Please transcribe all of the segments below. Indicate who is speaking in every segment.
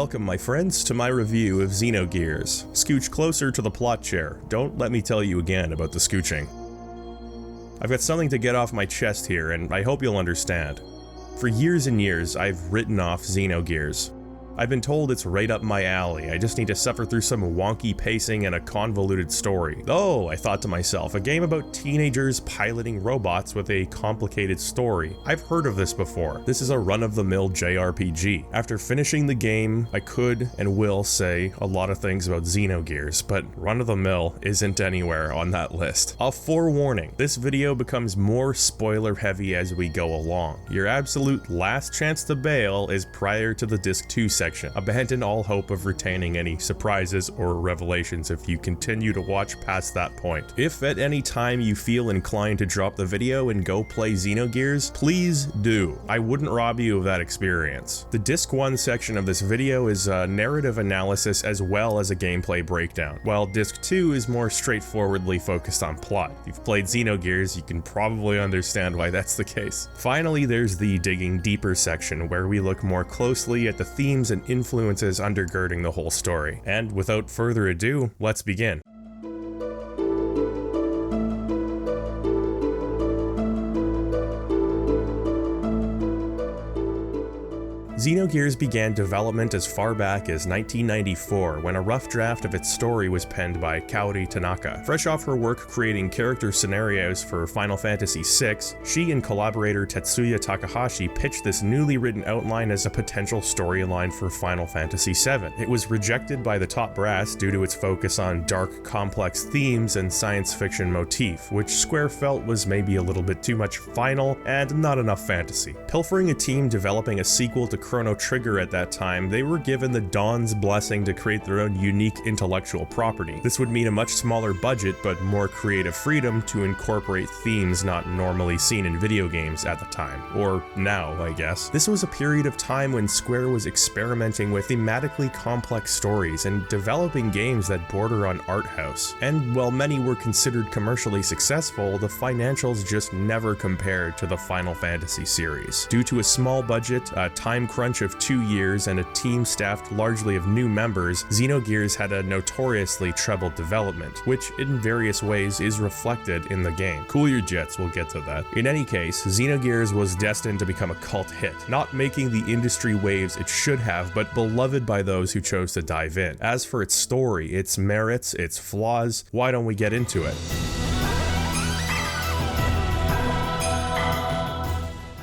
Speaker 1: Welcome, my friends, to my review of Xenogears. Scooch closer to the plot chair. Don't let me tell you again about the scooching. I've got something to get off my chest here, and I hope you'll understand. For years and years, I've written off Xenogears. I've been told it's right up my alley, I just need to suffer through some wonky pacing and a convoluted story. Oh, I thought to myself, a game about teenagers piloting robots with a complicated story. I've heard of this before. This is a run-of-the-mill JRPG. After finishing the game, I could and will say a lot of things about Xenogears, but run-of-the-mill isn't anywhere on that list. A forewarning, this video becomes more spoiler-heavy as we go along. Your absolute last chance to bail is prior to the Disc 2 section. Abandon all hope of retaining any surprises or revelations if you continue to watch past that point. If at any time you feel inclined to drop the video and go play Xenogears, please do. I wouldn't rob you of that experience. The Disc 1 section of this video is a narrative analysis as well as a gameplay breakdown, while Disc 2 is more straightforwardly focused on plot. If you've played Xenogears, you can probably understand why that's the case. Finally, there's the digging deeper section, where we look more closely at the themes and influences undergirding the whole story. And without further ado, let's begin. Xenogears began development as far back as 1994, when a rough draft of its story was penned by Kaori Tanaka. Fresh off her work creating character scenarios for Final Fantasy VI, she and collaborator Tetsuya Takahashi pitched this newly written outline as a potential storyline for Final Fantasy VII. It was rejected by the top brass due to its focus on dark, complex themes and science fiction motif, which Square felt was maybe a little bit too much final and not enough fantasy. Pilfering a team developing a sequel to Chrono Trigger at that time, they were given the Dawn's blessing to create their own unique intellectual property. This would mean a much smaller budget but more creative freedom to incorporate themes not normally seen in video games at the time. Or now, I guess. This was a period of time when Square was experimenting with thematically complex stories and developing games that border on art house. And while many were considered commercially successful, the financials just never compared to the Final Fantasy series. Due to a small budget, a time crunch of 2 years, and a team staffed largely of new members, Xenogears had a notoriously troubled development, which in various ways is reflected in the game. Cool your jets, we'll get to that. In any case, Xenogears was destined to become a cult hit, not making the industry waves it should have, but beloved by those who chose to dive in. As for its story, its merits, its flaws, why don't we get into it?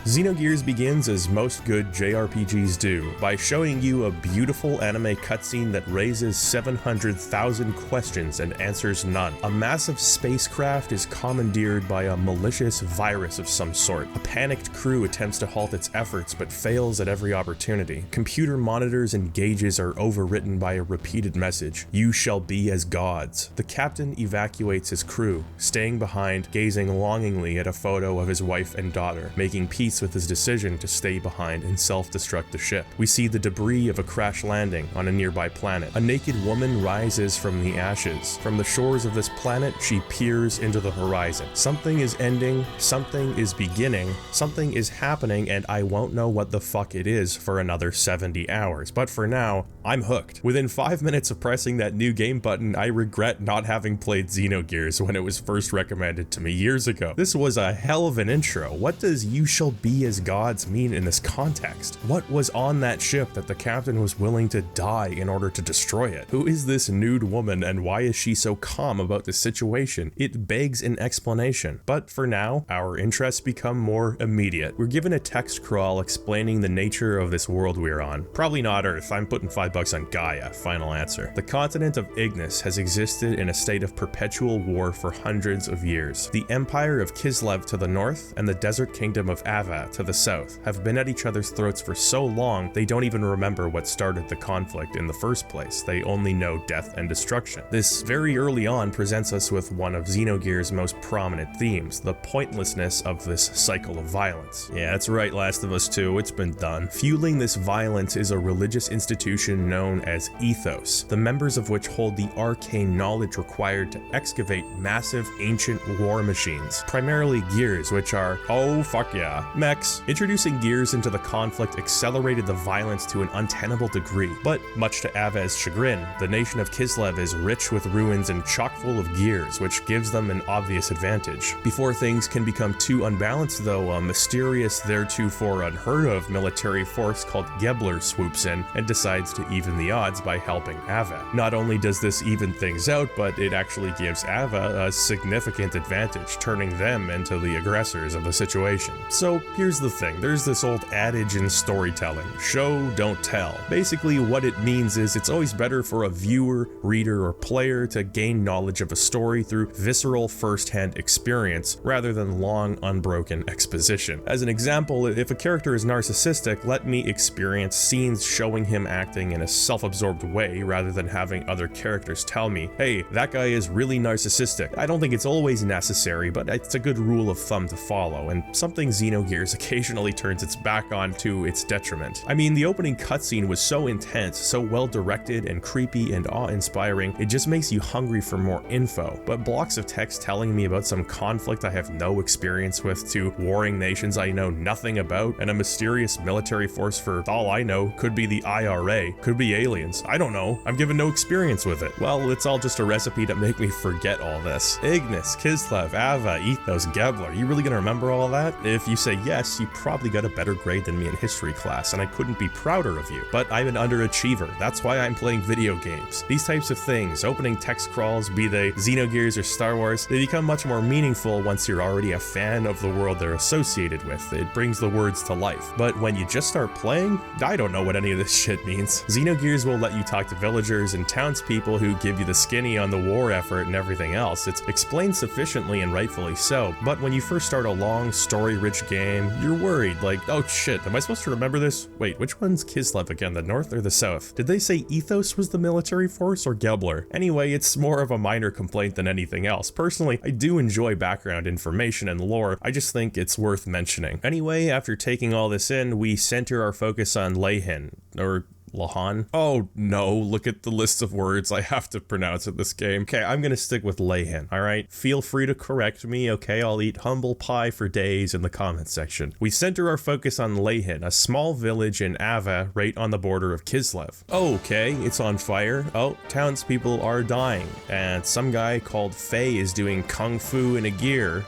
Speaker 1: Xenogears begins as most good JRPGs do, by showing you a beautiful anime cutscene that raises 700,000 questions and answers none. A massive spacecraft is commandeered by a malicious virus of some sort. A panicked crew attempts to halt its efforts but fails at every opportunity. Computer monitors and gauges are overwritten by a repeated message: "You shall be as gods." The captain evacuates his crew, staying behind, gazing longingly at a photo of his wife and daughter, making peace with his decision to stay behind and self-destruct the ship. We see the debris of a crash landing on a nearby planet. A naked woman rises from the ashes. From the shores of this planet, she peers into the horizon. Something is ending, something is beginning, something is happening, and I won't know what the fuck it is for another 70 hours. But for now, I'm hooked. Within 5 minutes of pressing that new game button, I regret not having played Xenogears when it was first recommended to me years ago. This was a hell of an intro. What does "you shall be as gods" mean in this context? What was on that ship that the captain was willing to die in order to destroy it? Who is this nude woman and why is she so calm about the situation? It begs an explanation. But for now, our interests become more immediate. We're given a text crawl explaining the nature of this world we're on. Probably not Earth, I'm putting $5 on Gaia, final answer. The continent of Ignis has existed in a state of perpetual war for hundreds of years. The Empire of Kislev to the north and the Desert Kingdom of Ava to the south have been at each other's throats for so long they don't even remember what started the conflict in the first place. They only know death and destruction. This very early on presents us with one of Xenogears' most prominent themes, the pointlessness of this cycle of violence. Yeah, that's right, Last of Us 2, it's been done. Fueling this violence is a religious institution known as Ethos, the members of which hold the arcane knowledge required to excavate massive ancient war machines, primarily gears, which are, oh fuck yeah, X. Introducing gears into the conflict accelerated the violence to an untenable degree, but much to Ava's chagrin, the nation of Kislev is rich with ruins and chock full of gears, which gives them an obvious advantage. Before things can become too unbalanced though, a mysterious, theretofore unheard of military force called Gebler swoops in and decides to even the odds by helping Ava. Not only does this even things out, but it actually gives Ava a significant advantage, turning them into the aggressors of the situation. So here's the thing, there's this old adage in storytelling, show, don't tell. Basically what it means is it's always better for a viewer, reader, or player to gain knowledge of a story through visceral first-hand experience rather than long, unbroken exposition. As an example, if a character is narcissistic, let me experience scenes showing him acting in a self-absorbed way rather than having other characters tell me, hey, that guy is really narcissistic. I don't think it's always necessary, but it's a good rule of thumb to follow, and something Xenogears occasionally turns its back on to its detriment. I mean, the opening cutscene was so intense, so well directed and creepy and awe-inspiring, it just makes you hungry for more info, but blocks of text telling me about some conflict I have no experience with, to warring nations I know nothing about, and a mysterious military force for all I know could be the IRA, could be aliens, I don't know, I'm given no experience with it. Well, it's all just a recipe to make me forget all this. Ignis, Kislev, Ava, Ethos, Gebler, you really gonna remember all that? If you say yes, you probably got a better grade than me in history class, and I couldn't be prouder of you. But I'm an underachiever, that's why I'm playing video games. These types of things, opening text crawls, be they Xenogears or Star Wars, they become much more meaningful once you're already a fan of the world they're associated with. It brings the words to life. But when you just start playing, I don't know what any of this shit means. Xenogears will let you talk to villagers and townspeople who give you the skinny on the war effort and everything else. It's explained sufficiently and rightfully so, but when you first start a long, story-rich game, you're worried, like, oh shit, am I supposed to remember this? Wait, which one's Kislev again, the north or the south? Did they say Ethos was the military force or Gebler? Anyway, it's more of a minor complaint than anything else. Personally, I do enjoy background information and lore, I just think it's worth mentioning. Anyway, after taking all this in, we center our focus on Leihin, or Lahan? Oh no, look at the list of words I have to pronounce in this game. Okay, I'm gonna stick with Leihin, alright? Feel free to correct me, okay? I'll eat humble pie for days in the comments section. We center our focus on Leihin, a small village in Ava right on the border of Kislev. Okay, it's on fire. Oh, townspeople are dying, and some guy called Faye is doing kung fu in a gear.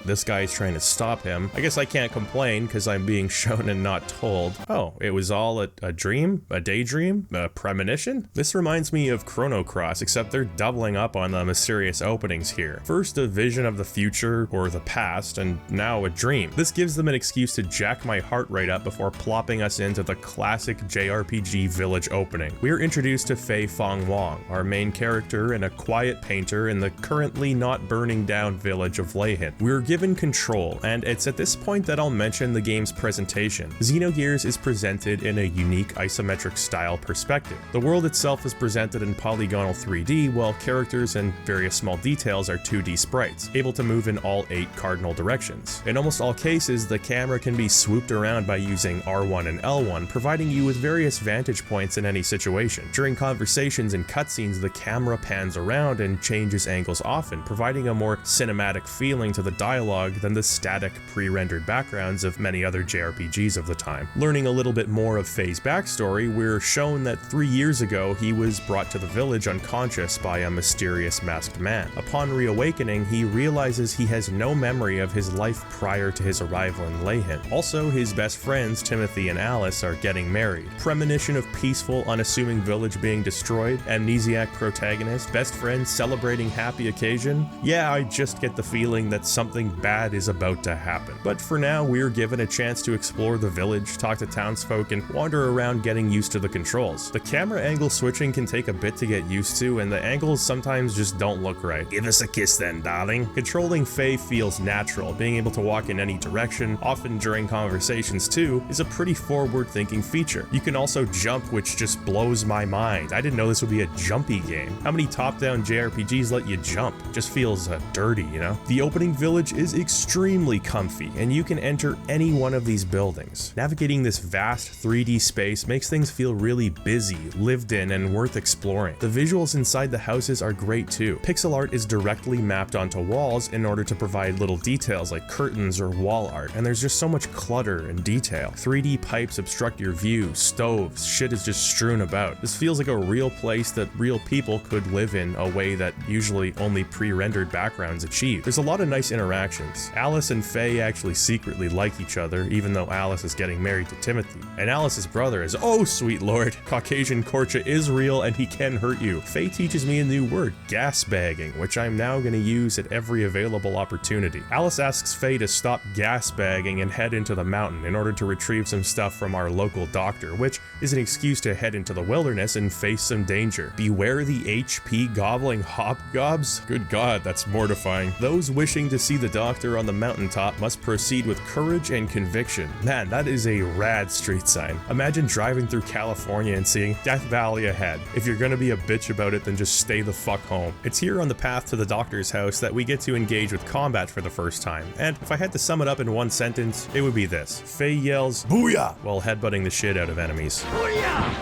Speaker 1: This guy's trying to stop him. I guess I can't complain because I'm being shown and not told. Oh, it was all a dream? A daydream? A premonition? This reminds me of Chrono Cross, except they're doubling up on the mysterious openings here. First a vision of the future or the past, and now a dream. This gives them an excuse to jack my heart rate up before plopping us into the classic JRPG village opening. We're introduced to Fei Fong Wong, our main character and a quiet painter in the currently not burning down village of Leihin. We're given control, and it's at this point that I'll mention the game's presentation. Xenogears is presented in a unique isometric style perspective. The world itself is presented in polygonal 3D, while characters and various small details are 2D sprites, able to move in all 8 cardinal directions. In almost all cases, the camera can be swooped around by using R1 and L1, providing you with various vantage points in any situation. During conversations and cutscenes, the camera pans around and changes angles often, providing a more cinematic feeling to the dialogue than the static, pre-rendered backgrounds of many other JRPGs of the time. Learning a little bit more of Fei's backstory, we're shown that 3 years ago he was brought to the village unconscious by a mysterious masked man. Upon reawakening, he realizes he has no memory of his life prior to his arrival in Leihin. Also, his best friends Timothy and Alice are getting married. Premonition of peaceful, unassuming village being destroyed, amnesiac protagonist, best friends celebrating happy occasion. Yeah, I just get the feeling that something bad is about to happen. But for now, we're given a chance to explore the village, talk to townsfolk, and wander around getting used to the controls. The camera angle switching can take a bit to get used to, and the angles sometimes just don't look right. Give us a kiss then, darling. Controlling Fei feels natural. Being able to walk in any direction, often during conversations too, is a pretty forward-thinking feature. You can also jump, which just blows my mind. I didn't know this would be a jumpy game. How many top-down JRPGs let you jump? It just feels dirty, you know? The opening village is extremely comfy, and you can enter any one of these buildings. Navigating this vast 3D space makes things feel feel really busy, lived in, and worth exploring. The visuals inside the houses are great too. Pixel art is directly mapped onto walls in order to provide little details like curtains or wall art, and there's just so much clutter and detail. 3D pipes obstruct your view, stoves, shit is just strewn about. This feels like a real place that real people could live in a way that usually only pre-rendered backgrounds achieve. There's a lot of nice interactions. Alice and Faye actually secretly like each other, even though Alice is getting married to Timothy. And Alice's brother is, oh sweet lord, Caucasian Korcha is real and he can hurt you. Faye teaches me a new word, gas bagging, which I'm now going to use at every available opportunity. Alice asks Faye to stop gas bagging and head into the mountain in order to retrieve some stuff from our local doctor, which is an excuse to head into the wilderness and face some danger. Beware the HP gobbling hobgobs? Good god, that's mortifying. Those wishing to see the doctor on the mountaintop must proceed with courage and conviction. Man, that is a rad street sign. Imagine driving through California and seeing Death Valley ahead. If you're gonna be a bitch about it, then just stay the fuck home. It's here on the path to the doctor's house that we get to engage with combat for the first time, and if I had to sum it up in one sentence, it would be this. Faye yells, "Booyah!" while headbutting the shit out of enemies. Booyah!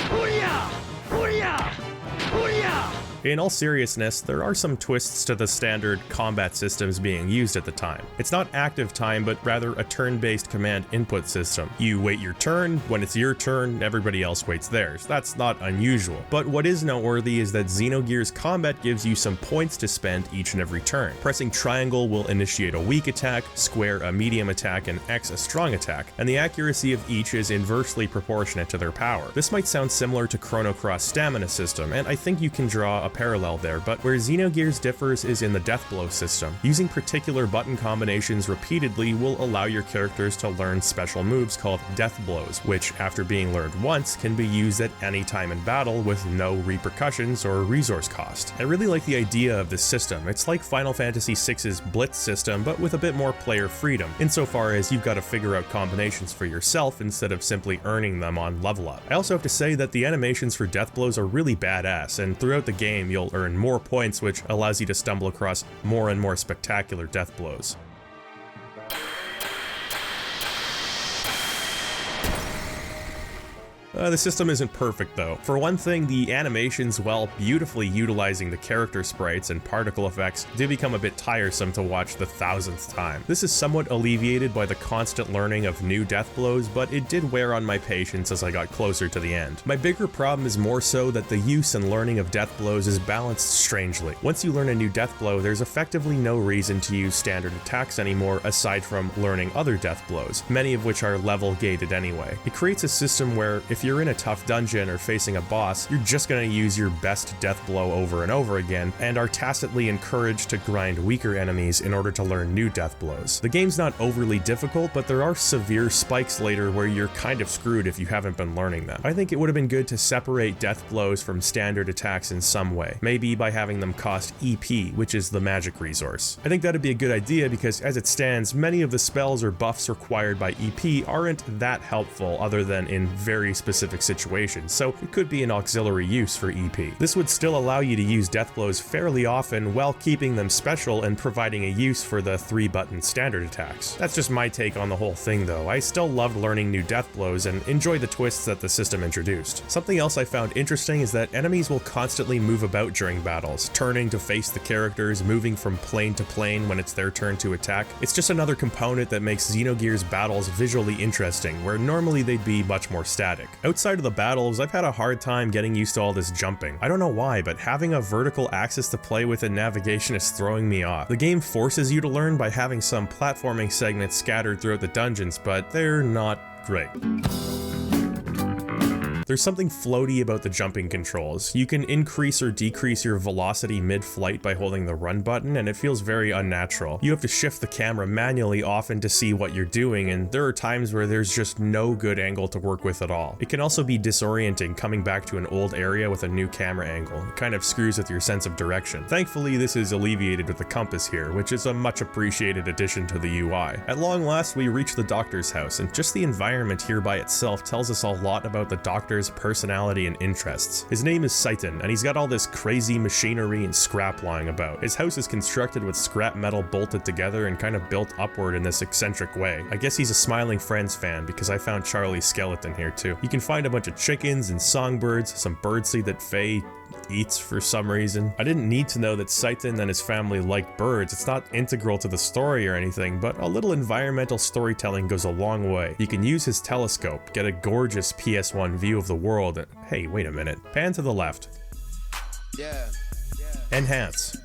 Speaker 1: Booyah! Booyah! Booyah! In all seriousness, there are some twists to the standard combat systems being used at the time. It's not active time, but rather a turn-based command input system. You wait your turn, when it's your turn, everybody else waits theirs. That's not unusual. But what is noteworthy is that Xenogears combat gives you some points to spend each and every turn. Pressing triangle will initiate a weak attack, square a medium attack, and X a strong attack, and the accuracy of each is inversely proportionate to their power. This might sound similar to Chrono Cross stamina system, and I think you can draw a parallel there, but where Xenogears differs is in the death blow system. Using particular button combinations repeatedly will allow your characters to learn special moves called death blows, which after being learned once can be used at any time in battle with no repercussions or resource cost. I really like the idea of this system. It's like Final Fantasy VI's Blitz system, but with a bit more player freedom, insofar as you've got to figure out combinations for yourself instead of simply earning them on level up. I also have to say that the animations for death blows are really badass, and throughout the game you'll earn more points, which allows you to stumble across more and more spectacular death blows. The system isn't perfect though. For one thing, the animations, while beautifully utilizing the character sprites and particle effects, do become a bit tiresome to watch the 1000th time. This is somewhat alleviated by the constant learning of new death blows, but it did wear on my patience as I got closer to the end. My bigger problem is more so that the use and learning of death blows is balanced strangely. Once you learn a new death blow, there's effectively no reason to use standard attacks anymore aside from learning other death blows, many of which are level gated anyway. It creates a system where if you're in a tough dungeon or facing a boss, you're just going to use your best death blow over and over again, and are tacitly encouraged to grind weaker enemies in order to learn new death blows. The game's not overly difficult, but there are severe spikes later where you're kind of screwed if you haven't been learning them. I think it would have been good to separate death blows from standard attacks in some way, maybe by having them cost EP, which is the magic resource. I think that'd be a good idea because as it stands, many of the spells or buffs required by EP aren't that helpful other than in very specific situations, so it could be an auxiliary use for EP. This would still allow you to use death blows fairly often while keeping them special and providing a use for the 3-button standard attacks. That's just my take on the whole thing though. I still loved learning new death blows and enjoy the twists that the system introduced. Something else I found interesting is that enemies will constantly move about during battles, turning to face the characters, moving from plane to plane when it's their turn to attack. It's just another component that makes Xenogears battles visually interesting, where normally they'd be much more static. Outside of the battles, I've had a hard time getting used to all this jumping. I don't know why, but having a vertical axis to play with in navigation is throwing me off. The game forces you to learn by having some platforming segments scattered throughout the dungeons, but they're not great. There's something floaty about the jumping controls. You can increase or decrease your velocity mid-flight by holding the run button, and it feels very unnatural. You have to shift the camera manually often to see what you're doing, and there are times where there's just no good angle to work with at all. It can also be disorienting coming back to an old area with a new camera angle. It kind of screws with your sense of direction. Thankfully, this is alleviated with the compass here, which is a much appreciated addition to the UI. At long last, we reach the doctor's house, and just the environment here by itself tells us a lot about the doctor character's personality and interests. His name is Seitan, and he's got all this crazy machinery and scrap lying about. His house is constructed with scrap metal bolted together and kind of built upward in this eccentric way. I guess he's a Smiling Friends fan because I found Charlie's skeleton here too. You can find a bunch of chickens and songbirds, some birdseed that Faye eats for some reason. I didn't need to know that Seitan and his family like birds. It's not integral to the story or anything, but a little environmental storytelling goes a long way. You can use his telescope, get a gorgeous PS1 view of the world, and hey, wait a minute. Pan to the left. Enhance.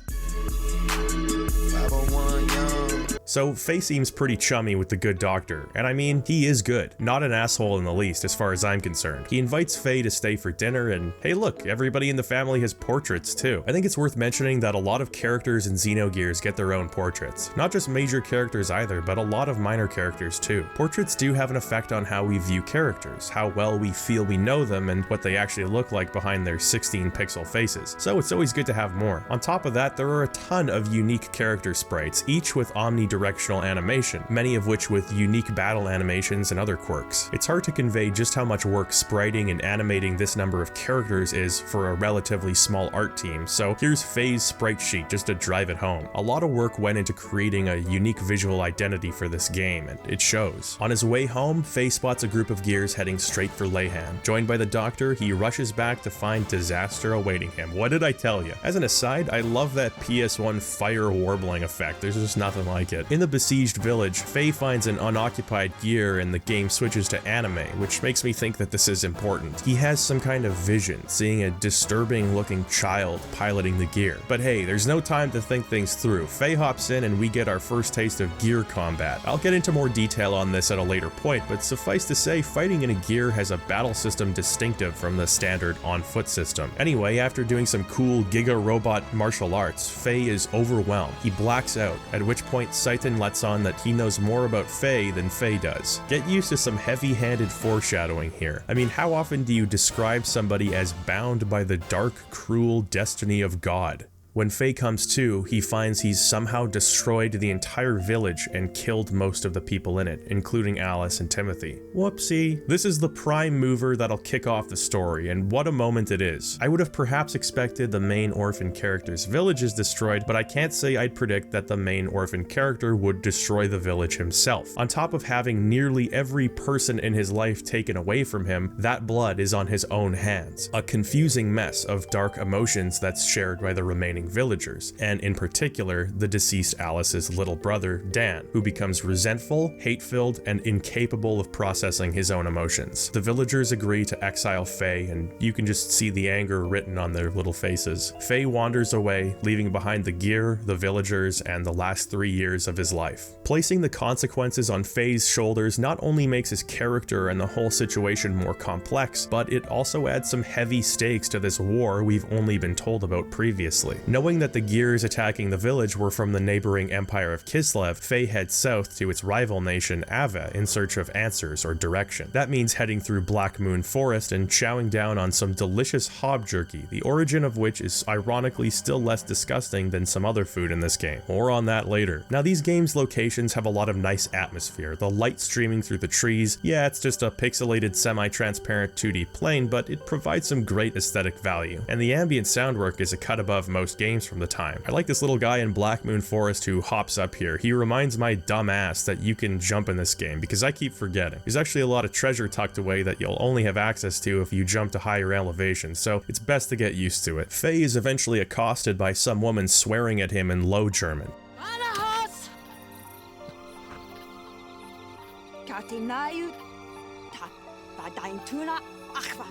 Speaker 1: 501 young. So Faye seems pretty chummy with the good doctor, and I mean, he is good. Not an asshole in the least as far as I'm concerned. He invites Faye to stay for dinner, and hey look, everybody in the family has portraits too. I think it's worth mentioning that a lot of characters in Xenogears get their own portraits. Not just major characters either, but a lot of minor characters too. Portraits do have an effect on how we view characters, how well we feel we know them, and what they actually look like behind their 16 pixel faces. So it's always good to have more. On top of that, there are a ton of unique character sprites, each with omnidirectional animation, many of which with unique battle animations and other quirks. It's hard to convey just how much work spriting and animating this number of characters is for a relatively small art team, so here's Faye's sprite sheet just to drive it home. A lot of work went into creating a unique visual identity for this game, and it shows. On his way home, Faye spots a group of gears heading straight for Leyhan. Joined by the doctor, he rushes back to find disaster awaiting him. What did I tell you? As an aside, I love that PS1 fire warbling effect. There's just nothing like it. In the besieged village, Faye finds an unoccupied gear and the game switches to anime, which makes me think that this is important. He has some kind of vision, seeing a disturbing looking child piloting the gear. But hey, there's no time to think things through. Faye hops in and we get our first taste of gear combat. I'll get into more detail on this at a later point, but suffice to say, fighting in a gear has a battle system distinctive from the standard on-foot system. Anyway, after doing some cool Giga Robot martial arts, Faye is overwhelmed. He blacks out, at which point Seitan lets on that he knows more about Faye than Faye does. Get used to some heavy-handed foreshadowing here. I mean, how often do you describe somebody as bound by the dark, cruel destiny of God? When Faye comes to, he finds he's somehow destroyed the entire village and killed most of the people in it, including Alice and Timothy. Whoopsie. This is the prime mover that'll kick off the story, and what a moment it is. I would have perhaps expected the main orphan character's village is destroyed, but I can't say I'd predict that the main orphan character would destroy the village himself. On top of having nearly every person in his life taken away from him, that blood is on his own hands. A confusing mess of dark emotions that's shared by the remaining villagers, and in particular, the deceased Alice's little brother, Dan, who becomes resentful, hate-filled, and incapable of processing his own emotions. The villagers agree to exile Faye, and you can just see the anger written on their little faces. Faye wanders away, leaving behind the gear, the villagers, and the last 3 years of his life. Placing the consequences on Faye's shoulders not only makes his character and the whole situation more complex, but it also adds some heavy stakes to this war we've only been told about previously. Knowing that the gears attacking the village were from the neighboring empire of Kislev, Faye heads south to its rival nation Ava in search of answers or direction. That means heading through Black Moon Forest and chowing down on some delicious hob jerky, the origin of which is ironically still less disgusting than some other food in this game. More on that later. Now, these games' locations have a lot of nice atmosphere. The light streaming through the trees, yeah, it's just a pixelated semi-transparent 2D plane, but it provides some great aesthetic value. And the ambient sound work is a cut above most games from the time. I like this little guy in Black Moon Forest who hops up here. He reminds my dumb ass that you can jump in this game, because I keep forgetting. There's actually a lot of treasure tucked away that you'll only have access to if you jump to higher elevations, so it's best to get used to it. Faye is eventually accosted by some woman swearing at him in Low German.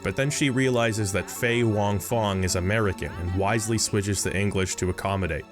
Speaker 1: But then she realizes that Faye Wong Fong is American and wisely switches to English to accommodate.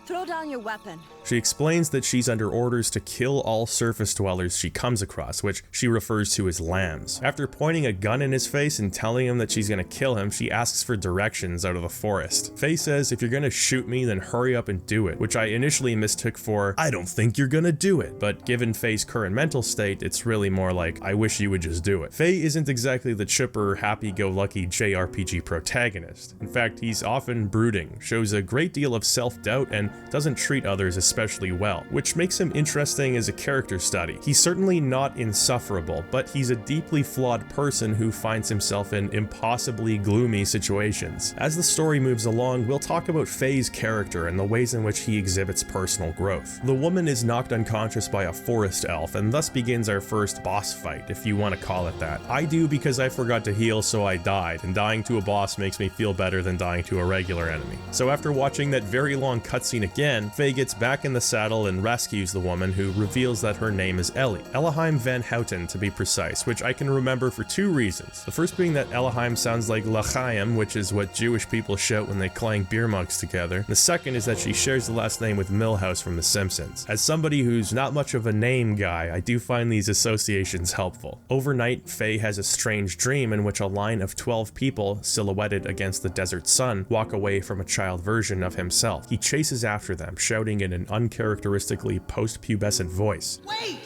Speaker 2: Throw down your weapon.
Speaker 1: She explains that she's under orders to kill all surface dwellers she comes across, which she refers to as lambs. After pointing a gun in his face and telling him that she's gonna kill him, she asks for directions out of the forest. Faye says, if you're gonna shoot me, then hurry up and do it, which I initially mistook for, I don't think you're gonna do it. But given Faye's current mental state, it's really more like, I wish you would just do it. Faye isn't exactly the chipper, happy-go-lucky JRPG protagonist. In fact, he's often brooding, shows a great deal of self-doubt, and doesn't treat others especially well, which makes him interesting as a character study. He's certainly not insufferable, but he's a deeply flawed person who finds himself in impossibly gloomy situations. As the story moves along, we'll talk about Faye's character and the ways in which he exhibits personal growth. The woman is knocked unconscious by a forest elf, and thus begins our first boss fight, if you want to call it that. I do because I forgot to heal, so I died, and dying to a boss makes me feel better than dying to a regular enemy. So after watching that very long cutscene again, Faye gets back in the saddle and rescues the woman, who reveals that her name is Ellie. Elohim Van Houten to be precise, which I can remember for two reasons. The first being that Elohim sounds like L'chaim, which is what Jewish people shout when they clang beer mugs together. The second is that she shares the last name with Milhouse from The Simpsons. As somebody who's not much of a name guy, I do find these associations helpful. Overnight, Faye has a strange dream in which a line of 12 people, silhouetted against the desert sun, walk away from a child version of himself. He chases after them, shouting in an uncharacteristically post-pubescent voice.
Speaker 3: Wait!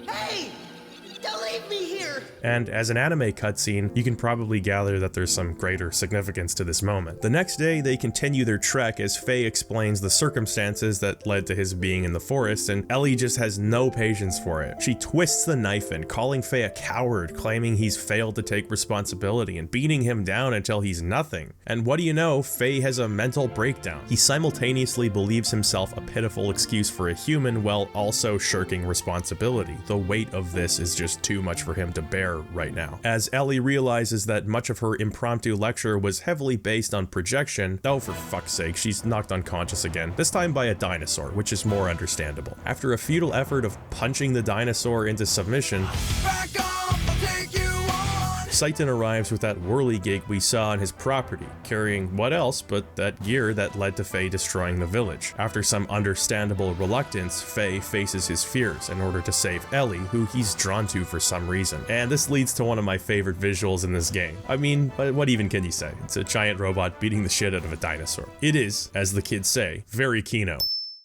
Speaker 3: Hey! Don't leave me here!
Speaker 1: And as an anime cutscene, you can probably gather that there's some greater significance to this moment. The next day, they continue their trek as Faye explains the circumstances that led to his being in the forest, and Ellie just has no patience for it. She twists the knife in, calling Faye a coward, claiming he's failed to take responsibility, and beating him down until he's nothing. And what do you know, Faye has a mental breakdown. He simultaneously believes himself a pitiful excuse for a human while also shirking responsibility. The weight of this is just too much for him to bear right now. As Ellie realizes that much of her impromptu lecture was heavily based on projection, though for fuck's sake, she's knocked unconscious again, this time by a dinosaur, which is more understandable. After a futile effort of punching the dinosaur into submission,
Speaker 3: Back off! I'll take you on!
Speaker 1: Seitan arrives with that whirligig we saw on his property, carrying what else but that gear that led to Faye destroying the village. After some understandable reluctance, Faye faces his fears in order to save Ellie, who he's drawn to for some reason. And this leads to one of my favorite visuals in this game. I mean, what even can you say? It's a giant robot beating the shit out of a dinosaur. It is, as the kids say, very Kino.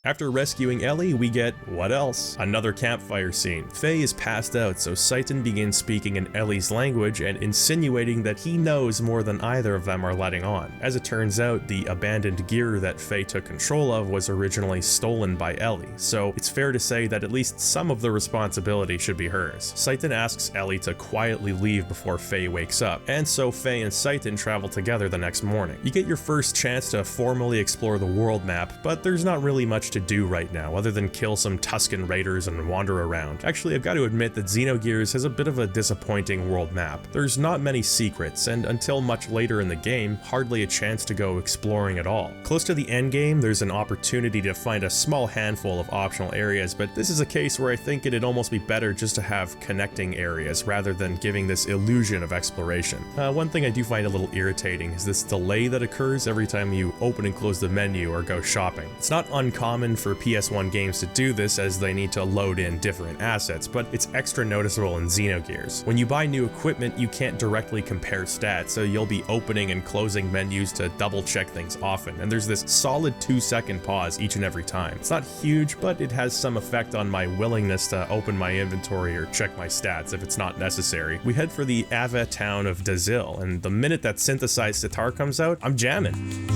Speaker 1: After rescuing Ellie, we get, what else? Another campfire scene. Faye is passed out, so Seitan begins speaking in Ellie's language and insinuating that he knows more than either of them are letting on. As it turns out, the abandoned gear that Faye took control of was originally stolen by Ellie, so it's fair to say that at least some of the responsibility should be hers. Seitan asks Ellie to quietly leave before Faye wakes up, and so Faye and Seitan travel together the next morning. You get your first chance to formally explore the world map, but there's not really much to do right now other than kill some Tusken raiders and wander around. Actually, I've got to admit that Xenogears has a bit of a disappointing world map. There's not many secrets, and until much later in the game, hardly a chance to go exploring at all. Close to the end game, there's an opportunity to find a small handful of optional areas, but this is a case where I think it'd almost be better just to have connecting areas rather than giving this illusion of exploration. One thing I do find a little irritating is this delay that occurs every time you open and close the menu or go shopping. It's not uncommon for PS1 games to do this as they need to load in different assets, but it's extra noticeable in Xenogears. When you buy new equipment, you can't directly compare stats, so you'll be opening and closing menus to double check things often, and there's this solid 2-second pause each and every time. It's not huge, but it has some effect on my willingness to open my inventory or check my stats if it's not necessary. We head for the Ava town of Dazil, and the minute that synthesized sitar comes out, I'm jamming.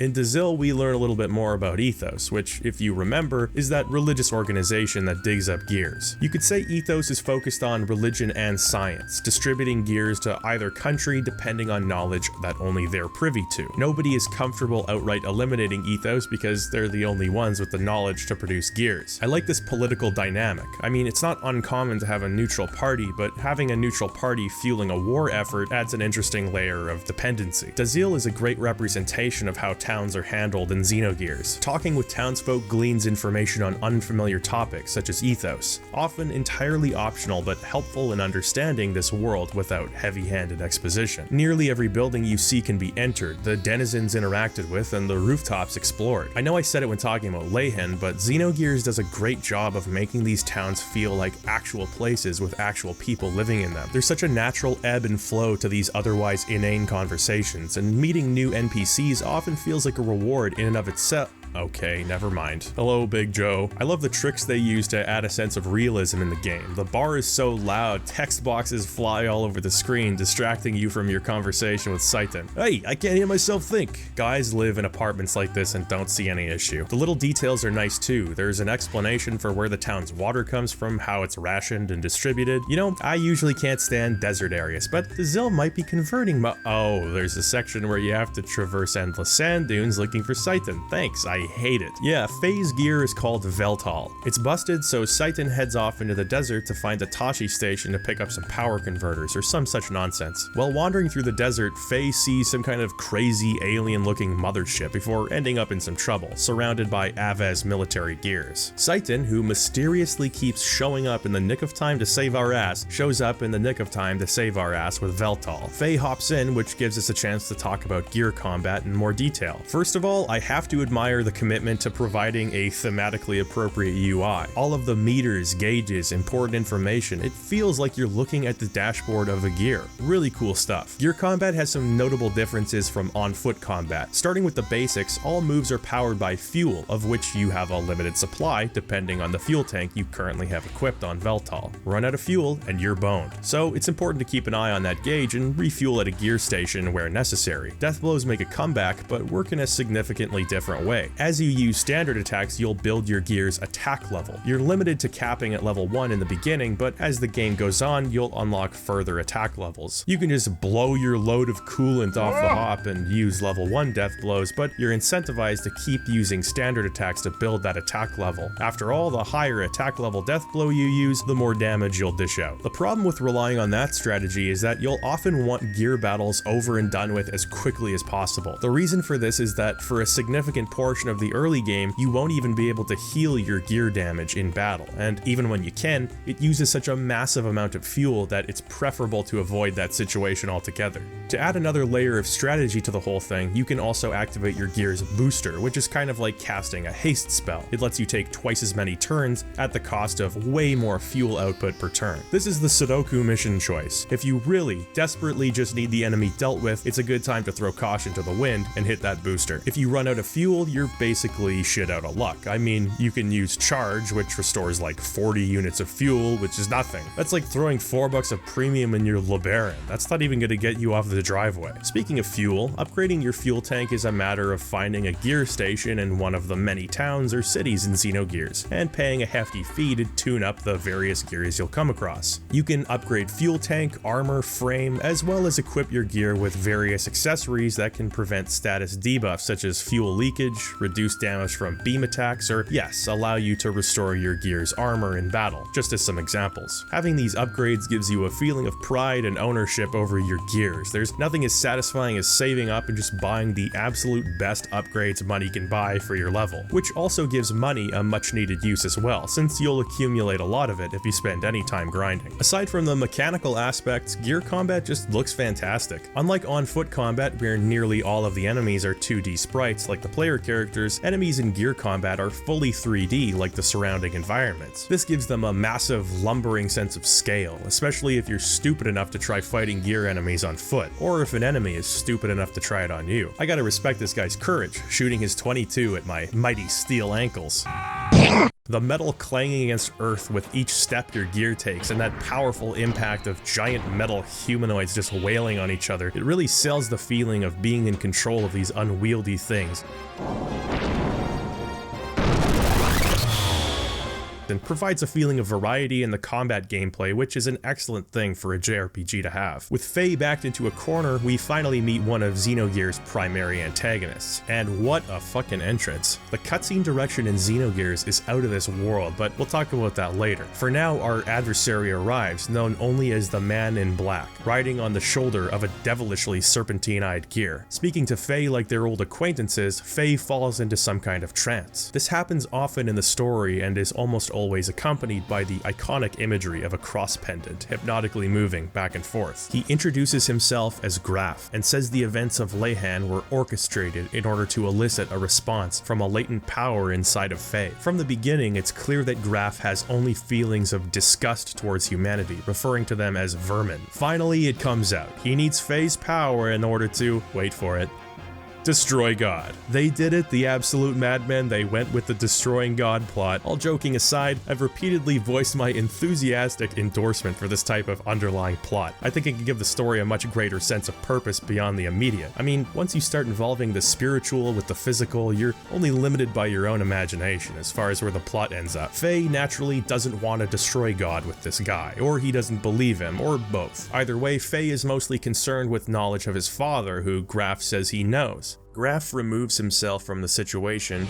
Speaker 1: In Dazil, we learn a little bit more about Ethos, which, if you remember, is that religious organization that digs up gears. You could say Ethos is focused on religion and science, distributing gears to either country depending on knowledge that only they're privy to. Nobody is comfortable outright eliminating Ethos because they're the only ones with the knowledge to produce gears. I like this political dynamic. I mean, it's not uncommon to have a neutral party, but having a neutral party fueling a war effort adds an interesting layer of dependency. Dazil is a great representation of how towns are handled in Xenogears. Talking with townsfolk gleans information on unfamiliar topics such as ethos, often entirely optional but helpful in understanding this world without heavy-handed exposition. Nearly every building you see can be entered, the denizens interacted with, and the rooftops explored. I know I said it when talking about Leyhen, but Xenogears does a great job of making these towns feel like actual places with actual people living in them. There's such a natural ebb and flow to these otherwise inane conversations, and meeting new NPCs often feels like a reward in and of itself. Okay, never mind. Hello, Big Joe. I love the tricks they use to add a sense of realism in the game. The bar is so loud, text boxes fly all over the screen, distracting you from your conversation with Saitan. Hey, I can't hear myself think. Guys live in apartments like this and don't see any issue. The little details are nice too. There's an explanation for where the town's water comes from, how it's rationed and distributed. You know, I usually can't stand desert areas, but the Zill might be converting oh, there's a section where you have to traverse endless sand dunes looking for Saitan. Thanks, I hate it. Yeah, Faye's gear is called Veltal. It's busted, so Saitan heads off into the desert to find a Tashi station to pick up some power converters or some such nonsense. While wandering through the desert, Faye sees some kind of crazy alien-looking mothership before ending up in some trouble, surrounded by Avez military gears. Saitan, who mysteriously keeps showing up in the nick of time to save our ass, shows up in the nick of time to save our ass with Veltal. Faye hops in, which gives us a chance to talk about gear combat in more detail. First of all, I have to admire the commitment to providing a thematically appropriate UI. All of the meters, gauges, important information, it feels like you're looking at the dashboard of a gear. Really cool stuff. Gear combat has some notable differences from on-foot combat. Starting with the basics, all moves are powered by fuel, of which you have a limited supply depending on the fuel tank you currently have equipped on Veltal. Run out of fuel and you're boned. So it's important to keep an eye on that gauge and refuel at a gear station where necessary. Death blows make a comeback, but work in a significantly different way. As you use standard attacks, you'll build your gear's attack level. You're limited to capping at level 1 in the beginning, but as the game goes on, you'll unlock further attack levels. You can just blow your load of coolant off the hop and use level 1 death blows, but you're incentivized to keep using standard attacks to build that attack level. After all, the higher attack level death blow you use, the more damage you'll dish out. The problem with relying on that strategy is that you'll often want gear battles over and done with as quickly as possible. The reason for this is that for a significant portion of the early game, you won't even be able to heal your gear damage in battle, and even when you can, it uses such a massive amount of fuel that it's preferable to avoid that situation altogether. To add another layer of strategy to the whole thing, you can also activate your gear's booster, which is kind of like casting a haste spell. It lets you take twice as many turns at the cost of way more fuel output per turn. This is the Sudoku mission choice. If you really, desperately just need the enemy dealt with, it's a good time to throw caution to the wind and hit that booster. If you run out of fuel, you're basically shit out of luck. I mean, you can use charge, which restores like 40 units of fuel, which is nothing. That's like throwing $4 of premium in your LeBaron. That's not even gonna get you off the driveway. Speaking of fuel, upgrading your fuel tank is a matter of finding a gear station in one of the many towns or cities in Xenogears, and paying a hefty fee to tune up the various gears you'll come across. You can upgrade fuel tank, armor, frame, as well as equip your gear with various accessories that can prevent status debuffs such as fuel leakage, reduce damage from beam attacks, or yes, allow you to restore your gear's armor in battle, just as some examples. Having these upgrades gives you a feeling of pride and ownership over your gears. There's nothing as satisfying as saving up and just buying the absolute best upgrades money can buy for your level, which also gives money a much needed use as well, since you'll accumulate a lot of it if you spend any time grinding. Aside from the mechanical aspects, gear combat just looks fantastic. Unlike on-foot combat, where nearly all of the enemies are 2D sprites like the player characters, enemies in gear combat are fully 3D like the surrounding environments. This gives them a massive, lumbering sense of scale, especially if you're stupid enough to try fighting gear enemies on foot, or if an enemy is stupid enough to try it on you. I gotta respect this guy's courage, shooting his 22 at my mighty steel ankles. The metal clanging against earth with each step your gear takes, and that powerful impact of giant metal humanoids just wailing on each other, it really sells the feeling of being in control of these unwieldy things. And provides a feeling of variety in the combat gameplay, which is an excellent thing for a JRPG to have. With Faye backed into a corner, we finally meet one of Xenogears' primary antagonists. And what a fucking entrance. The cutscene direction in Xenogears is out of this world, but we'll talk about that later. For now, our adversary arrives, known only as the Man in Black, riding on the shoulder of a devilishly serpentine-eyed gear. Speaking to Faye like their old acquaintances, Faye falls into some kind of trance. This happens often in the story and is almost always accompanied by the iconic imagery of a cross pendant hypnotically moving back and forth. He introduces himself as Graf and says the events of Leyhan were orchestrated in order to elicit a response from a latent power inside of Faye. From the beginning, it's clear that Graf has only feelings of disgust towards humanity, referring to them as vermin. Finally, it comes out. He needs Faye's power in order to, wait for it, Destroy God. They did it, the absolute madmen. They went with the destroying God plot. All joking aside, I've repeatedly voiced my enthusiastic endorsement for this type of underlying plot. I think it can give the story a much greater sense of purpose beyond the immediate. I mean, once you start involving the spiritual with the physical, you're only limited by your own imagination as far as where the plot ends up. Faye naturally doesn't want to destroy God with this guy, or he doesn't believe him, or both. Either way, Faye is mostly concerned with knowledge of his father, who Graf says he knows. Graf removes himself from the situation,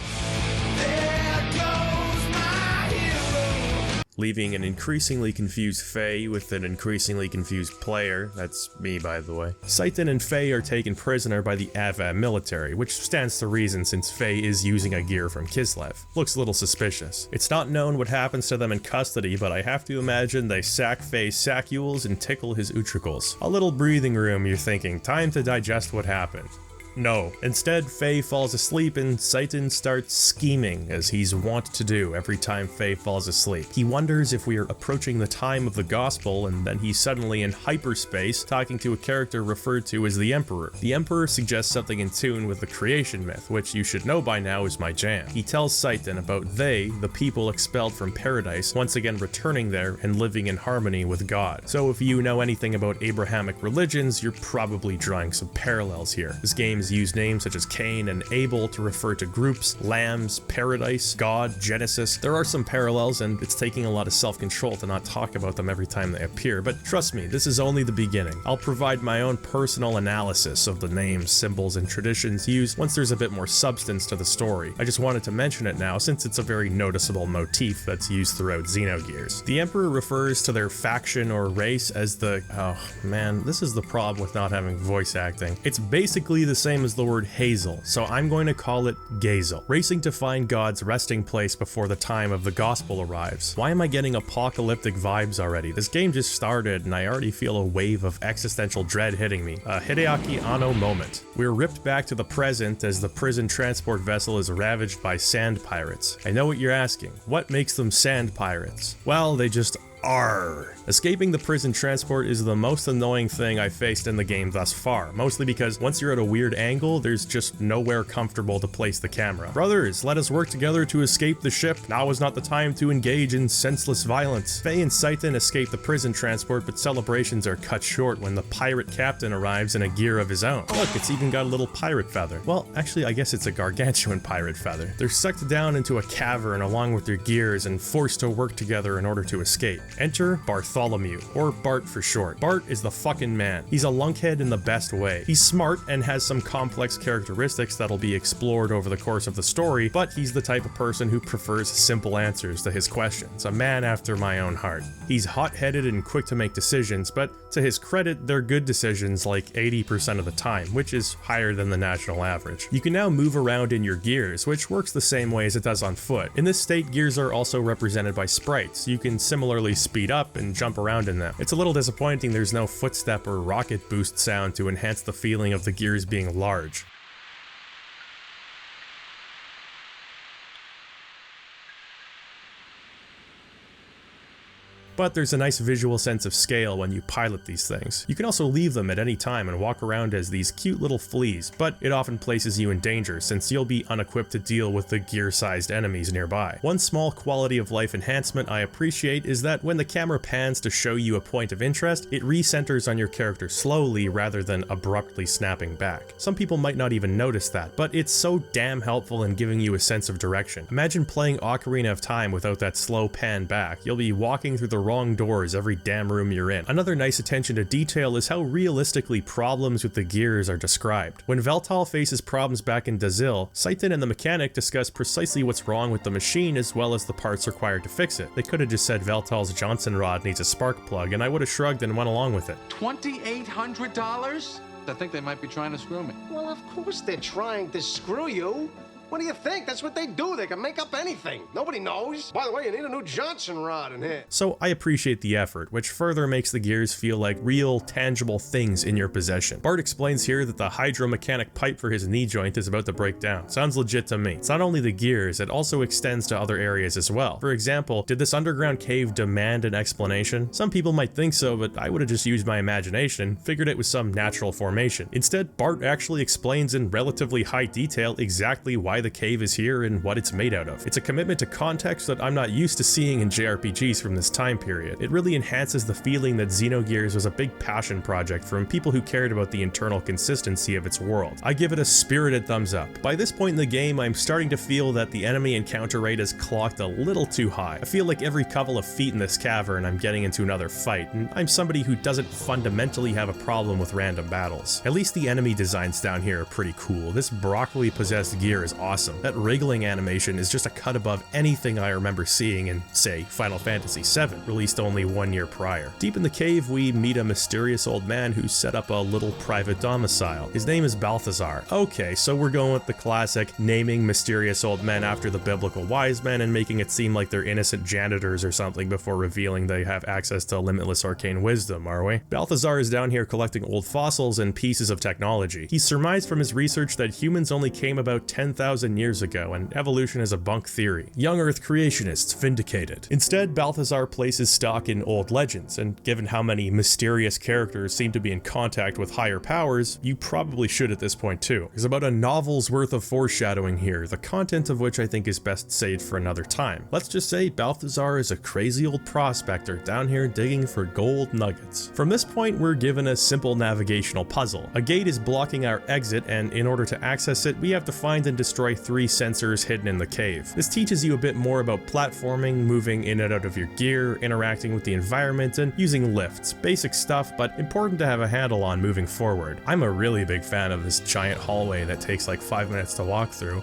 Speaker 1: leaving an increasingly confused Faye with an increasingly confused player. That's me, by the way. Seitan and Faye are taken prisoner by the Ava military, which stands to reason since Faye is using a gear from Kislev. Looks a little suspicious. It's not known what happens to them in custody, but I have to imagine they sack Faye's saccules and tickle his utricles. A little breathing room, you're thinking. Time to digest what happened. No. Instead, Faye falls asleep and Seitan starts scheming, as he's wont to do every time Faye falls asleep. He wonders if we are approaching the time of the gospel, and then he's suddenly in hyperspace talking to a character referred to as the Emperor. The Emperor suggests something in tune with the creation myth, which you should know by now is my jam. He tells Seitan about they, the people expelled from paradise, once again returning there and living in harmony with God. So if you know anything about Abrahamic religions, you're probably drawing some parallels here. This game use names such as Cain and Abel to refer to groups, lambs, paradise, God, Genesis. There are some parallels, and it's taking a lot of self-control to not talk about them every time they appear, but trust me, this is only the beginning. I'll provide my own personal analysis of the names, symbols, and traditions used once there's a bit more substance to the story. I just wanted to mention it now since it's a very noticeable motif that's used throughout Xenogears. The Emperor refers to their faction or race as the... oh man, this is the problem with not having voice acting. It's basically the same as the word hazel, so I'm going to call it Gazel, racing to find God's resting place before the time of the gospel arrives. Why am I getting apocalyptic vibes already? This game just started and I already feel a wave of existential dread hitting me. A Hideaki Anno moment. We're ripped back to the present as the prison transport vessel is ravaged by sand pirates. I know what you're asking. What makes them sand pirates? Well, they just are. Escaping the prison transport is the most annoying thing I've faced in the game thus far, mostly because once you're at a weird angle, there's just nowhere comfortable to place the camera. Brothers, let us work together to escape the ship. Now is not the time to engage in senseless violence. Faye and Seitan escape the prison transport, but celebrations are cut short when the pirate captain arrives in a gear of his own. Look, it's even got a little pirate feather. Well, actually, I guess it's a gargantuan pirate feather. They're sucked down into a cavern along with their gears and forced to work together in order to escape. Enter Bartholomew, or Bart for short. Bart is the fucking man. He's a lunkhead in the best way. He's smart and has some complex characteristics that'll be explored over the course of the story, but he's the type of person who prefers simple answers to his questions. A man after my own heart. He's hot-headed and quick to make decisions, but to his credit, they're good decisions like 80% of the time, which is higher than the national average. You can now move around in your gears, which works the same way as it does on foot. In this state, gears are also represented by sprites. You can similarly speed up and jump around in them. It's a little disappointing there's no footstep or rocket boost sound to enhance the feeling of the gears being large. But there's a nice visual sense of scale when you pilot these things. You can also leave them at any time and walk around as these cute little fleas, but it often places you in danger since you'll be unequipped to deal with the gear-sized enemies nearby. One small quality of life enhancement I appreciate is that when the camera pans to show you a point of interest, it recenters on your character slowly rather than abruptly snapping back. Some people might not even notice that, but it's so damn helpful in giving you a sense of direction. Imagine playing Ocarina of Time without that slow pan back. You'll be walking through the wrong doors every damn room you're in. Another nice attention to detail is how realistically problems with the gears are described. When Veltal faces problems back in Dazil, Seitan and the mechanic discuss precisely what's wrong with the machine as well as the parts required to fix it. They could have just said Veltal's Johnson rod needs a spark plug and I would have shrugged and went along with it.
Speaker 4: $2,800? I think they might be trying to screw me.
Speaker 5: Well, of course they're trying to screw you.
Speaker 4: What do you think? That's what they do. They can make up anything. Nobody knows. By the way, you need a new Johnson rod in here.
Speaker 1: So I appreciate the effort, which further makes the gears feel like real, tangible things in your possession. Bart explains here that the hydromechanic pipe for his knee joint is about to break down. Sounds legit to me. It's not only the gears, it also extends to other areas as well. For example, did this underground cave demand an explanation? Some people might think so, but I would have just used my imagination, figured it was some natural formation. Instead, Bart actually explains in relatively high detail exactly why the cave is here and what it's made out of. It's a commitment to context that I'm not used to seeing in JRPGs from this time period. It really enhances the feeling that Xenogears was a big passion project from people who cared about the internal consistency of its world. I give it a spirited thumbs up. By this point in the game, I'm starting to feel that the enemy encounter rate is clocked a little too high. I feel like every couple of feet in this cavern I'm getting into another fight, and I'm somebody who doesn't fundamentally have a problem with random battles. At least the enemy designs down here are pretty cool. This broccoli possessed gear is awesome. That wriggling animation is just a cut above anything I remember seeing in, say, Final Fantasy VII, released only 1 year prior. Deep in the cave, we meet a mysterious old man who set up a little private domicile. His name is Balthazar. Okay, so we're going with the classic naming mysterious old men after the biblical wise men and making it seem like they're innocent janitors or something before revealing they have access to limitless arcane wisdom, are we? Balthazar is down here collecting old fossils and pieces of technology. He surmised from his research that humans only came about 10,000 years ago, and evolution is a bunk theory. Young Earth creationists vindicated. Instead, Balthazar places stock in old legends, and given how many mysterious characters seem to be in contact with higher powers, you probably should at this point too. There's about a novel's worth of foreshadowing here, the content of which I think is best saved for another time. Let's just say Balthazar is a crazy old prospector down here digging for gold nuggets. From this point, we're given a simple navigational puzzle. A gate is blocking our exit, and in order to access it, we have to find and destroy 3 sensors hidden in the cave. This teaches you a bit more about platforming, moving in and out of your gear, interacting with the environment, and using lifts. Basic stuff, but important to have a handle on moving forward. I'm a really big fan of this giant hallway that takes like 5 minutes to walk through.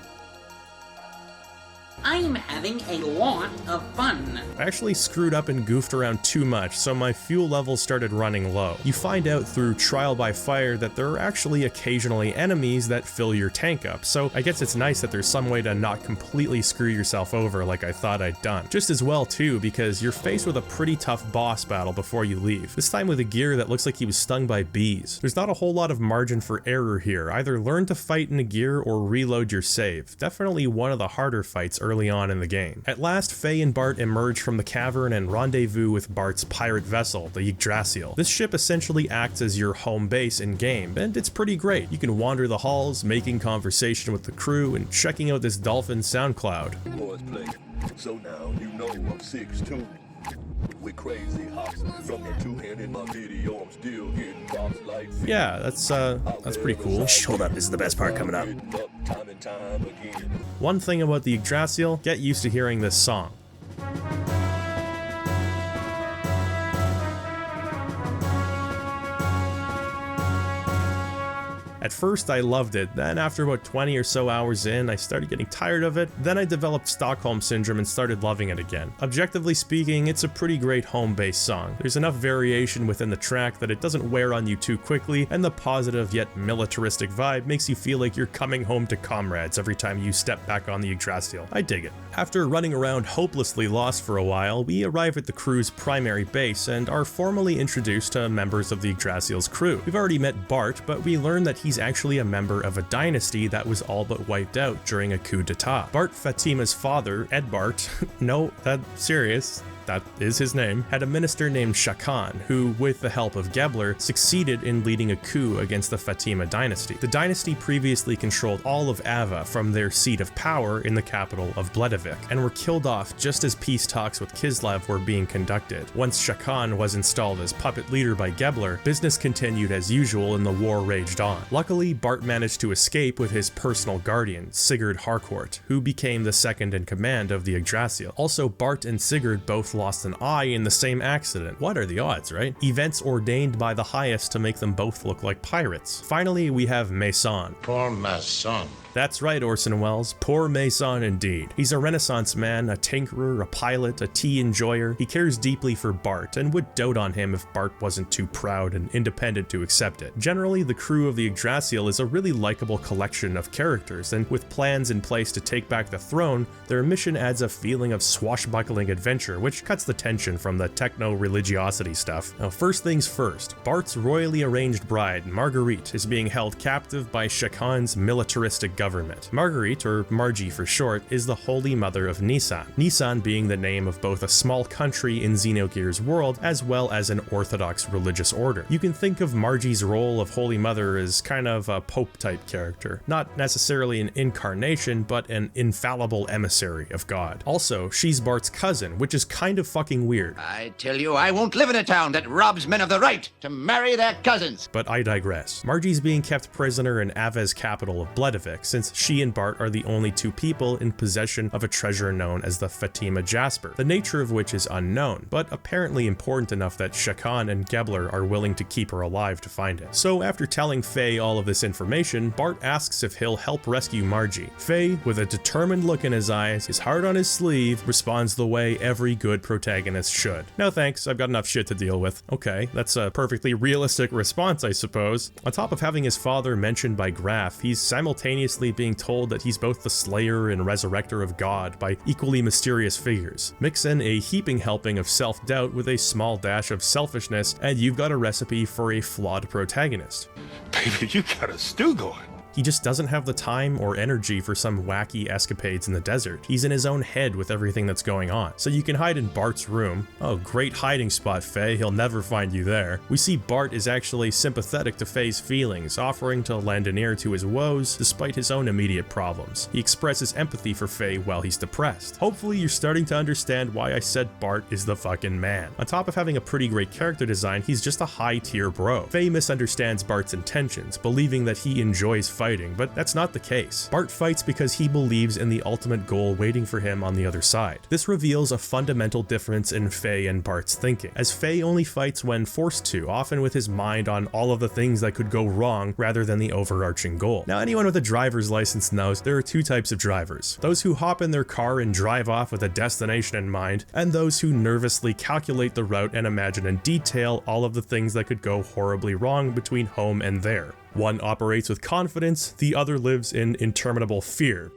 Speaker 5: I'm having a lot of fun.
Speaker 1: I actually screwed up and goofed around too much, so my fuel levels started running low. You find out through trial by fire that there are actually occasionally enemies that fill your tank up, so I guess it's nice that there's some way to not completely screw yourself over like I thought I'd done. Just as well too, because you're faced with a pretty tough boss battle before you leave, this time with a gear that looks like he was stung by bees. There's not a whole lot of margin for error here. Either learn to fight in a gear or reload your save. Definitely one of the harder fights early on in the game. At last, Faye and Bart emerge from the cavern and rendezvous with Bart's pirate vessel, the Yggdrasil. This ship essentially acts as your home base in-game, and it's pretty great. You can wander the halls, making conversation with the crew, and checking out this dolphin SoundCloud.
Speaker 6: Boys play. So now you know I'm 6'2". With crazy hops from the two-handed my video, I'm still getting props like
Speaker 1: Yeah, that's pretty cool.
Speaker 7: Shh, hold up, this is the best part coming up.
Speaker 6: time and time again.
Speaker 1: One thing about the Yggdrasil, get used to hearing this song. At first I loved it, then after about 20 or so hours in, I started getting tired of it, then I developed Stockholm Syndrome and started loving it again. Objectively speaking, it's a pretty great home-based song. There's enough variation within the track that it doesn't wear on you too quickly, and the positive yet militaristic vibe makes you feel like you're coming home to comrades every time you step back on the Yggdrasil. I dig it. After running around hopelessly lost for a while, we arrive at the crew's primary base and are formally introduced to members of the Yggdrasil's crew. We've already met Bart, but we learn that he's actually a member of a dynasty that was all but wiped out during a coup d'etat. Bart Fatima's father, Ed Bart, no, that's serious, that is his name, had a minister named Shakan, who, with the help of Gebler, succeeded in leading a coup against the Fatima dynasty. The dynasty previously controlled all of Ava from their seat of power in the capital of Bledavik, and were killed off just as peace talks with Kislev were being conducted. Once Shakan was installed as puppet leader by Gebler, business continued as usual and the war raged on. Luckily, Bart managed to escape with his personal guardian, Sigurd Harcourt, who became the second in command of the Yggdrasil. Also, Bart and Sigurd both lost an eye in the same accident. What are the odds, right? Events ordained by the highest to make them both look like pirates. Finally, we have Mason.
Speaker 8: Poor Mason.
Speaker 1: That's right, Orson Welles, poor Mason indeed. He's a Renaissance man, a tinkerer, a pilot, a tea enjoyer. He cares deeply for Bart and would dote on him if Bart wasn't too proud and independent to accept it. Generally, the crew of the Yggdrasil is a really likable collection of characters, and with plans in place to take back the throne, their mission adds a feeling of swashbuckling adventure, which cuts the tension from the techno-religiosity stuff. Now, first things first, Bart's royally arranged bride, Marguerite, is being held captive by Shakan's militaristic government. Marguerite, or Margie for short, is the holy mother of Nisan. Nisan being the name of both a small country in Xenogears' world, as well as an orthodox religious order. You can think of Margie's role of holy mother as kind of a pope-type character. Not necessarily an incarnation, but an infallible emissary of God. Also, she's Bart's cousin, which is kind of fucking weird.
Speaker 7: I tell you, I won't live in a town that robs men of the right to marry their cousins.
Speaker 1: But I digress. Margie's being kept prisoner in Ave's capital of Bledavik, since she and Bart are the only two people in possession of a treasure known as the Fatima Jasper, the nature of which is unknown, but apparently important enough that Shakan and Gebler are willing to keep her alive to find it. So after telling Faye all of this information, Bart asks if he'll help rescue Margie. Faye, with a determined look in his eyes, his heart on his sleeve, responds the way every good protagonist should. No thanks, I've got enough shit to deal with. Okay, that's a perfectly realistic response, I suppose. On top of having his father mentioned by Graf, he's simultaneously being told that he's both the slayer and resurrector of God by equally mysterious figures. Mix in a heaping helping of self-doubt with a small dash of selfishness, and you've got a recipe for a flawed protagonist.
Speaker 6: Baby, you got a stew going.
Speaker 1: He just doesn't have the time or energy for some wacky escapades in the desert. He's in his own head with everything that's going on. So you can hide in Bart's room. Oh, great hiding spot, Faye. He'll never find you there. We see Bart is actually sympathetic to Faye's feelings, offering to lend an ear to his woes despite his own immediate problems. He expresses empathy for Faye while he's depressed. Hopefully you're starting to understand why I said Bart is the fucking man. On top of having a pretty great character design, he's just a high-tier bro. Faye misunderstands Bart's intentions, believing that he enjoys fighting, but that's not the case. Bart fights because he believes in the ultimate goal waiting for him on the other side. This reveals a fundamental difference in Faye and Bart's thinking, as Faye only fights when forced to, often with his mind on all of the things that could go wrong rather than the overarching goal. Now, anyone with a driver's license knows there are two types of drivers: those who hop in their car and drive off with a destination in mind, and those who nervously calculate the route and imagine in detail all of the things that could go horribly wrong between home and there. One operates with confidence, the other lives in interminable fear.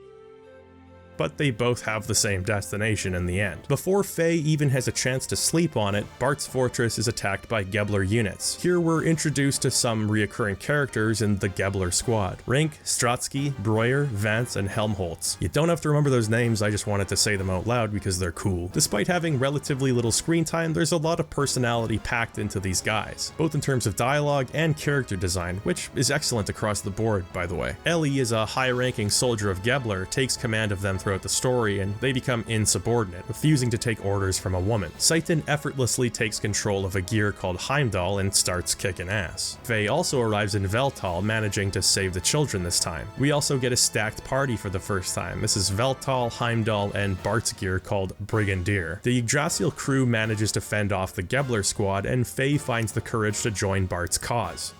Speaker 1: But they both have the same destination in the end. Before Faye even has a chance to sleep on it, Bart's fortress is attacked by Gebler units. Here we're introduced to some reoccurring characters in the Gebler squad: Rink, Stratsky, Breuer, Vance, and Helmholtz. You don't have to remember those names, I just wanted to say them out loud because they're cool. Despite having relatively little screen time, there's a lot of personality packed into these guys, both in terms of dialogue and character design, which is excellent across the board, by the way. Ellie is a high-ranking soldier of Gebler, takes command of them throughout the story, and they become insubordinate, refusing to take orders from a woman. Seitan effortlessly takes control of a gear called Heimdall and starts kicking ass. Faye also arrives in Veltal, managing to save the children this time. We also get a stacked party for the first time. This is Veltal, Heimdall, and Bart's gear called Brigadier. The Yggdrasil crew manages to fend off the Gebler squad, and Faye finds the courage to join Bart's cause.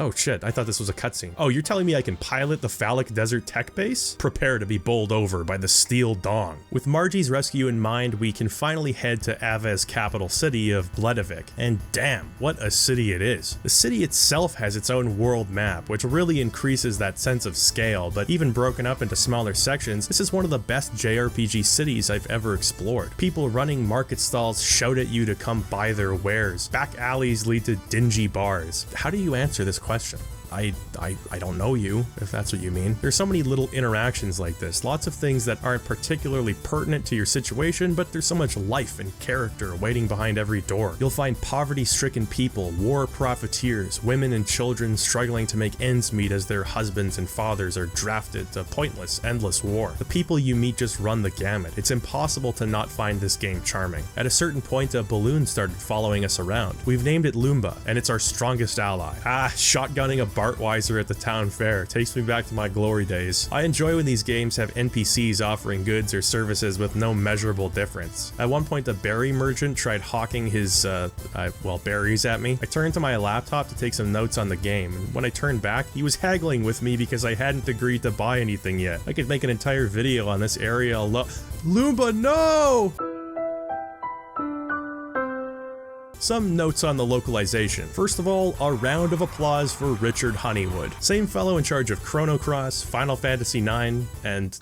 Speaker 1: Oh shit, I thought this was a cutscene. Oh, you're telling me I can pilot the phallic desert tech base? Prepare to be bowled over by the steel dong. With Margie's rescue in mind, we can finally head to Ave's capital city of Bledavik, and damn, what a city it is. The city itself has its own world map, which really increases that sense of scale, but even broken up into smaller sections, this is one of the best JRPG cities I've ever explored. People running market stalls shout at you to come buy their wares. Back alleys lead to dingy bars. How do you answer this question? I don't know you, if that's what you mean. There's so many little interactions like this, lots of things that aren't particularly pertinent to your situation, but there's so much life and character waiting behind every door. You'll find poverty-stricken people, war profiteers, women and children struggling to make ends meet as their husbands and fathers are drafted to pointless, endless war. The people you meet just run the gamut. It's impossible to not find this game charming. At a certain point, a balloon started following us around. We've named it Lumba, and it's our strongest ally. Shotgunning a Bart Weiser at the town fair. Takes me back to my glory days. I enjoy when these games have NPCs offering goods or services with no measurable difference. At one point, a berry merchant tried hawking his, berries at me. I turned to my laptop to take some notes on the game, and when I turned back, he was haggling with me because I hadn't agreed to buy anything yet. I could make an entire video on this area alone. Loomba, no! Some notes on the localization. First of all, a round of applause for Richard Honeywood. Same fellow in charge of Chrono Cross, Final Fantasy IX, and,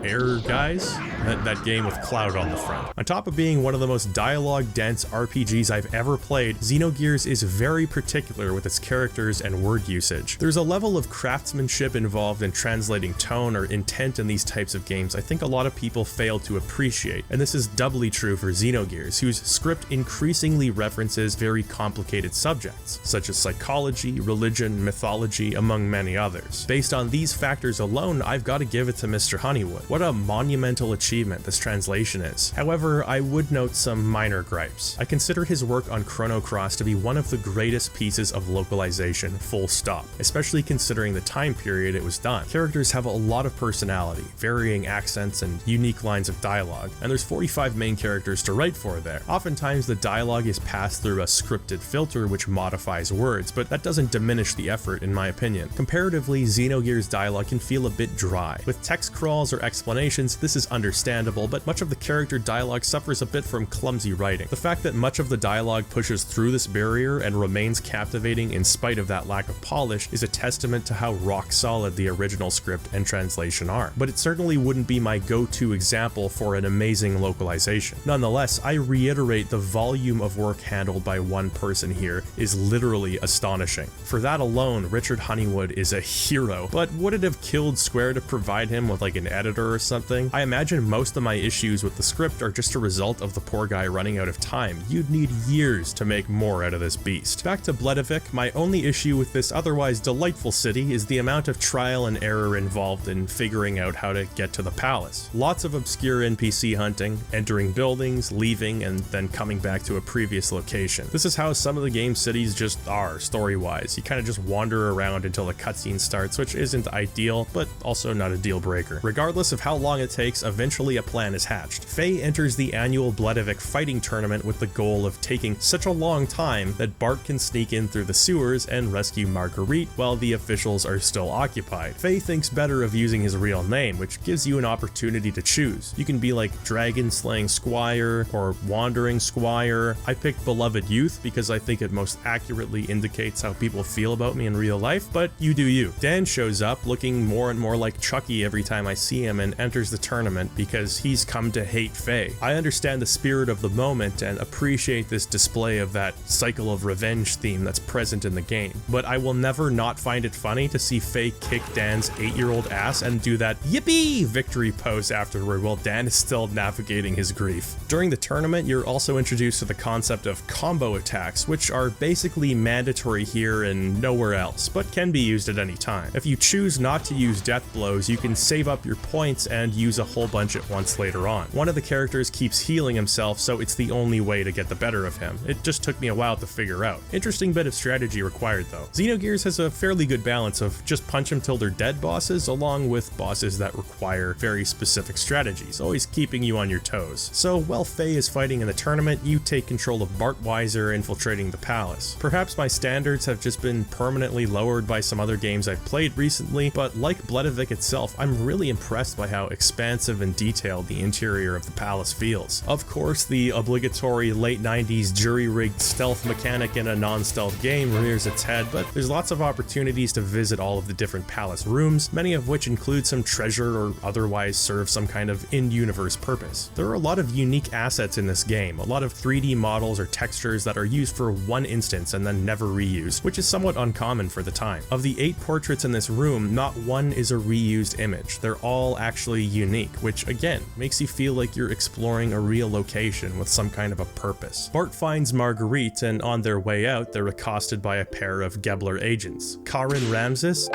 Speaker 1: Air Guys? That game with Cloud on the front. On top of being one of the most dialogue-dense RPGs I've ever played, Xenogears is very particular with its characters and word usage. There's a level of craftsmanship involved in translating tone or intent in these types of games I think a lot of people fail to appreciate, and this is doubly true for Xenogears, whose script increasingly references very complicated subjects, such as psychology, religion, mythology, among many others. Based on these factors alone, I've got to give it to Mr. Honeywood. What a monumental achievement this translation is. However, I would note some minor gripes. I consider his work on Chrono Cross to be one of the greatest pieces of localization, full stop, especially considering the time period it was done. Characters have a lot of personality, varying accents, and unique lines of dialogue, and there's 45 main characters to write for there. Oftentimes the dialogue is passed through a scripted filter which modifies words, but that doesn't diminish the effort in my opinion. Comparatively, Xenogears dialogue can feel a bit dry. With text crawls or explanations, this is understandable, but much of the character dialogue suffers a bit from clumsy writing. The fact that much of the dialogue pushes through this barrier and remains captivating in spite of that lack of polish is a testament to how rock solid the original script and translation are. But it certainly wouldn't be my go-to example for an amazing localization. Nonetheless, I reiterate the volume of work handled by one person here is literally astonishing. For that alone, Richard Honeywood is a hero, but would it have killed Square to provide him with like an editor or something? I imagine most of my issues with the script are just a result of the poor guy running out of time. You'd need years to make more out of this beast. Back to Bledavik, my only issue with this otherwise delightful city is the amount of trial and error involved in figuring out how to get to the palace. Lots of obscure NPC hunting, entering buildings, leaving, and then coming back to a previous location. This is how some of the game's cities just are, story-wise. You kind of just wander around until the cutscene starts, which isn't ideal, but also not a deal breaker. Regardless of how long it takes, eventually a plan is hatched. Faye enters the annual Bledavik fighting tournament with the goal of taking such a long time that Bart can sneak in through the sewers and rescue Marguerite while the officials are still occupied. Faye thinks better of using his real name, which gives you an opportunity to choose. You can be like Dragon Slaying Squire or Wandering Squire. I picked Beloved Youth because I think it most accurately indicates how people feel about me in real life, but you do you. Dan shows up looking more and more like Chucky every time I see him and enters the tournament because he's come to hate Faye. I understand the spirit of the moment and appreciate this display of that cycle of revenge theme that's present in the game, but I will never not find it funny to see Faye kick Dan's 8-year-old ass and do that yippee victory pose afterward while Dan is still navigating his grief. During the tournament, you're also introduced to the concept of combo attacks, which are basically mandatory here and nowhere else, but can be used at any time. If you choose not to use death blows, you can save up your points and use a whole bunch at once later on. One of the characters keeps healing himself, so it's the only way to get the better of him. It just took me a while to figure out. Interesting bit of strategy required though. Xenogears has a fairly good balance of just punch them till they're dead bosses, along with bosses that require very specific strategies, always keeping you on your toes. So while Faye is fighting in the tournament, you take control of Bart Weiser infiltrating the palace. Perhaps my standards have just been permanently lowered by some other games I've played recently, but like Bledavik itself, I'm really impressed by how expansive and detailed the interior of the palace feels. Of course, the obligatory late 90s jury-rigged stealth mechanic in a non-stealth game rears its head, but there's lots of opportunities to visit all of the different palace rooms, many of which include some treasure or otherwise serve some kind of in-universe purpose. There are a lot of unique assets in this game, a lot of 3D models or textures that are used for one instance and then never reused, which is somewhat uncommon for the time. Of the 8 portraits in this room, not one is a reused image. They're all actually unique, which again, makes you feel like you're exploring a real location with some kind of a purpose. Bart finds Marguerite, and on their way out, they're accosted by a pair of Gebler agents. Karin Ramses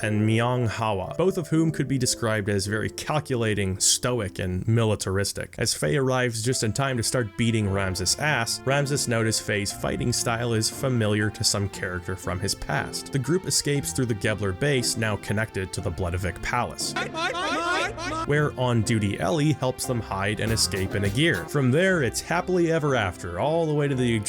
Speaker 1: and Myong Hawa, both of whom could be described as very calculating, stoic, and militaristic. As Faye arrives just in time to start beating Ramses' ass, Ramses notices Faye's fighting style is familiar to some character from his past. The group escapes through the Gebler base, now connected to the Bloodovik Palace, where on-duty Ellie helps them hide and escape in a gear. From there, it's happily ever after, all the way to the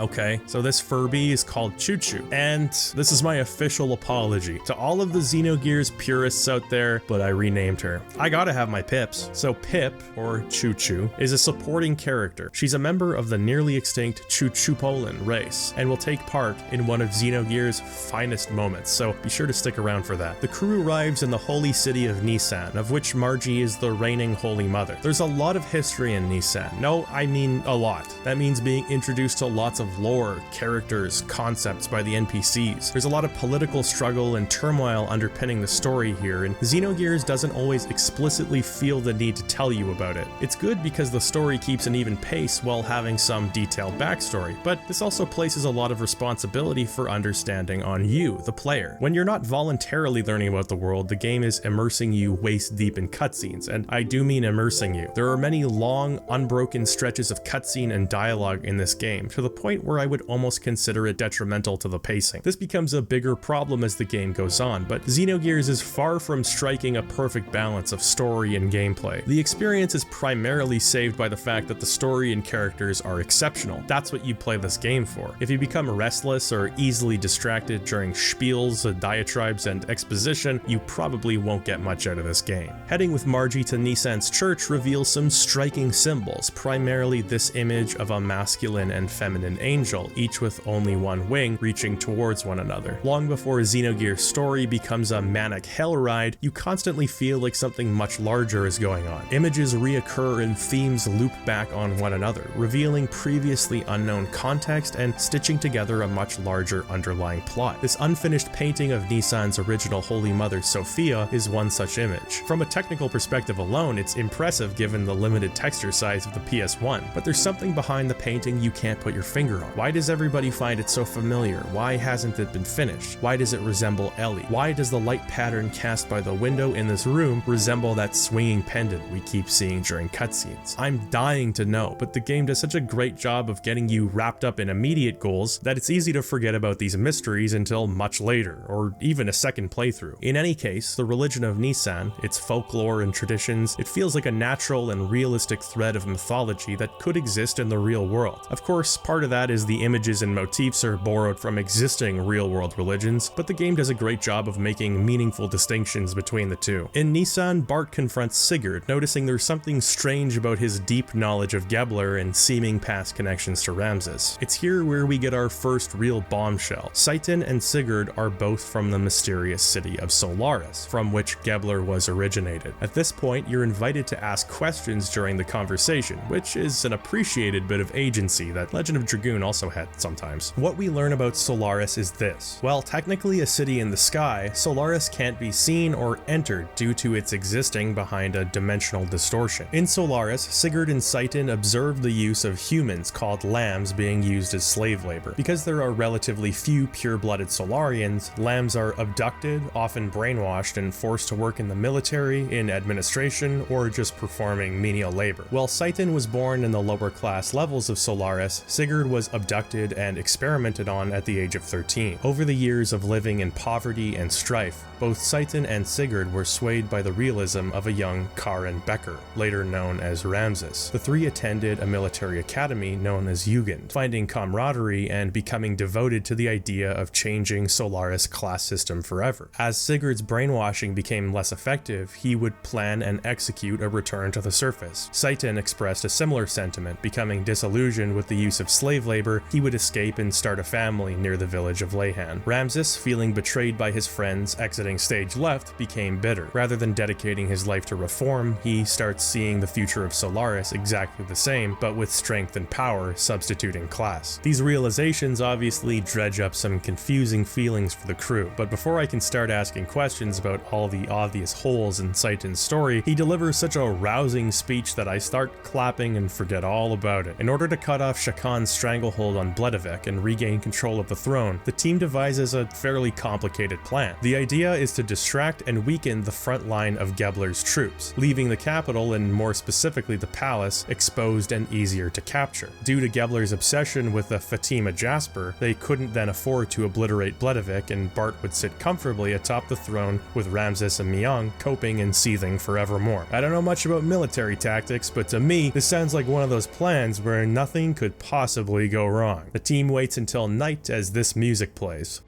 Speaker 1: Okay, so this Furby is called Choo Choo, and this is my official apology to all of the Xenogears purists out there, but I renamed her. I gotta have my Pips. So Pip, or Choo Choo, is a supporting character. She's a member of the nearly extinct Choo-Choo-Polin race, and will take part in one of Xenogears' finest moments, so be sure to stick around for that. The crew arrives in the holy city of Nisan, of which Margie is the reigning holy mother. There's a lot of history in Nisan. No, I mean a lot. That means being introduced to lots of lore, characters, concepts by the NPCs. There's a lot of political struggle and turmoil underpinning the story here, and Xenogears doesn't always explicitly feel the need to tell you about it. It's good because the story keeps an even pace while having some detailed backstory, but this also places a lot of responsibility for understanding on you, the player. When you're not voluntarily learning about the world, the game is immersing you waist deep in cutscenes, and I do mean immersing you. There are many long, unbroken stretches of cutscene and dialogue in this game, to the point where I would almost consider it detrimental to the pacing. This becomes a bigger problem as the game goes on, but Xenogears is far from striking a perfect balance of story and gameplay. The experience is primarily saved by the fact that the story and characters are exceptional. That's what you play this game for. If you become restless or easily distracted during spiels, diatribes, and exposition, you probably won't get much out of this game. Heading with Margie to Nisan's church reveals some striking symbols, primarily this image of a masculine and feminine angel, each with only one wing, reaching towards one another. Long before Xenogears' story becomes a manic hell ride, you constantly feel like something much larger is going on. Images reoccur and themes loop back on one another, revealing previously unknown context and stitching together a much larger underlying plot. This unfinished painting of Nisan's original Holy Mother Sophia is one such image. From a technical perspective alone, it's impressive given the limited texture size of the PS1, but there's something behind the painting you can't put your finger on. Why does everybody find it so familiar? Why hasn't it been finished? Why does it resemble Ellie? Why does the light pattern cast by the window in this room resemble that swinging pendant we keep seeing during cutscenes? I'm dying to know, but the game does such a great job of getting you wrapped up in immediate goals that it's easy to forget about these mysteries until much later, or even a second playthrough. In any case, the religion of Nisan, its folklore and traditions, it feels like a natural and realistic thread of mythology that could exist in the real world. Of course, part of that is the images and motifs are borrowed from existing real-world religions, but the game does a great job of making meaningful distinctions between the two. In Nisan, Bart confronts Sigurd, noticing there's something strange about his deep knowledge of Gebler and seeming past connections to Ramses. It's here where we get our first real bombshell. Seitan and Sigurd are both from the mysterious city of Solaris, from which Gebler was originated. At this point, you're invited to ask questions during the conversation, which is an appreciated bit of agency that Legend of Dragoon also had sometimes. What we learn about Solaris is this. While technically a city in the sky, Solaris can't be seen or entered due to its existing behind a dimensional distortion. In Solaris, Sigurd and Seitan observe the use of humans called lambs being used as slave labor. Because there are relatively few pure-blooded Solarians, lambs are abducted, often brainwashed, and forced to work in the military, in administration, or just performing menial labor. While Seitan was born in the lower class levels of Solaris, Sigurd was abducted and experimented on at the age of 13. Over the years of living in poverty and strife, both Seitan and Sigurd were swayed by the realism of a young Karen Becker, later known as Ramses. The three attended a military academy known as Jugend, finding camaraderie and becoming devoted to the idea of changing Solaris' class system forever. As Sigurd's brainwashing became less effective, he would plan and execute a return to the surface. Seitan expressed a similar sentiment. Becoming disillusioned with the use of slave labor, he would escape and start a family near the village of Lehan. Ramses, feeling betrayed by his friends exiting stage left, became bitter. Rather than dedicating his life to reform, he starts seeing the future of Solaris exactly the same, but with strength and power substituting class. These realizations obviously dredge up some confusing feelings for the crew, but before I can start asking questions about all the obvious holes in Seitan's story, he delivers such a rousing speech that I start clapping and forget all about it. In order to cut off Shakan's stranglehold stranglehold on Bledavec and regain control of the throne, the team devises a fairly complicated plan. The idea is to distract and weaken the front line of Gebler's troops, leaving the capital, and more specifically the palace, exposed and easier to capture. Due to Gebler's obsession with the Fatima Jasper, they couldn't then afford to obliterate Bledavec, and Bart would sit comfortably atop the throne with Ramses and Myong coping and seething forevermore. I don't know much about military tactics, but to me, this sounds like one of those plans where nothing could possibly go wrong. The team waits until night as this music plays.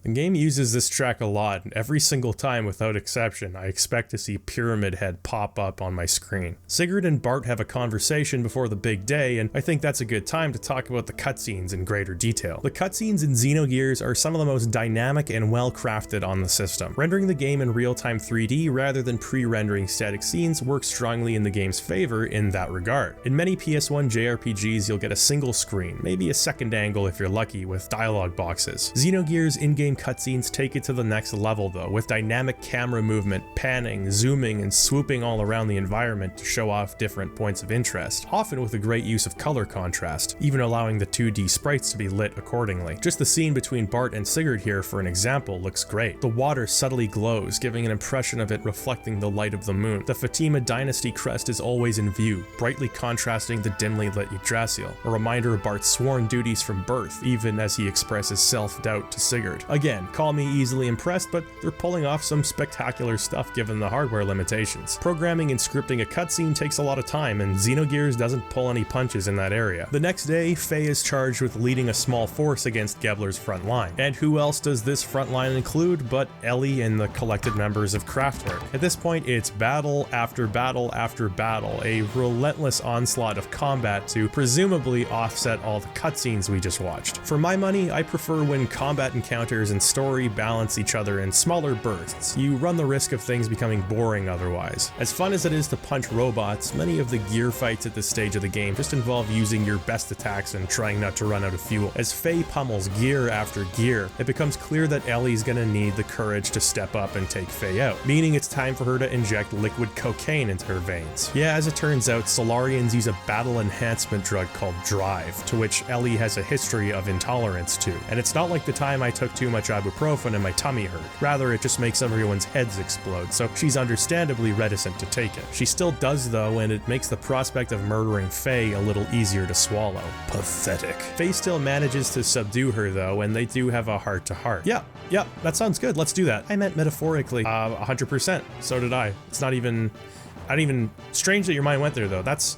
Speaker 1: The game uses this track a lot, and every single time without exception, I expect to see Pyramid Head pop up on my screen. Sigurd and Bart have a conversation before the big day, and I think that's a good time to talk about the cutscenes in greater detail. The cutscenes in Xenogears are some of the most dynamic and well crafted on the system. Rendering the game in real-time 3D rather than pre-rendering static scenes works strongly in the game's favor in that regard. In many PS1 JRPGs, you'll get a single screen, maybe a second angle if you're lucky, with dialogue boxes. Xenogears in-game cutscenes take it to the next level though, with dynamic camera movement, panning, zooming, and swooping all around the environment to show off different points of interest, often with a great use of color contrast, even allowing the 2D sprites to be lit accordingly. Just the scene between Bart and Sigurd here, for an example, looks great. The water subtly glows, giving an impression of it reflecting the light of the moon. The Fatima dynasty crest is always in view, brightly contrasting the dimly lit Yggdrasil, a reminder of Bart's sworn duties from birth, even as he expresses self-doubt to Sigurd. Again, call me easily impressed, but they're pulling off some spectacular stuff given the hardware limitations. Programming and scripting a cutscene takes a lot of time, and Xenogears doesn't pull any punches in that area. The next day, Faye is charged with leading a small force against Gebler's front line. And who else does this front line include but Ellie and the collected members of Kraftwerk? At this point, it's battle after battle after battle, a relentless onslaught of combat to presumably offset all the cutscenes we just watched. For my money, I prefer when combat encounters and story balance each other in smaller bursts. You run the risk of things becoming boring otherwise. As fun as it is to punch robots, many of the gear fights at this stage of the game just involve using your best attacks and trying not to run out of fuel. As Faye pummels gear after gear, it becomes clear that Ellie's gonna need the courage to step up and take Faye out, meaning it's time for her to inject liquid cocaine into her veins. Yeah, as it turns out, Solarians use a battle enhancement drug called Drive, to which Ellie has a history of intolerance to, and it's not like the time I took too much ibuprofen and my tummy hurt. Rather, it just makes everyone's heads explode, so she's understandably reticent to take it. She still does though, and it makes the prospect of murdering Faye a little easier to swallow. Pathetic. Faye still manages to subdue her though, and they do have a heart-to-heart. Yeah, that sounds good, let's do that. I meant metaphorically. 100%. So did I. It's not even strange that your mind went there though. That's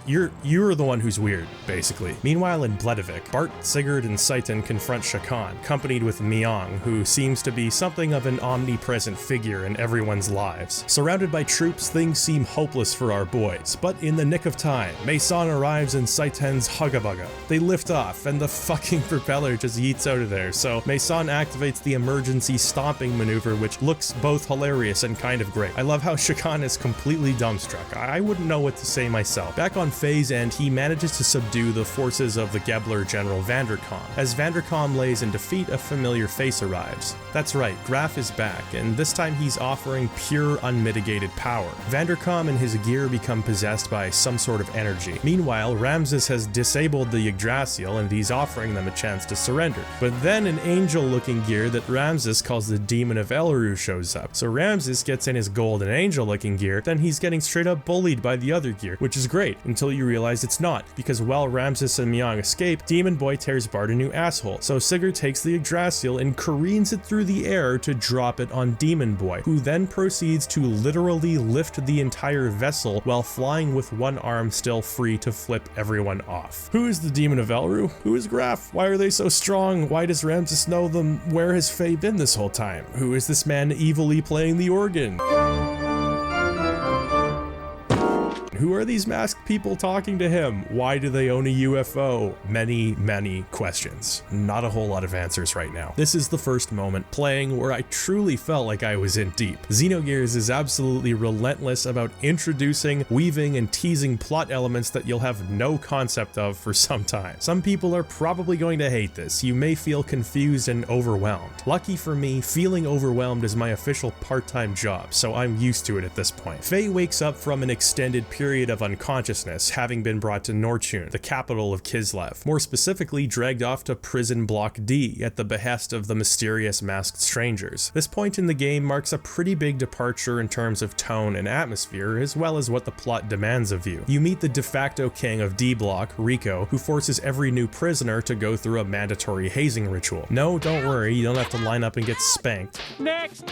Speaker 1: you're the one who's weird, basically. Meanwhile, in Bledavec, Bart, Sigurd, and Seitan confront Shakan, accompanied with Myong, who seems to be something of an omnipresent figure in everyone's lives. Surrounded by troops, things seem hopeless for our boys, but in the nick of time, Mason arrives in Seitan's Hugabugga. They lift off, and the fucking propeller just yeets out of there, so Mason activates the emergency stomping maneuver, which looks both hilarious and kind of great. I love how Shakan is completely dumbstruck. I wouldn't know what to say myself. Back on Faye's end, he manages to subdue the forces of the Gebler General Vanderkom. As Vanderkom lays in defeat, a familiar face arrives. That's right, Graf is back, and this time he's offering pure, unmitigated power. Vanderkom and his gear become possessed by some sort of energy. Meanwhile, Ramses has disabled the Yggdrasil, and he's offering them a chance to surrender. But then an angel-looking gear that Ramses calls the Demon of Elru shows up. So Ramses gets in his golden angel-looking gear, then he's getting straight up bullied by the other gear, which is great, until you realize it's not, because while Ramses and Myong escape, Demon Boy tears Bart a new asshole, so Sigurd takes the Yggdrasil and careens it through the air to drop it on Demon Boy, who then proceeds to literally lift the entire vessel while flying with one arm still free to flip everyone off. Who is the Demon of Elru? Who is Graf? Why are they so strong? Why does Ramses know them? Where has Faye been this whole time? Who is this man evilly playing the organ? Who are these masked people talking to him? Why do they own a UFO? Many questions. Not a whole lot of answers right now. This is the first moment playing where I truly felt like I was in deep. Xenogears is absolutely relentless about introducing, weaving, and teasing plot elements that you'll have no concept of for some time. Some people are probably going to hate this. You may feel confused and overwhelmed. Lucky for me, feeling overwhelmed is my official part-time job, so I'm used to it at this point. Faye wakes up from an extended period of unconsciousness, having been brought to Nortune, the capital of Kislev, more specifically dragged off to Prison Block D at the behest of the mysterious masked strangers. This point in the game marks a pretty big departure in terms of tone and atmosphere, as well as what the plot demands of you. You meet the de facto king of D Block, Rico, who forces every new prisoner to go through a mandatory hazing ritual. No, don't worry, you don't have to line up and get spanked.
Speaker 8: Next!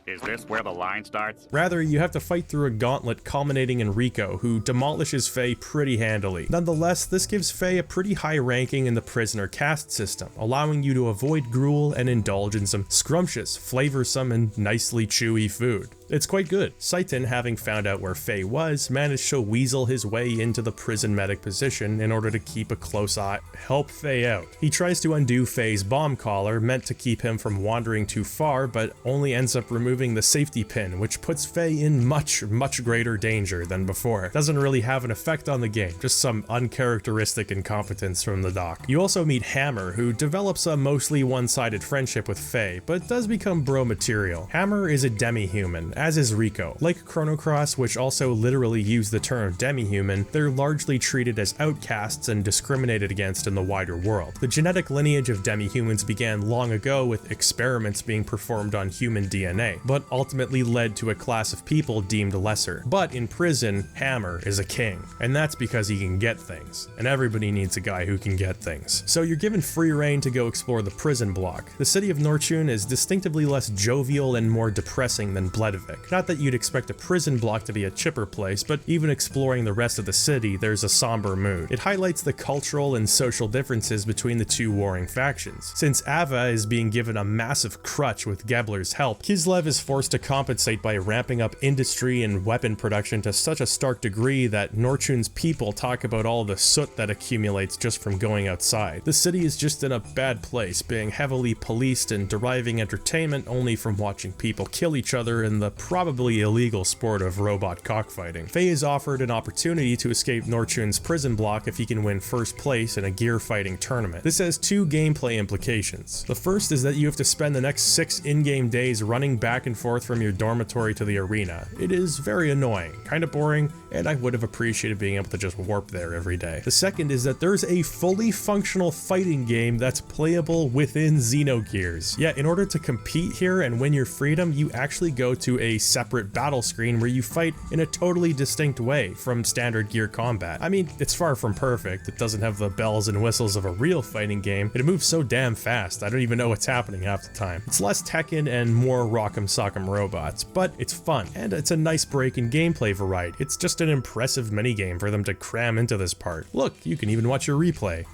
Speaker 8: Is this where the line starts?
Speaker 1: Rather, you have to fight through a gauntlet culminating in Rico, who demolishes Faye pretty handily. Nonetheless, this gives Faye a pretty high ranking in the prisoner caste system, allowing you to avoid gruel and indulge in some scrumptious, flavorsome, and nicely chewy food. It's quite good. Saiton, having found out where Faye was, managed to weasel his way into the prison medic position in order to keep a close eye, help Faye out. He tries to undo Faye's bomb collar, meant to keep him from wandering too far, but only ends up removing the safety pin, which puts Faye in much greater danger than before. Doesn't really have an effect on the game, just some uncharacteristic incompetence from the doc. You also meet Hammer, who develops a mostly one-sided friendship with Faye, but does become bro material. Hammer is a demi-human, as is Rico. Like Chrono Cross, which also literally use the term demi-human, they're largely treated as outcasts and discriminated against in the wider world. The genetic lineage of demi-humans began long ago with experiments being performed on human DNA, but ultimately led to a class of people deemed lesser. But in prison, Hammer is a king, and that's because he can get things, and everybody needs a guy who can get things. So you're given free reign to go explore the prison block. The city of Nortune is distinctively less jovial and more depressing than Bledevik. Not that you'd expect a prison block to be a chipper place, but even exploring the rest of the city, there's a somber mood. It highlights the cultural and social differences between the two warring factions. Since Ava is being given a massive crutch with Gebler's help, Kislev is forced to compensate by ramping up industry and weapon production to such a stark degree that Nortune's people talk about all the soot that accumulates just from going outside. The city is just in a bad place, being heavily policed and deriving entertainment only from watching people kill each other in the probably illegal sport of robot cockfighting. Faye is offered an opportunity to escape Nortune's prison block if he can win first place in a gear fighting tournament. This has two gameplay implications. The first is that you have to spend the next 6 in-game days running back and forth from your dormitory to the arena. It is very annoying, kind of boring, and I would have appreciated being able to just warp there every day. The second is that there's a fully functional fighting game that's playable within Xenogears. Yeah, in order to compete here and win your freedom, you actually go to a separate battle screen where you fight in a totally distinct way from standard gear combat. I mean, it's far from perfect. It doesn't have the bells and whistles of a real fighting game. It moves so damn fast, I don't even know what's happening half the time. It's less Tekken and more Rock'em Sock'em robots, but it's fun, and it's a nice break in gameplay variety. It's just an impressive minigame for them to cram into this part. Look, you can even watch your replay.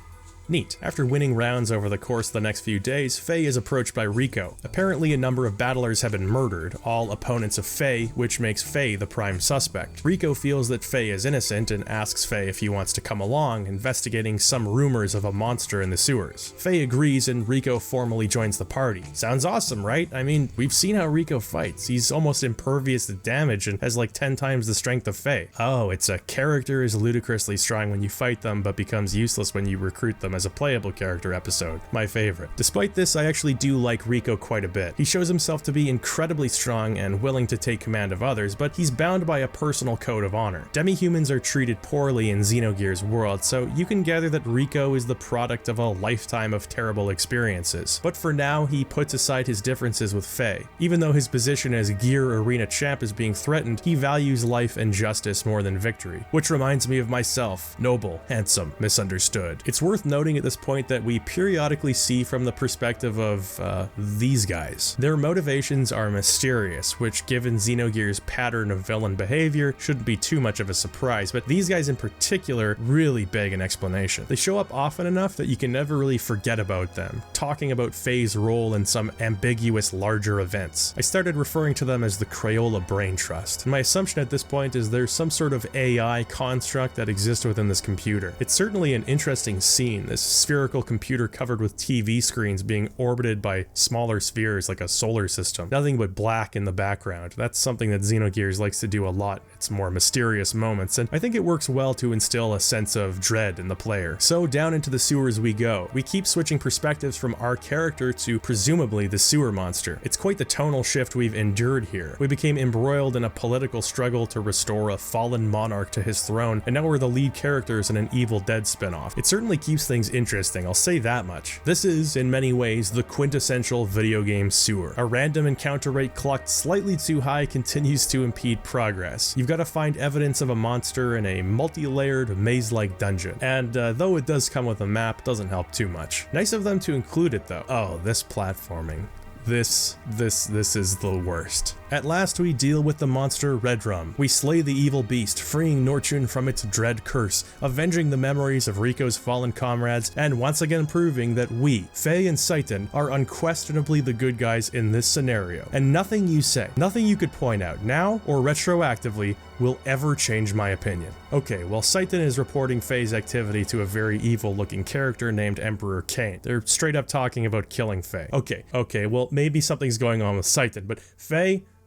Speaker 1: Neat. After winning rounds over the course of the next few days, Faye is approached by Rico. Apparently a number of battlers have been murdered, all opponents of Faye, which makes Faye the prime suspect. Rico feels that Faye is innocent and asks Faye if he wants to come along, investigating some rumors of a monster in the sewers. Faye agrees and Rico formally joins the party. Sounds awesome, right? I mean, we've seen how Rico fights. He's almost impervious to damage and has like 10 times the strength of Faye. Oh, it's a character is ludicrously strong when you fight them but becomes useless when you recruit them as a playable character episode. My favorite. Despite this, I actually do like Rico quite a bit. He shows himself to be incredibly strong and willing to take command of others, but he's bound by a personal code of honor. Demi-humans are treated poorly in Xenogears' world, so you can gather that Rico is the product of a lifetime of terrible experiences. But for now, he puts aside his differences with Faye. Even though his position as Gear Arena Champ is being threatened, he values life and justice more than victory. Which reminds me of myself. Noble, handsome, misunderstood. It's worth noting noting at this point that we periodically see from the perspective of these guys. Their motivations are mysterious, which given Xenogears' pattern of villain behavior shouldn't be too much of a surprise, but these guys in particular really beg an explanation. They show up often enough that you can never really forget about them, talking about Faye's role in some ambiguous larger events. I started referring to them as the Crayola Brain Trust, and my assumption at this point is there's some sort of AI construct that exists within this computer. It's certainly an interesting scene, this spherical computer covered with TV screens being orbited by smaller spheres like a solar system. Nothing but black in the background. That's something that Xenogears likes to do a lot in its more mysterious moments, and I think it works well to instill a sense of dread in the player. So down into the sewers we go. We keep switching perspectives from our character to presumably the sewer monster. It's quite the tonal shift we've endured here. We became embroiled in a political struggle to restore a fallen monarch to his throne, and now we're the lead characters in an Evil Dead spinoff. It certainly keeps things interesting, I'll say that much. This is, in many ways, the quintessential video game sewer. A random encounter rate clocked slightly too high continues to impede progress. You've got to find evidence of a monster in a multi-layered, maze-like dungeon, and though it does come with a map, doesn't help too much. Nice of them to include it though. Oh, this platforming. This is the worst. At last we deal with the monster Redrum. We slay the evil beast, freeing Nortune from its dread curse, avenging the memories of Rico's fallen comrades, and once again proving that we, Faye and Seitan, are unquestionably the good guys in this scenario. And nothing you say, nothing you could point out now or retroactively will ever change my opinion. Okay, well, Seitan is reporting Faye's activity to a very evil looking character named Emperor Cain. They're straight up talking about killing Faye. Okay, well, maybe something's going on with Seitan, but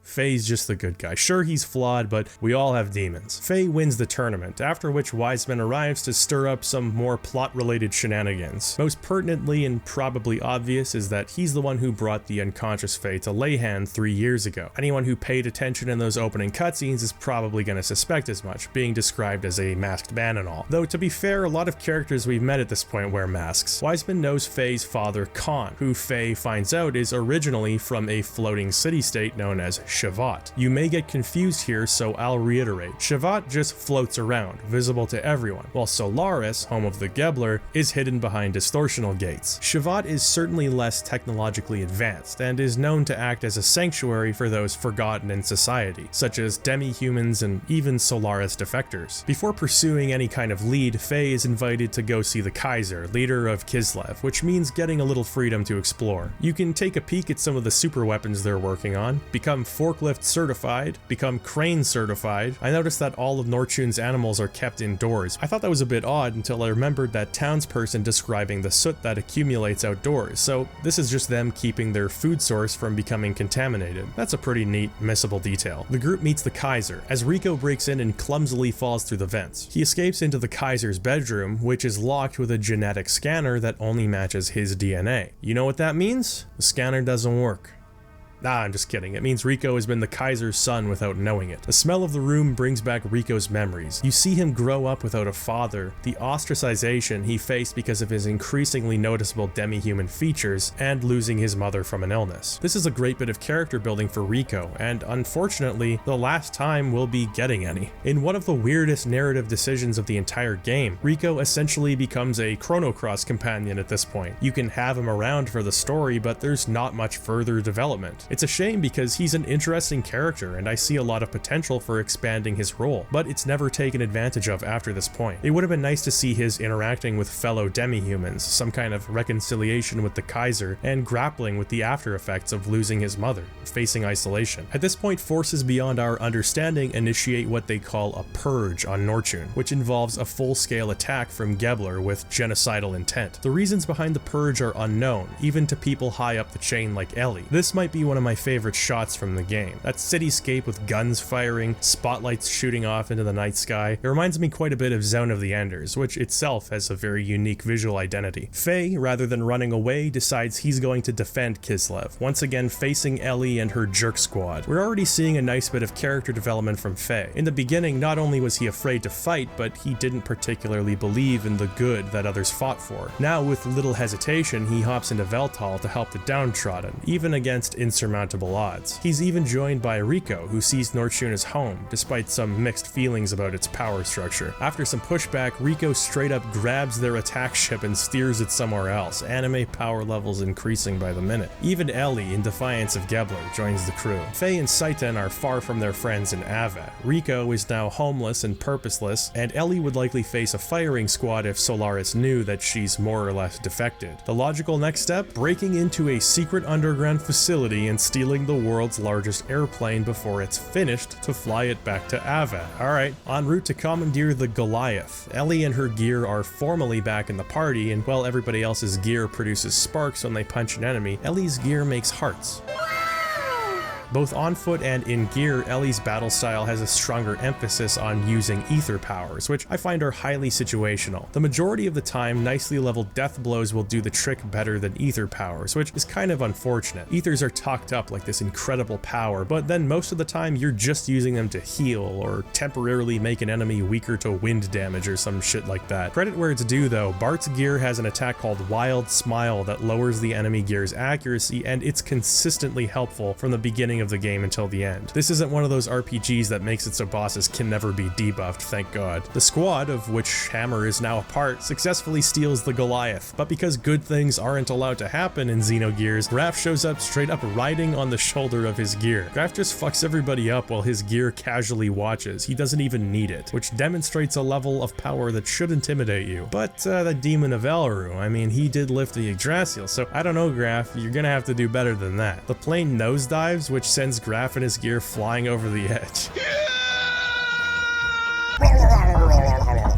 Speaker 1: Faye's just the good guy. Sure, he's flawed, but we all have demons. Faye wins the tournament, after which Wiseman arrives to stir up some more plot-related shenanigans. Most pertinently and probably obvious is that he's the one who brought the unconscious Faye to Leyhand 3 years ago. Anyone who paid attention in those opening cutscenes is probably going to suspect as much, being described as a masked man and all. Though, to be fair, a lot of characters we've met at this point wear masks. Wiseman knows Faye's father, Khan, who Faye finds out is originally from a floating city-state known as Shevat. You may get confused here, so I'll reiterate. Shevat just floats around, visible to everyone, while Solaris, home of the Gebler, is hidden behind distortional gates. Shevat is certainly less technologically advanced, and is known to act as a sanctuary for those forgotten in society, such as demi-humans and even Solaris defectors. Before pursuing any kind of lead, Faye is invited to go see the Kaiser, leader of Kislev, which means getting a little freedom to explore. You can take a peek at some of the super weapons they're working on, become forklift certified, become crane certified. I noticed that all of Nortune's animals are kept indoors. I thought that was a bit odd until I remembered that townsperson describing the soot that accumulates outdoors, so this is just them keeping their food source from becoming contaminated. That's a pretty neat, missable detail. The group meets the Kaiser, as Rico breaks in and clumsily falls through the vents. He escapes into the Kaiser's bedroom, which is locked with a genetic scanner that only matches his DNA. You know what that means? The scanner doesn't work. Nah, I'm just kidding. It means Rico has been the Kaiser's son without knowing it. The smell of the room brings back Rico's memories. You see him grow up without a father, the ostracization he faced because of his increasingly noticeable demi-human features, and losing his mother from an illness. This is a great bit of character building for Rico, and unfortunately, the last time we'll be getting any. In one of the weirdest narrative decisions of the entire game, Rico essentially becomes a Chrono Cross companion at this point. You can have him around for the story, but there's not much further development. It's a shame because he's an interesting character and I see a lot of potential for expanding his role, but it's never taken advantage of after this point. It would have been nice to see his interacting with fellow demi-humans, some kind of reconciliation with the Kaiser, and grappling with the after effects of losing his mother, facing isolation. At this point, forces beyond our understanding initiate what they call a purge on Nortune, which involves a full-scale attack from Gebler with genocidal intent. The reasons behind the purge are unknown, even to people high up the chain like Ellie. This might be one of my favorite shots from the game. That cityscape with guns firing, spotlights shooting off into the night sky. It reminds me quite a bit of Zone of the Enders, which itself has a very unique visual identity. Faye, rather than running away, decides he's going to defend Kislev, once again facing Ellie and her jerk squad. We're already seeing a nice bit of character development from Faye. In the beginning, not only was he afraid to fight, but he didn't particularly believe in the good that others fought for. Now, with little hesitation, he hops into Veltal to help the downtrodden, even against insurmountable insurmountable odds. He's even joined by Rico, who sees Nortune as home, despite some mixed feelings about its power structure. After some pushback, Rico straight up grabs their attack ship and steers it somewhere else, anime power levels increasing by the minute. Even Ellie, in defiance of Gebler, joins the crew. Faye and Saiten are far from their friends in Ava. Rico is now homeless and purposeless, and Ellie would likely face a firing squad if Solaris knew that she's more or less defected. The logical next step? Breaking into a secret underground facility and stealing the world's largest airplane before it's finished to fly it back to Ava. Alright, en route to commandeer the Goliath. Ellie and her gear are formally back in the party, and while everybody else's gear produces sparks when they punch an enemy, Ellie's gear makes hearts. Both on foot and in gear, Ellie's battle style has a stronger emphasis on using ether powers, which I find are highly situational. The majority of the time, nicely leveled death blows will do the trick better than ether powers, which is kind of unfortunate. Ethers are talked up like this incredible power, but then most of the time you're just using them to heal or temporarily make an enemy weaker to wind damage or some shit like that. Credit where it's due though, Bart's gear has an attack called Wild Smile that lowers the enemy gear's accuracy, and it's consistently helpful from the beginning of the game until the end. This isn't one of those RPGs that makes it so bosses can never be debuffed, thank god. The squad, of which Hammer is now a part, successfully steals the Goliath, but because good things aren't allowed to happen in Xenogears, Graf shows up straight up riding on the shoulder of his gear. Graf just fucks everybody up while his gear casually watches. He doesn't even need it, which demonstrates a level of power that should intimidate you. But the Demon of Elru, I mean, he did lift the Yggdrasil, so I don't know, Graf, you're gonna have to do better than that. The plane nosedives, which sends Graf and his gear flying over the edge.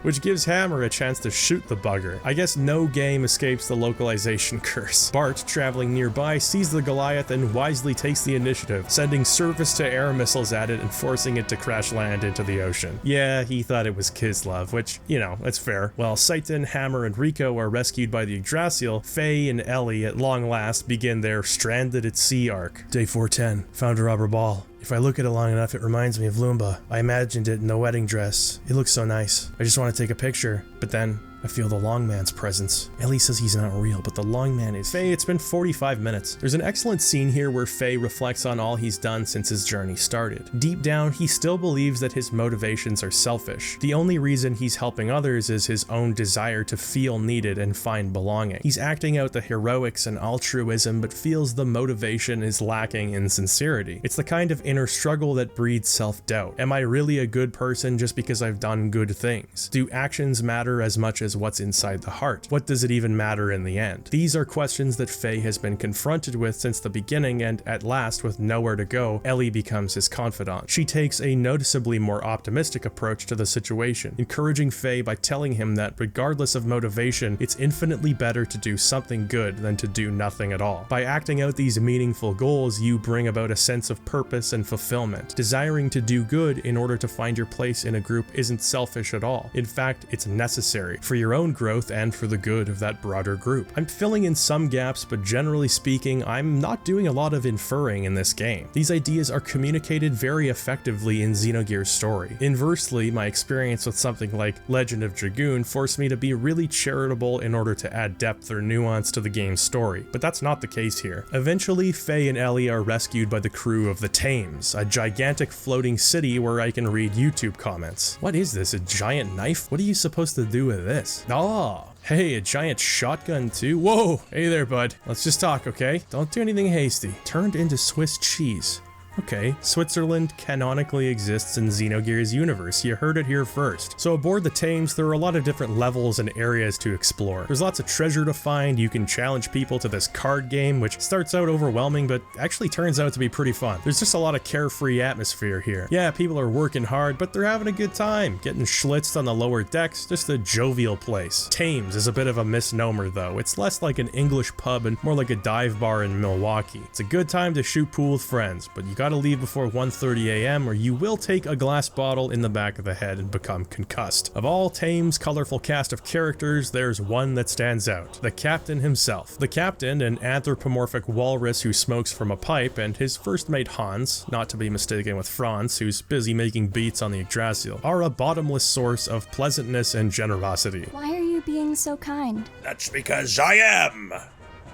Speaker 1: Which gives Hammer a chance to shoot the bugger. I guess no game escapes the localization curse. Bart, traveling nearby, sees the Goliath and wisely takes the initiative, sending surface-to-air missiles at it and forcing it to crash land into the ocean. Yeah, he thought it was Kislev, which, you know, that's fair. While Saiten, Hammer, and Rico are rescued by the Yggdrasil, Faye and Ellie at long last begin their stranded at sea arc. Day 410, found a rubber ball. If I look at it long enough, it reminds me of Lumba. I imagined it in a wedding dress. It looks so nice. I just want to take a picture, but then I feel the long man's presence. Ellie says he's not real, but the long man is. Faye, it's been 45 minutes. There's an excellent scene here where Faye reflects on all he's done since his journey started. Deep down, he still believes that his motivations are selfish. The only reason he's helping others is his own desire to feel needed and find belonging. He's acting out the heroics and altruism, but feels the motivation is lacking in sincerity. It's the kind of inner struggle that breeds self-doubt. Am I really a good person just because I've done good things? Do actions matter as much as what's inside the heart? What does it even matter in the end? These are questions that Faye has been confronted with since the beginning, and at last, with nowhere to go, Ellie becomes his confidant. She takes a noticeably more optimistic approach to the situation, encouraging Faye by telling him that regardless of motivation, it's infinitely better to do something good than to do nothing at all. By acting out these meaningful goals, you bring about a sense of purpose and fulfillment. Desiring to do good in order to find your place in a group isn't selfish at all. In fact, it's necessary for your own growth and for the good of that broader group. I'm filling in some gaps, but generally speaking, I'm not doing a lot of inferring in this game. These ideas are communicated very effectively in Xenogears' story. Inversely, my experience with something like Legend of Dragoon forced me to be really charitable in order to add depth or nuance to the game's story, but that's not the case here. Eventually, Faye and Ellie are rescued by the crew of the Thames, a gigantic floating city where I can read YouTube comments. What is this, a giant knife? What are you supposed to do with this? Oh, hey, a giant shotgun too? Whoa, hey there, bud. Let's just talk, okay? Don't do anything hasty. Turned into Swiss cheese. Okay, Switzerland canonically exists in Xenogears universe, you heard it here first. So aboard the Thames, there are a lot of different levels and areas to explore. There's lots of treasure to find, you can challenge people to this card game, which starts out overwhelming, but actually turns out to be pretty fun. There's just a lot of carefree atmosphere here. Yeah, people are working hard, but they're having a good time, getting schlitzed on the lower decks, just a jovial place. Thames is a bit of a misnomer though, it's less like an English pub and more like a dive bar in Milwaukee. It's a good time to shoot pool with friends, but you gotta leave before 1:30 a.m. or you will take a glass bottle in the back of the head and become concussed. Of all Thames' colorful cast of characters, there's one that stands out. The captain himself. The captain, an anthropomorphic walrus who smokes from a pipe, and his first mate Hans, not to be mistaken with Franz, who's busy making beats on the Yggdrasil, are a bottomless source of pleasantness and generosity.
Speaker 9: Why are you being so kind?
Speaker 10: That's because I am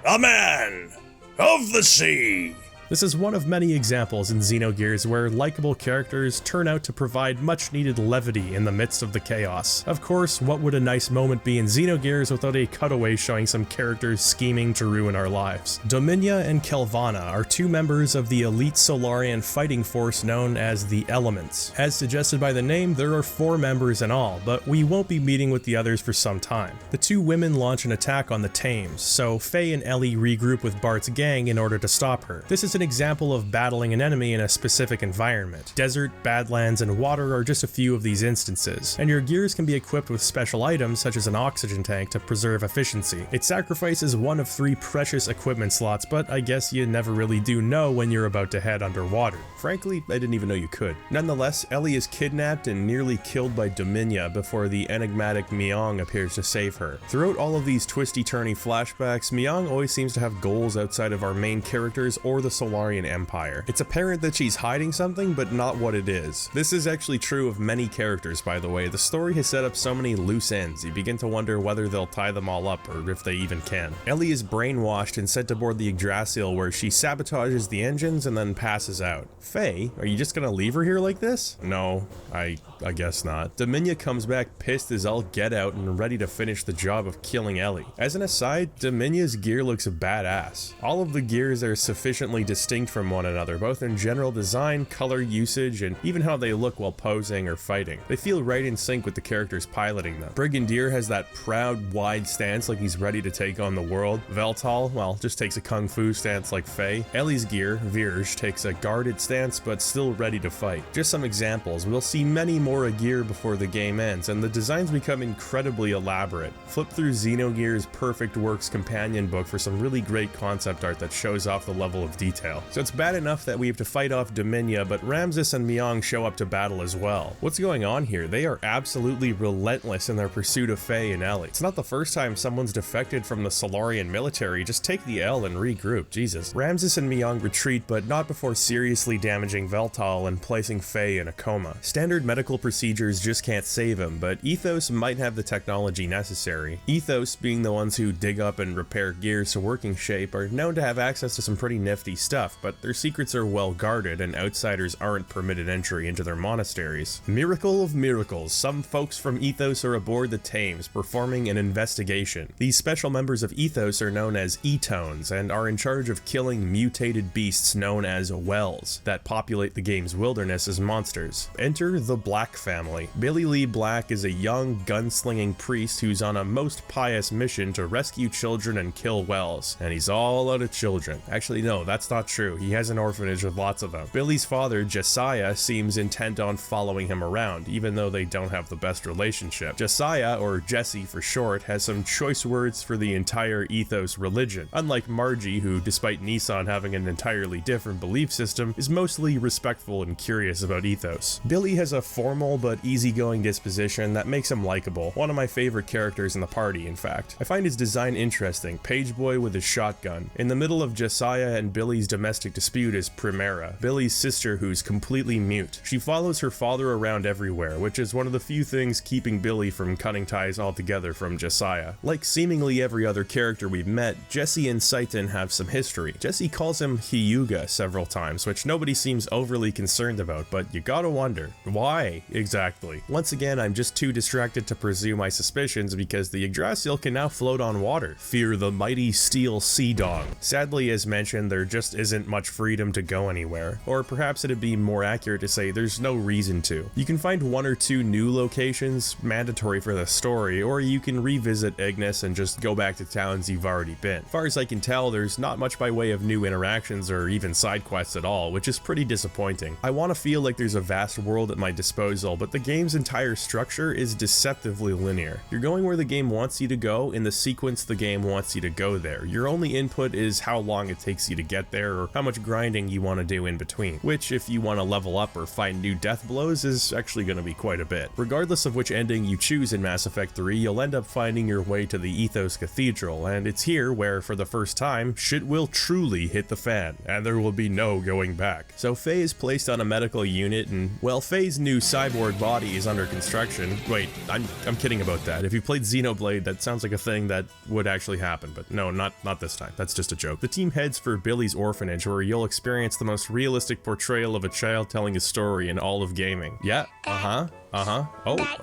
Speaker 10: a man of the sea.
Speaker 1: This is one of many examples in Xenogears where likable characters turn out to provide much needed levity in the midst of the chaos. Of course, what would a nice moment be in Xenogears without a cutaway showing some characters scheming to ruin our lives? Dominia and Kelvana are two members of the elite Solarian fighting force known as the Elements. As suggested by the name, there are 4 members in all, but we won't be meeting with the others for some time. The two women launch an attack on the Tames, so Faye and Ellie regroup with Bart's gang in order to stop her. This is an example of battling an enemy in a specific environment. Desert, badlands, and water are just a few of these instances, and your gears can be equipped with special items such as an oxygen tank to preserve efficiency. It sacrifices one of 3 precious equipment slots, but I guess you never really do know when you're about to head underwater. Frankly, I didn't even know you could. Nonetheless, Ellie is kidnapped and nearly killed by Dominia before the enigmatic Myong appears to save her. Throughout all of these twisty-turny flashbacks, Myong always seems to have goals outside of our main characters or the Solarian Empire. It's apparent that she's hiding something, but not what it is. This is actually true of many characters, by the way. The story has set up so many loose ends, you begin to wonder whether they'll tie them all up, or if they even can. Ellie is brainwashed and sent aboard the Yggdrasil, where she sabotages the engines and then passes out. Faye, are you just gonna leave her here like this? No, I guess not. Dominia comes back pissed as all get out and ready to finish the job of killing Ellie. As an aside, Dominia's gear looks badass. All of the gears are sufficiently distinct from one another, both in general design, color usage, and even how they look while posing or fighting. They feel right in sync with the characters piloting them. Brigadier has that proud, wide stance like he's ready to take on the world. Veltal, well, just takes a kung fu stance like Faye. Ellie's gear, Virj, takes a guarded stance but still ready to fight. Just some examples. We'll see many more gear before the game ends, and the designs become incredibly elaborate. Flip through Xenogears Perfect Works companion book for some really great concept art that shows off the level of detail. So it's bad enough that we have to fight off Dominia, but Ramses and Myong show up to battle as well. What's going on here? They are absolutely relentless in their pursuit of Faye and Ellie. It's not the first time someone's defected from the Solarian military. Just take the L and regroup, Jesus. Ramses and Myong retreat, but not before seriously damaging Veltal and placing Faye in a coma. Standard medical procedures just can't save him, but Ethos might have the technology necessary. Ethos, being the ones who dig up and repair gears to working shape, are known to have access to some pretty nifty stuff, but their secrets are well guarded and outsiders aren't permitted entry into their monasteries. Miracle of miracles, some folks from Ethos are aboard the Tames, performing an investigation. These special members of Ethos are known as Etones and are in charge of killing mutated beasts known as Wells that populate the game's wilderness as monsters. Enter the Black family. Billy Lee Black is a young, gunslinging priest who's on a most pious mission to rescue children and kill Wells, and he's all out of children. Actually, no, that's not true. He has an orphanage with lots of them. Billy's father, Josiah, seems intent on following him around, even though they don't have the best relationship. Josiah, or Jesse for short, has some choice words for the entire Ethos religion, unlike Margie, who, despite Nissan having an entirely different belief system, is mostly respectful and curious about Ethos. Billy has a formal but easygoing disposition that makes him likable, one of my favorite characters in the party, in fact. I find his design interesting, pageboy with his shotgun. In the middle of Josiah and Billy's domestic dispute is Primera, Billy's sister who's completely mute. She follows her father around everywhere, which is one of the few things keeping Billy from cutting ties altogether from Josiah. Like seemingly every other character we've met, Jesse and Seitan have some history. Jesse calls him Hyuga several times, which nobody seems overly concerned about, but you gotta wonder, why exactly? Once again, I'm just too distracted to pursue my suspicions because the Yggdrasil can now float on water. Fear the mighty steel sea dog. Sadly, as mentioned, there just isn't much freedom to go anywhere, or perhaps it'd be more accurate to say there's no reason to. You can find 1 or 2 new locations, mandatory for the story, or you can revisit Ignis and just go back to towns you've already been. As far as I can tell, there's not much by way of new interactions or even side quests at all, which is pretty disappointing. I want to feel like there's a vast world at my disposal, but the game's entire structure is deceptively linear. You're going where the game wants you to go in the sequence the game wants you to go there. Your only input is how long it takes you to get there or how much grinding you want to do in between, which if you want to level up or find new death blows is actually going to be quite a bit. Regardless of which ending you choose in Mass Effect 3, you'll end up finding your way to the Ethos Cathedral, and it's here where, for the first time, shit will truly hit the fan, and there will be no going back. So Faye is placed on a medical unit, and, well, Faye's new cyborg body is under construction. Wait, I'm kidding about that. If you played Xenoblade, that sounds like a thing that would actually happen, but no, not this time. That's just a joke. The team heads for Billy's orphanage Orphanage, where you'll experience the most realistic portrayal of a child telling a story in all of gaming. Yeah, oh,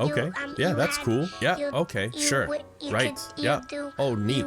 Speaker 1: okay. Yeah, that's cool. Yeah, okay, sure. Right, yeah. Oh, neat,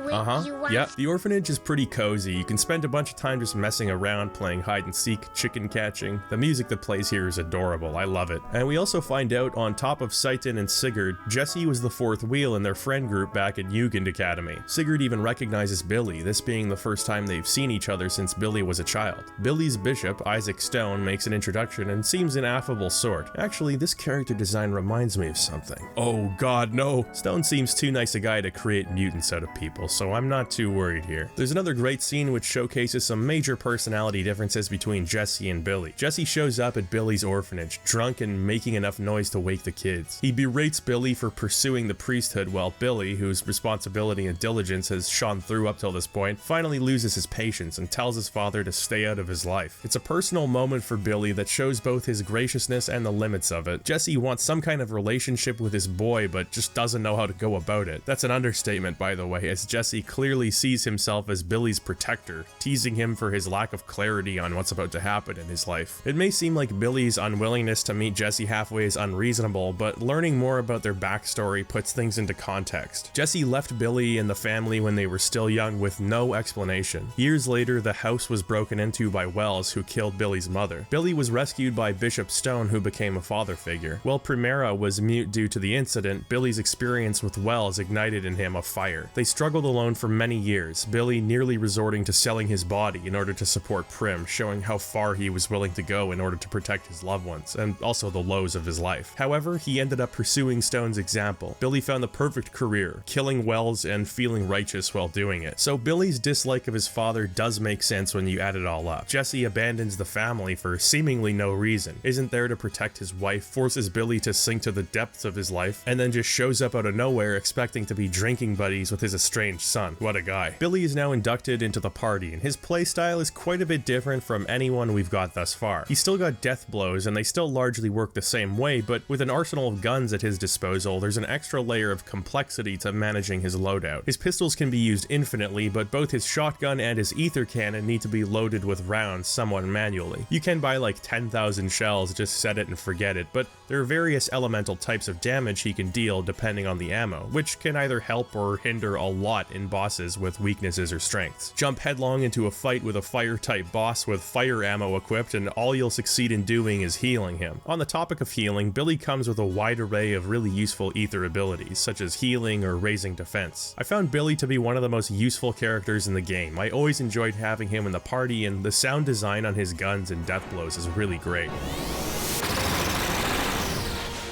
Speaker 1: yeah. The orphanage is pretty cozy. You can spend a bunch of time just messing around, playing hide and seek, chicken catching. The music that plays here is adorable, I love it. And we also find out, on top of Seitan and Sigurd, Jesse was the fourth wheel in their friend group back at Jugend Academy. Sigurd even recognizes Billy, this being the first time they've seen each other since Billy was a child. Billy's bishop, Isaac Stone, makes an introduction and seems an affable sort. Actually, this character design reminds me of something. Oh god, no! Stone seems too nice a guy to create mutants out of people, so I'm not too worried here. There's another great scene which showcases some major personality differences between Jesse and Billy. Jesse shows up at Billy's orphanage, drunk and making enough noise to wake the kids. He berates Billy for pursuing the priesthood, while Billy, whose responsibility and diligence has shone through up till this point, finally loses his patience and tells his father to stay out of his life. It's a personal moment for Billy that shows both his graciousness and the limits of it. Jesse wants some kind of relationship with his boy, but just doesn't know how to go about it. That's an understatement, by the way, as Jesse clearly sees himself as Billy's protector, teasing him for his lack of clarity on what's about to happen in his life. It may seem like Billy's unwillingness to meet Jesse halfway is unreasonable, but learning more about their backstory puts things into context. Jesse left Billy and the family when they were still young with no explanation. Years later, the house was broken into by Wells, who killed Billy's mother. Billy was rescued by Bishop Stone, who became a father figure. While Primera was mute due to the incident, Billy's experience with Wells ignited in him a fire. They struggled alone for many years, Billy nearly resorting to selling his body in order to support Prim, showing how far he was willing to go in order to protect his loved ones, and also the lows of his life. However, he ended up pursuing Stone's example. Billy found the perfect career, killing Wells and feeling righteous while doing it. So Billy's dislike of his father does make sense when you add it all up. Jesse abandons the family for seemingly no reason, isn't there to protect his wife, forces Billy to sink to the depths of his life, and then just shows up out of nowhere expecting to be drinking buddies with his estranged son. What a guy. Billy is now inducted into the party, and his playstyle is quite a bit different from anyone we've got thus far. He's still got death blows, and they still largely work the same way, but with an arsenal of guns at his disposal, there's an extra layer of complexity to managing his loadout. His pistols can be used infinitely, but both his shotgun and his ether cannon need to be loaded with rounds somewhat manually. You can buy like 10,000 shells, just set it and forget it, but there are various elemental types of damage he can deal depending on the ammo, which can either help or hinder a lot in bosses with weaknesses or strengths. Jump headlong into a fight with a fire type boss with fire ammo equipped, and all you'll succeed in doing is healing him. On the topic of healing, Billy comes with a wide array of really useful ether abilities, such as healing or raising defense. I found Billy to be one of the most useful characters in the game. I always enjoyed having him in the party, and the sound design on his guns and death blows is really great.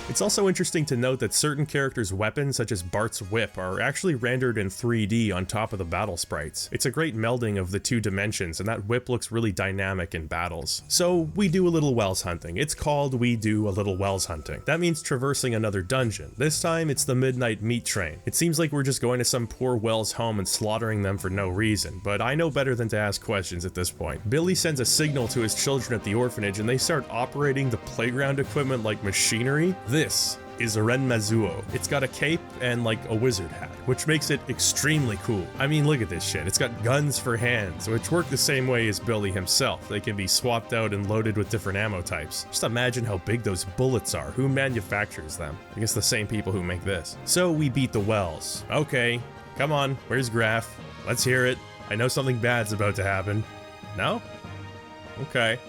Speaker 1: It's also interesting to note that certain characters' weapons, such as Bart's whip, are actually rendered in 3D on top of the battle sprites. It's a great melding of the two dimensions, and that whip looks really dynamic in battles. So we do a little Wells hunting. It's called We Do a Little Wells Hunting. That means traversing another dungeon. This time it's the Midnight Meat Train. It seems like we're just going to some poor Wells home and slaughtering them for no reason, but I know better than to ask questions at this point. Billy sends a signal to his children at the orphanage, and they start operating the playground equipment like machinery. This is a Ren Mazuo. It's got a cape and like a wizard hat, which makes it extremely cool. I mean, look at this shit. It's got guns for hands, which work the same way as Billy himself. They can be swapped out and loaded with different ammo types. Just imagine how big those bullets are. Who manufactures them? I guess the same people who make this. So we beat the Wells. Okay, come on, where's Graf? Let's hear it. I know something bad's about to happen. No? Okay.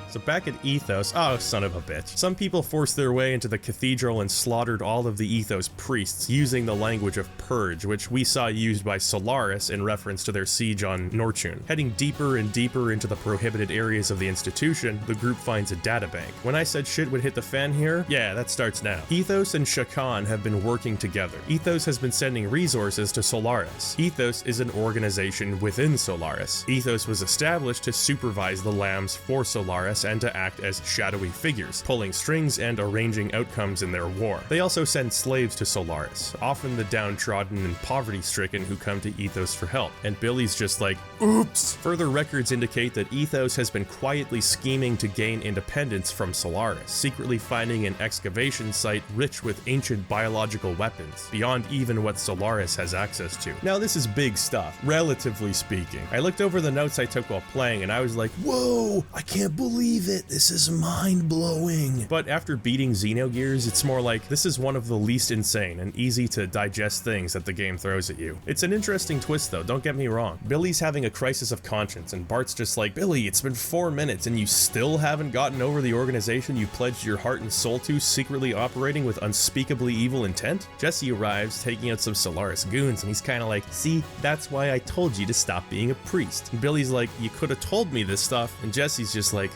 Speaker 1: So back at Ethos, oh son of a bitch. Some people forced their way into the cathedral and slaughtered all of the Ethos priests using the language of Purge, which we saw used by Solaris in reference to their siege on Nortune. Heading deeper and deeper into the prohibited areas of the institution, the group finds a databank. When I said shit would hit the fan here, yeah, that starts now. Ethos and Shakan have been working together. Ethos has been sending resources to Solaris. Ethos is an organization within Solaris. Ethos was established to supervise the lambs for Solaris Solaris and to act as shadowy figures, pulling strings and arranging outcomes in their war. They also send slaves to Solaris, often the downtrodden and poverty-stricken who come to Ethos for help, and Billy's just like, oops! Further records indicate that Ethos has been quietly scheming to gain independence from Solaris, secretly finding an excavation site rich with ancient biological weapons, beyond even what Solaris has access to. Now this is big stuff, relatively speaking. I looked over the notes I took while playing and I was like, whoa, I can't believe it, this is mind-blowing. But after beating Xenogears, it's more like, this is one of the least insane and easy to digest things that the game throws at you. It's an interesting twist though, don't get me wrong. Billy's having a crisis of conscience and Bart's just like, Billy, it's been 4 minutes and you still haven't gotten over the organization you pledged your heart and soul to secretly operating with unspeakably evil intent? Jesse arrives, taking out some Solaris goons, and he's kinda like, see, that's why I told you to stop being a priest. And Billy's like, you could have told me this stuff, and Jesse's just like,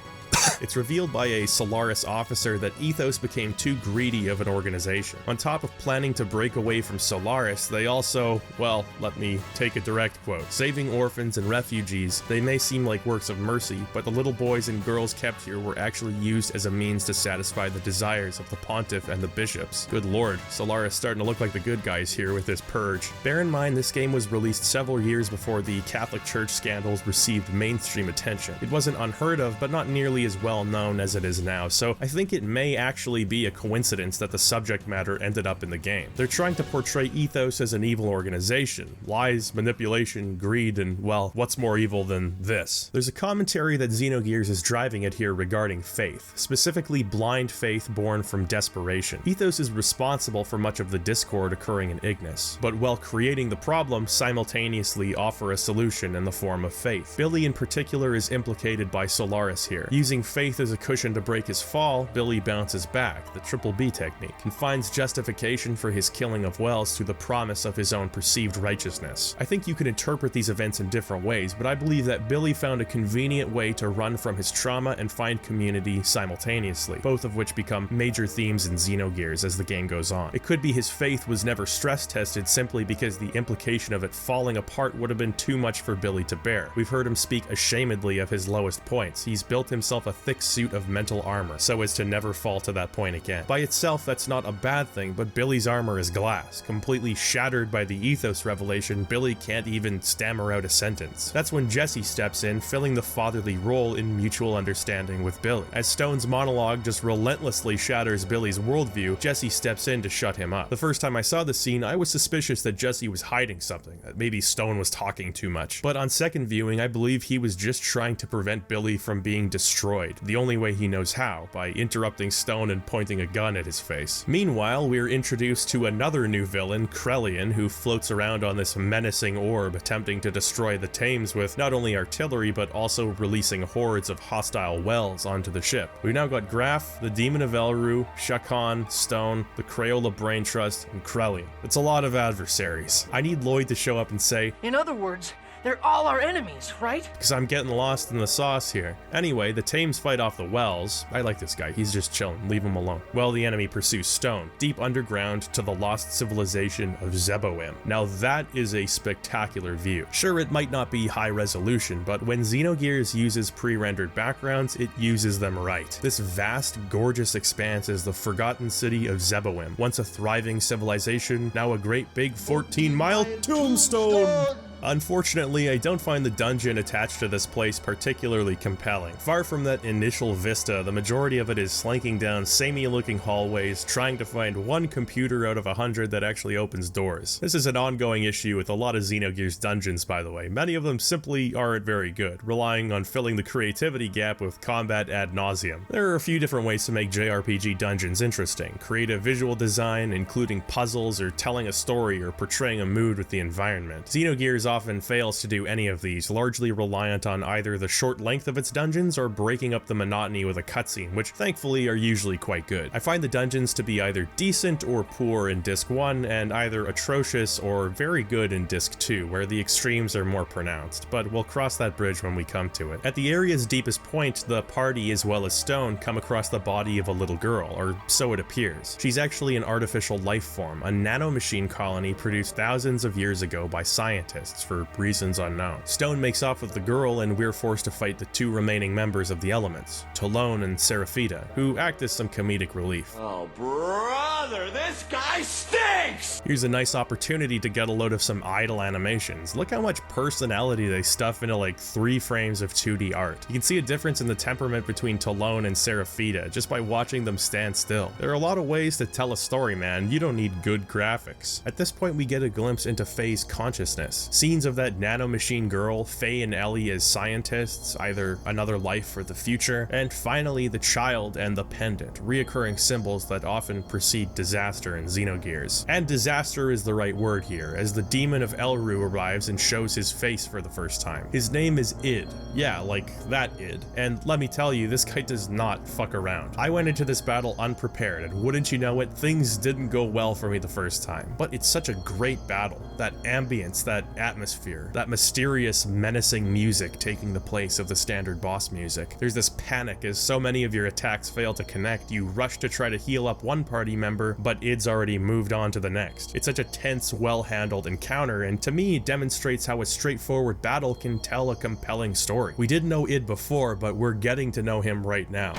Speaker 1: it's revealed by a Solaris officer that Ethos became too greedy of an organization. On top of planning to break away from Solaris, they also, well, let me take a direct quote, saving orphans and refugees, they may seem like works of mercy, but the little boys and girls kept here were actually used as a means to satisfy the desires of the pontiff and the bishops. Good lord, Solaris starting to look like the good guys here with this purge. Bear in mind this game was released several years before the Catholic Church scandals received mainstream attention. It wasn't unheard of, but not nearly as well known as it is now, so I think it may actually be a coincidence that the subject matter ended up in the game. They're trying to portray Ethos as an evil organization. Lies, manipulation, greed, and, well, what's more evil than this? There's a commentary that Xenogears is driving at here regarding faith, specifically blind faith born from desperation. Ethos is responsible for much of the discord occurring in Ignis, but while creating the problem, simultaneously offer a solution in the form of faith. Billy in particular is implicated by Solaris here. Using faith as a cushion to break his fall, Billy bounces back, the triple B technique, and finds justification for his killing of Wells through the promise of his own perceived righteousness. I think you can interpret these events in different ways, but I believe that Billy found a convenient way to run from his trauma and find community simultaneously, both of which become major themes in Xenogears as the game goes on. It could be his faith was never stress tested simply because the implication of it falling apart would have been too much for Billy to bear. We've heard him speak ashamedly of his lowest points. He's built himself a thick suit of mental armor so as to never fall to that point again. By itself, that's not a bad thing, but Billy's armor is glass. Completely shattered by the Ethos revelation, Billy can't even stammer out a sentence. That's when Jesse steps in, filling the fatherly role in mutual understanding with Billy. As Stone's monologue just relentlessly shatters Billy's worldview, Jesse steps in to shut him up. The first time I saw this scene, I was suspicious that Jesse was hiding something, that maybe Stone was talking too much. But on second viewing, I believe he was just trying to prevent Billy from being destroyed, the only way he knows how, by interrupting Stone and pointing a gun at his face. Meanwhile, we're introduced to another new villain, Creid, who floats around on this menacing orb, attempting to destroy the Thames with not only artillery, but also releasing hordes of hostile wells onto the ship. We've now got Graf, the Demon of Elru, Shakan, Stone, the Crayola Brain Trust, and Creid. It's a lot of adversaries. I need Lloyd to show up and say,
Speaker 3: In other words, they're all our enemies, right?
Speaker 1: because I'm getting lost in the sauce here. Anyway, the Thames fight off the wells. I like this guy, he's just chilling, leave him alone. Well, the enemy pursues Stone, deep underground to the lost civilization of Zeboim. Now that is a spectacular view. Sure, it might not be high resolution, but when Xenogears uses pre-rendered backgrounds, it uses them right. This vast, gorgeous expanse is the forgotten city of Zeboim, once a thriving civilization, now a great big 14-mile tombstone! Unfortunately, I don't find the dungeon attached to this place particularly compelling. Far from that initial vista, the majority of it is slanking down samey-looking hallways, trying to find one computer out of 100 that actually opens doors. This is an ongoing issue with a lot of Xenogears dungeons, by the way. Many of them simply aren't very good, relying on filling the creativity gap with combat ad nauseum. There are a few different ways to make JRPG dungeons interesting. Creative visual design, including puzzles or telling a story or portraying a mood with the environment. Xenogears often fails to do any of these, largely reliant on either the short length of its dungeons or breaking up the monotony with a cutscene, which thankfully are usually quite good. I find the dungeons to be either decent or poor in Disc 1, and either atrocious or very good in Disc 2, where the extremes are more pronounced, but we'll cross that bridge when we come to it. At the area's deepest point, the party as well as Stone come across the body of a little girl, or so it appears. She's actually an artificial life form, a nanomachine colony produced thousands of years ago by scientists, ghosts for reasons unknown. Stone makes off with the girl, and we're forced to fight the two remaining members of the Elements, Talon and Seraphita, who act as some comedic relief.
Speaker 6: Oh, brother, this guy stinks!
Speaker 1: Here's a nice opportunity to get a load of some idle animations. Look how much personality they stuff into like 3 frames of 2D art. You can see a difference in the temperament between Talon and Seraphita just by watching them stand still. There are a lot of ways to tell a story, man. You don't need good graphics. At this point, we get a glimpse into Faye's consciousness. Scenes of that nanomachine girl, Faye and Ellie as scientists, either another life for the future, and finally the child and the pendant, reoccurring symbols that often precede disaster in Xenogears. And disaster is the right word here, as the demon of Elru arrives and shows his face for the first time. His name is Id. Yeah, like that Id. And let me tell you, this guy does not fuck around. I went into this battle unprepared, and wouldn't you know it, things didn't go well for me the first time. But it's such a great battle. That ambience, that atmosphere, that mysterious, menacing music taking the place of the standard boss music. There's this panic as so many of your attacks fail to connect. You rush to try to heal up one party member, but Id's already moved on to the next. It's such a tense, well-handled encounter, and to me, it demonstrates how a straightforward battle can tell a compelling story. We didn't know Id before, but we're getting to know him right now.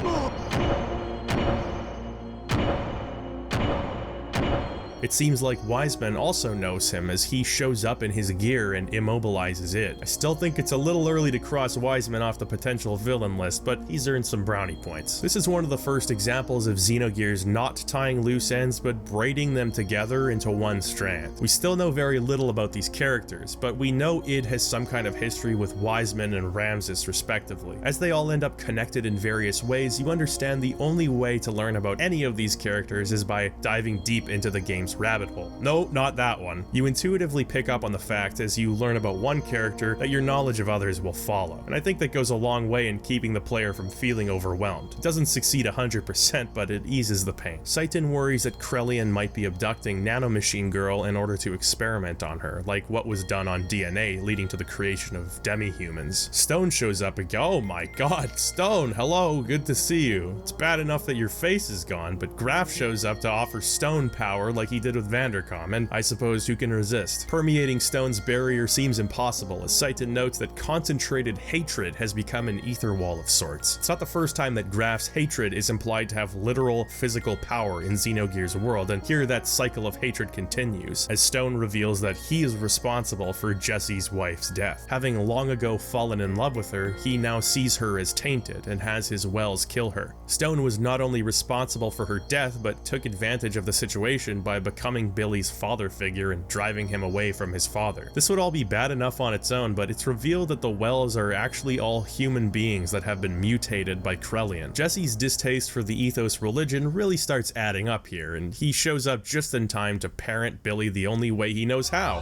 Speaker 1: It seems like Wiseman also knows him as he shows up in his gear and immobilizes it. I still think it's a little early to cross Wiseman off the potential villain list, but he's earned some brownie points. This is one of the first examples of Xenogears not tying loose ends but braiding them together into one strand. We still know very little about these characters, but we know Id has some kind of history with Wiseman and Ramses respectively. As they all end up connected in various ways, you understand the only way to learn about any of these characters is by diving deep into the game's rabbit hole. No, not that one. You intuitively pick up on the fact as you learn about one character that your knowledge of others will follow, and I think that goes a long way in keeping the player from feeling overwhelmed. It doesn't succeed 100%, but it eases the pain. Seitan worries that Krelian might be abducting Nanomachine Girl in order to experiment on her, like what was done on DNA, leading to the creation of demi-humans. Stone shows up and goes, oh my god, Stone, hello, good to see you. It's bad enough that your face is gone, but Graf shows up to offer Stone power like he did with Vandercom, and I suppose who can resist? Permeating Stone's barrier seems impossible, as Seitan notes that concentrated hatred has become an ether wall of sorts. It's not the first time that Graf's hatred is implied to have literal physical power in Xenogears' world, and here that cycle of hatred continues, as Stone reveals that he is responsible for Jesse's wife's death. Having long ago fallen in love with her, he now sees her as tainted and has his wells kill her. Stone was not only responsible for her death, but took advantage of the situation by becoming Billy's father figure and driving him away from his father. This would all be bad enough on its own, but it's revealed that the Wells are actually all human beings that have been mutated by Krelian. Jesse's distaste for the ethos religion really starts adding up here, and he shows up just in time to parent Billy the only way he knows how.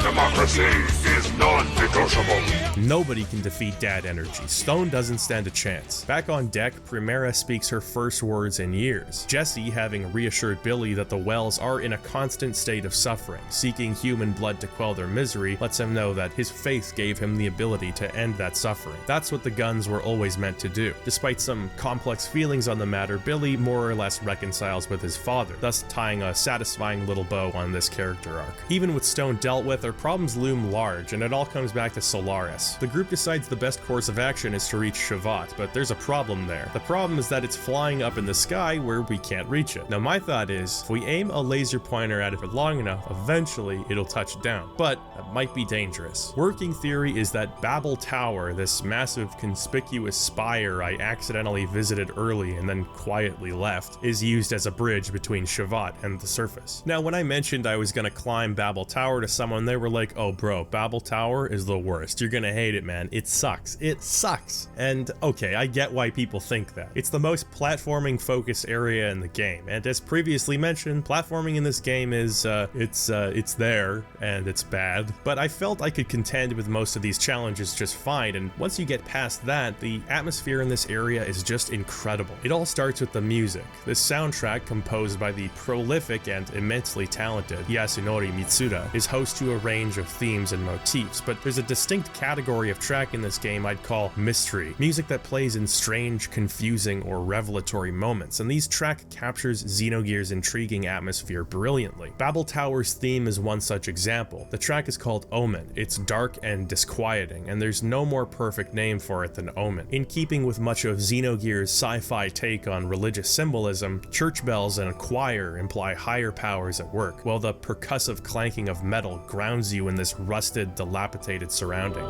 Speaker 6: Democracy is non-negotiable.
Speaker 1: Nobody can defeat Dad Energy. Stone doesn't stand a chance. Back on deck, Primera speaks her first words in years. Jesse, having reassured Billy that the Wells are in a constant state of suffering, seeking human blood to quell their misery, lets him know that his faith gave him the ability to end that suffering. That's what the guns were always meant to do. Despite some complex feelings on the matter, Billy more or less reconciles with his father, thus tying a satisfying little bow on this character arc. Even with Stone dealt with, their problems loom large, and it all comes back to Solaris. The group decides the best course of action is to reach Shevat, but there's a problem there. The problem is that it's flying up in the sky where we can't reach it. Now my thought is, if we aim a laser pointer at it for long enough, eventually it'll touch down, but that might be dangerous. Working theory is that Babel Tower, this massive conspicuous spire I accidentally visited early and then quietly left, is used as a bridge between Shevat and the surface. Now when I mentioned I was gonna climb Babel Tower to someone, they were like, oh bro, Babel Tower is the worst. You're gonna hate it, man. It sucks. It sucks. And okay, I get why people think that. It's the most platforming focused area in the game, and as previously mentioned, platforming in this game is it's there and it's bad, but I felt I could contend with most of these challenges just fine, and once you get past that, the atmosphere in this area is just incredible. It all starts with the music. This soundtrack, composed by the prolific and immensely talented Yasunori Mitsuda, is host to a range of themes and motifs motifs, but there's a distinct category of track in this game I'd call mystery, music that plays in strange, confusing, or revelatory moments, and these track captures Xenogears' intriguing atmosphere brilliantly. Babel Tower's theme is one such example. The track is called Omen. It's dark and disquieting, and there's no more perfect name for it than Omen. In keeping with much of Xenogears' sci-fi take on religious symbolism, church bells and a choir imply higher powers at work, while the percussive clanking of metal grounds you in this rusted, dilapidated surrounding.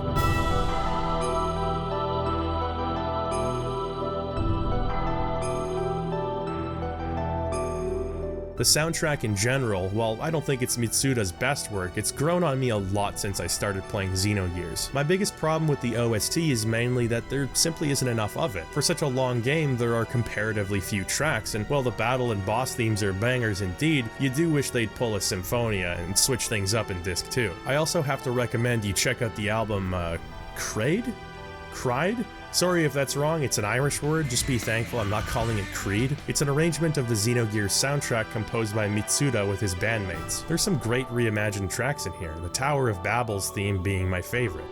Speaker 1: The soundtrack in general, while I don't think it's Mitsuda's best work, it's grown on me a lot since I started playing Xenogears. My biggest problem with the OST is mainly that there simply isn't enough of it. For such a long game, there are comparatively few tracks, and while the battle and boss themes are bangers indeed, you do wish they'd pull a Symphonia and switch things up in Disc 2. I also have to recommend you check out the album, Creid? Sorry if that's wrong, it's an Irish word, just be thankful I'm not calling it Creed. It's an arrangement of the Xenogears soundtrack composed by Mitsuda with his bandmates. There's some great reimagined tracks in here, the Tower of Babel's theme being my favorite.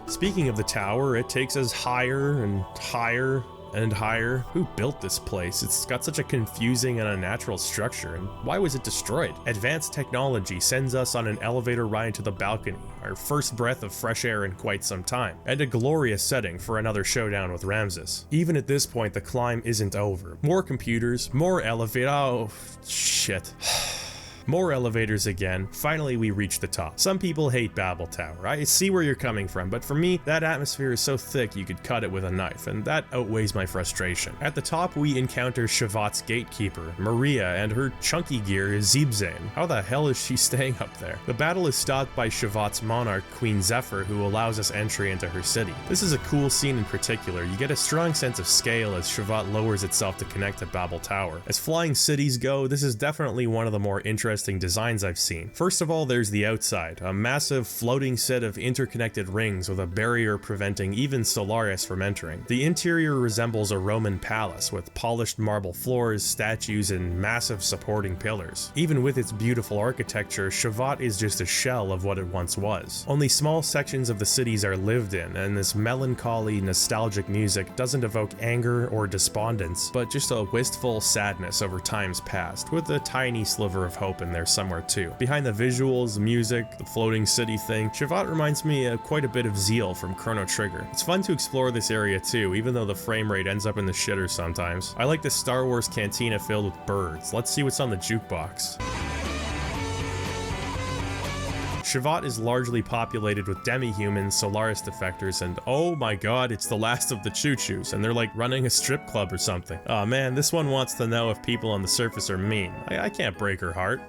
Speaker 1: Speaking of the tower, it takes us higher and higher and higher. Who built this place? It's got such a confusing and unnatural structure, and why was it destroyed? Advanced technology sends us on an elevator ride to the balcony, our first breath of fresh air in quite some time, and a glorious setting for another showdown with Ramses. Even at this point, the climb isn't over. More computers, more elevator. Oh, shit. More elevators again. Finally, we reach the top. Some people hate Babel Tower. I see where you're coming from, but for me, that atmosphere is so thick you could cut it with a knife, and that outweighs my frustration. At the top, we encounter Shevat's gatekeeper, Maria, and her chunky gear, Zibzane. How the hell is she staying up there? The battle is stopped by Shevat's monarch, Queen Zephyr, who allows us entry into her city. This is a cool scene in particular. You get a strong sense of scale as Shevat lowers itself to connect to Babel Tower. As flying cities go, this is definitely one of the more interesting designs I've seen. First of all, there's the outside, a massive floating set of interconnected rings with a barrier preventing even Solaris from entering. The interior resembles a Roman palace with polished marble floors, statues, and massive supporting pillars. Even with its beautiful architecture, Shevat is just a shell of what it once was. Only small sections of the cities are lived in, and this melancholy, nostalgic music doesn't evoke anger or despondence, but just a wistful sadness over times past, with a tiny sliver of hope in there somewhere too. Behind the visuals, music, the floating city thing, Shevat reminds me quite a bit of Zeal from Chrono Trigger. It's fun to explore this area too, even though the frame rate ends up in the shitter sometimes. I like the Star Wars cantina filled with birds. Let's see what's on the jukebox. Shevat is largely populated with demi-humans, Solaris defectors, and oh my god, it's the last of the choo-choos, and they're like running a strip club or something. Aw man, this one wants to know if people on the surface are mean. I can't break her heart.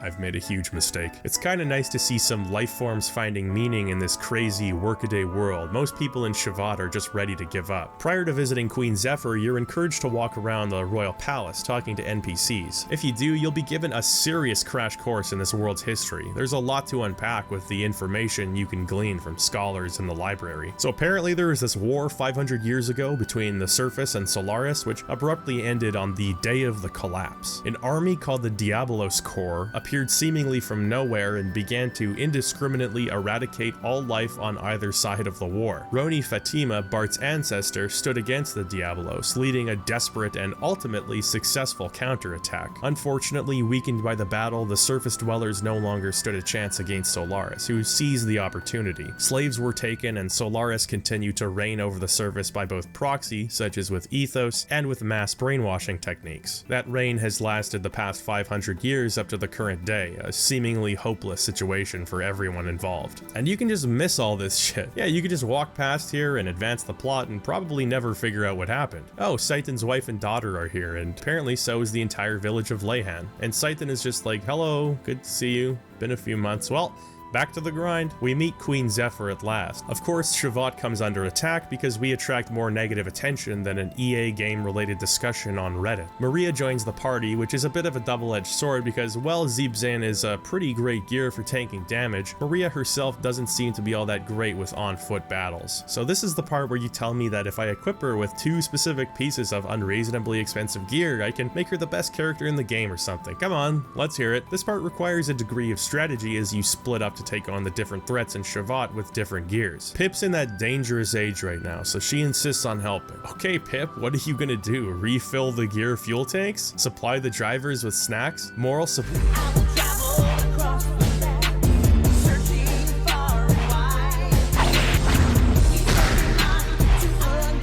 Speaker 1: I've made a huge mistake. It's kinda nice to see some life forms finding meaning in this crazy workaday world. Most people in Shevat are just ready to give up. Prior to visiting Queen Zephyr, you're encouraged to walk around the royal palace talking to NPCs. If you do, you'll be given a serious crash course in this world's history. There's a lot to unpack with the information you can glean from scholars in the library. So apparently there was this war 500 years ago between the surface and Solaris, which abruptly ended on the day of the collapse. An army called the Diabolos Corps appeared seemingly from nowhere and began to indiscriminately eradicate all life on either side of the war. Roni Fatima, Bart's ancestor, stood against the Diabolos, leading a desperate and ultimately successful counterattack. Unfortunately, weakened by the battle, the surface dwellers no longer stood a chance against Solaris, who seized the opportunity. Slaves were taken, and Solaris continued to reign over the surface by both proxy, such as with ethos, and with mass brainwashing techniques. That reign has lasted the past 500 years up to the current day, a seemingly hopeless situation for everyone involved. And you can just miss all this shit. Yeah, you could just walk past here and advance the plot and probably never figure out what happened. Oh, Saitan's wife and daughter are here, and apparently so is the entire village of Lehan. And Saitan is just like, hello, good to see you, been a few months. Well, back to the grind. We meet Queen Zephyr at last. Of course, Shevat comes under attack because we attract more negative attention than an EA game-related discussion on Reddit. Maria joins the party, which is a bit of a double-edged sword because while Zebzan is a pretty great gear for tanking damage, Maria herself doesn't seem to be all that great with on-foot battles. So this is the part where you tell me that if I equip her with 2 specific pieces of unreasonably expensive gear, I can make her the best character in the game or something. Come on, let's hear it. This part requires a degree of strategy as you split up to take on the different threats in Shevat with different gears. Pip's in that dangerous age right now, so she insists on helping. Okay, Pip, what are you gonna do? Refill the gear fuel tanks? Supply the drivers with snacks? Moral support?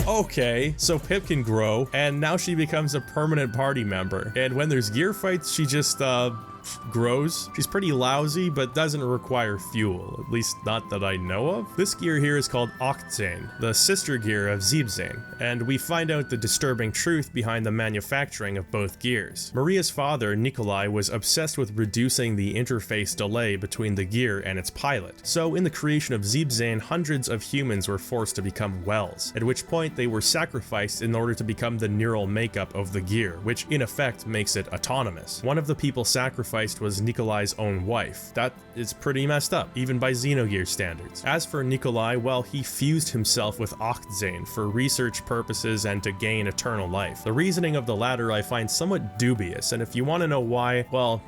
Speaker 1: Okay, so Pip can grow, and now she becomes a permanent party member. And when there's gear fights, she just, grows. She's pretty lousy, but doesn't require fuel, at least not that I know of. This gear here is called Octane, the sister gear of Zebzan, and we find out the disturbing truth behind the manufacturing of both gears. Maria's father, Nikolai, was obsessed with reducing the interface delay between the gear and its pilot. So in the creation of Zebzan, hundreds of humans were forced to become wells, at which point they were sacrificed in order to become the neural makeup of the gear, which in effect makes it autonomous. One of the people sacrificed was Nikolai's own wife. That is pretty messed up, even by Xenogears standards. As for Nikolai, well, he fused himself with Octane for research purposes and to gain eternal life. The reasoning of the latter I find somewhat dubious, and if you want to know why, well,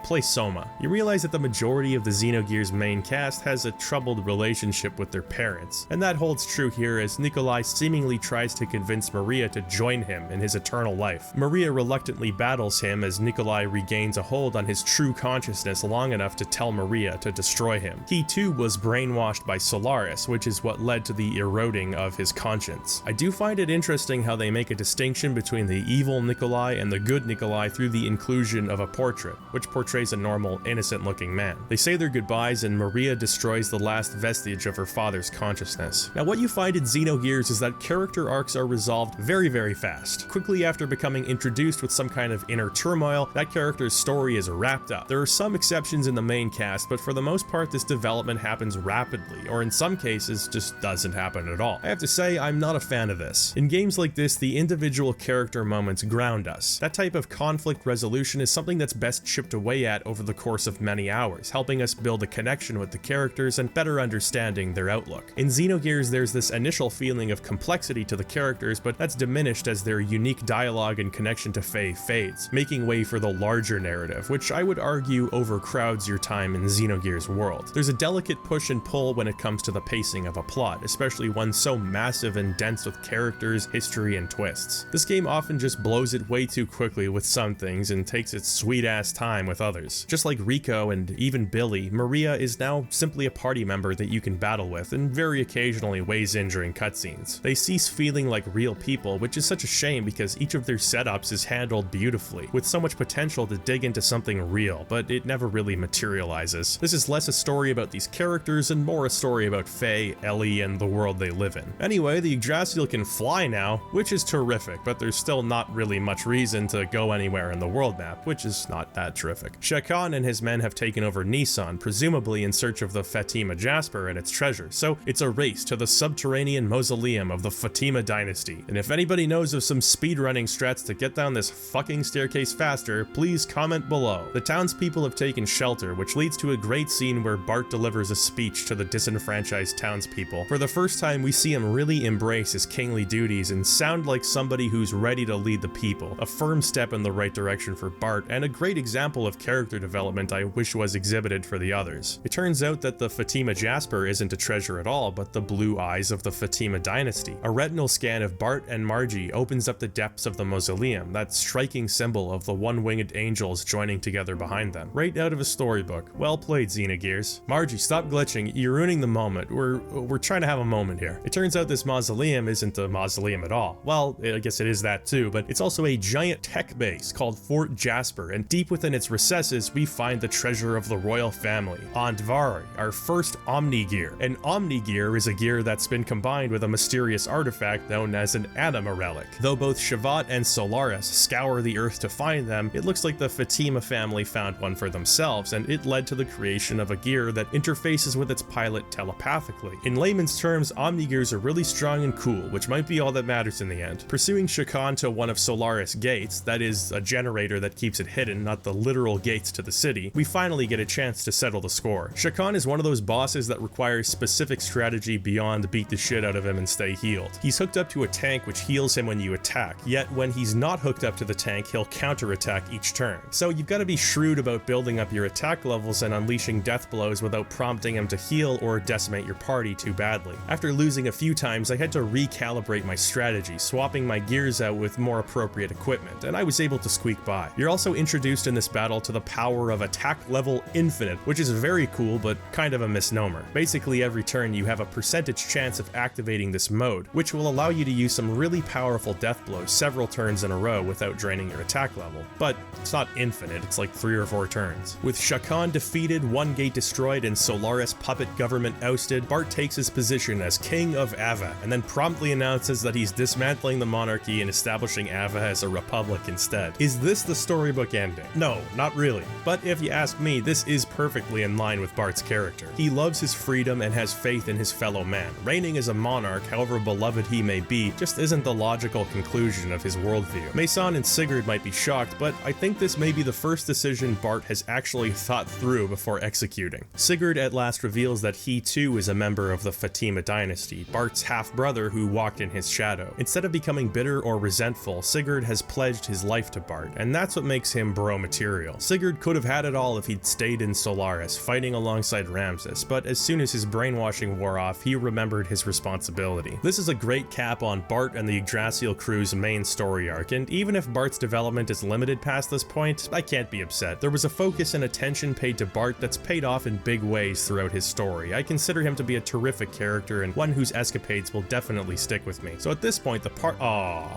Speaker 1: play Soma. You realize that the majority of the Xenogears main cast has a troubled relationship with their parents, and that holds true here as Nikolai seemingly tries to convince Maria to join him in his eternal life. Maria reluctantly battles him as Nikolai regains a hold on his true consciousness long enough to tell Maria to destroy him. He too was brainwashed by Solaris, which is what led to the eroding of his conscience. I do find it interesting how they make a distinction between the evil Nikolai and the good Nikolai through the inclusion of a portrait, which portrays a normal, innocent-looking man. They say their goodbyes and Maria destroys the last vestige of her father's consciousness. Now what you find in Xenogears is that character arcs are resolved very, very fast. Quickly after becoming introduced with some kind of inner turmoil, that character's story is wrapped up. There are some exceptions in the main cast, but for the most part this development happens rapidly, or in some cases just doesn't happen at all. I have to say, I'm not a fan of this. In games like this, the individual character moments ground us. That type of conflict resolution is something that's best chipped away at over the course of many hours, helping us build a connection with the characters and better understanding their outlook. In Xenogears, there's this initial feeling of complexity to the characters, but that's diminished as their unique dialogue and connection to Faye fades, making way for the larger narrative, which I would argue overcrowds your time in Xenogears' world. There's a delicate push and pull when it comes to the pacing of a plot, especially one so massive and dense with characters, history, and twists. This game often just blows it way too quickly with some things and takes its sweet-ass time with others. Just like Rico and even Billy, Maria is now simply a party member that you can battle with and very occasionally weighs in during cutscenes. They cease feeling like real people, which is such a shame because each of their setups is handled beautifully, with so much potential to dig into something real, but it never really materializes. This is less a story about these characters and more a story about Faye, Ellie, and the world they live in. Anyway, the Yggdrasil can fly now, which is terrific, but there's still not really much reason to go anywhere in the world map, which is not that terrific. Shakan and his men have taken over Nissan, presumably in search of the Fatima Jasper and its treasure, so it's a race to the subterranean mausoleum of the Fatima dynasty. And if anybody knows of some speedrunning strats to get down this fucking staircase faster, please comment below. The townspeople have taken shelter, which leads to a great scene where Bart delivers a speech to the disenfranchised townspeople. For the first time, we see him really embrace his kingly duties and sound like somebody who's ready to lead the people. A firm step in the right direction for Bart, and a great example of character development I wish was exhibited for the others. It turns out that the Fatima Jasper isn't a treasure at all, but the blue eyes of the Fatima dynasty. A retinal scan of Bart and Margie opens up the depths of the mausoleum, that striking symbol of the one-winged angels joining together behind them. Right out of a storybook. Well played, Xenogears. Margie, stop glitching. You're ruining the moment. We're trying to have a moment here. It turns out this mausoleum isn't a mausoleum at all. Well, I guess it is that too, but it's also a giant tech base called Fort Jasper, and deep within its recesses we find the treasure of the royal family, Andvari, our first Omni gear. An Omni gear is a gear that's been combined with a mysterious artifact known as an anima relic. Though both Shevat and Solaris scour the earth to find them, it looks like the Fatima family family found one for themselves, and it led to the creation of a gear that interfaces with its pilot telepathically. In layman's terms, Omnigears are really strong and cool, which might be all that matters in the end. Pursuing Shakan to one of Solaris' gates, that is, a generator that keeps it hidden, not the literal gates to the city, we finally get a chance to settle the score. Shakan is one of those bosses that requires specific strategy beyond beat the shit out of him and stay healed. He's hooked up to a tank which heals him when you attack, yet when he's not hooked up to the tank, he'll counterattack each turn. So you've got to be shrewd about building up your attack levels and unleashing death blows without prompting him to heal or decimate your party too badly. After losing a few times, I had to recalibrate my strategy, swapping my gears out with more appropriate equipment, and I was able to squeak by. You're also introduced in this battle to the power of attack level infinite, which is very cool but kind of a misnomer. Basically every turn you have a percentage chance of activating this mode, which will allow you to use some really powerful death blows several turns in a row without draining your attack level. But it's not infinite, it's like 3 or 4 turns. With Shakan defeated, one gate destroyed, and Solaris puppet government ousted, Bart takes his position as King of Ava, and then promptly announces that he's dismantling the monarchy and establishing Ava as a republic instead. Is this the storybook ending? No, not really. But if you ask me, this is perfectly in line with Bart's character. He loves his freedom and has faith in his fellow man. Reigning as a monarch, however beloved he may be, just isn't the logical conclusion of his worldview. Mahanon and Sigurd might be shocked, but I think this may be the first decision Bart has actually thought through before executing. Sigurd at last reveals that he too is a member of the Fatima dynasty, Bart's half-brother who walked in his shadow. Instead of becoming bitter or resentful, Sigurd has pledged his life to Bart, and that's what makes him bro material. Sigurd could have had it all if he'd stayed in Solaris, fighting alongside Ramses, but as soon as his brainwashing wore off, he remembered his responsibility. This is a great cap on Bart and the Yggdrasil crew's main story arc, and even if Bart's development is limited past this point, I can't be upset. There was a focus and attention paid to Bart that's paid off in big ways throughout his story. I consider him to be a terrific character and one whose escapades will definitely stick with me. So at this point,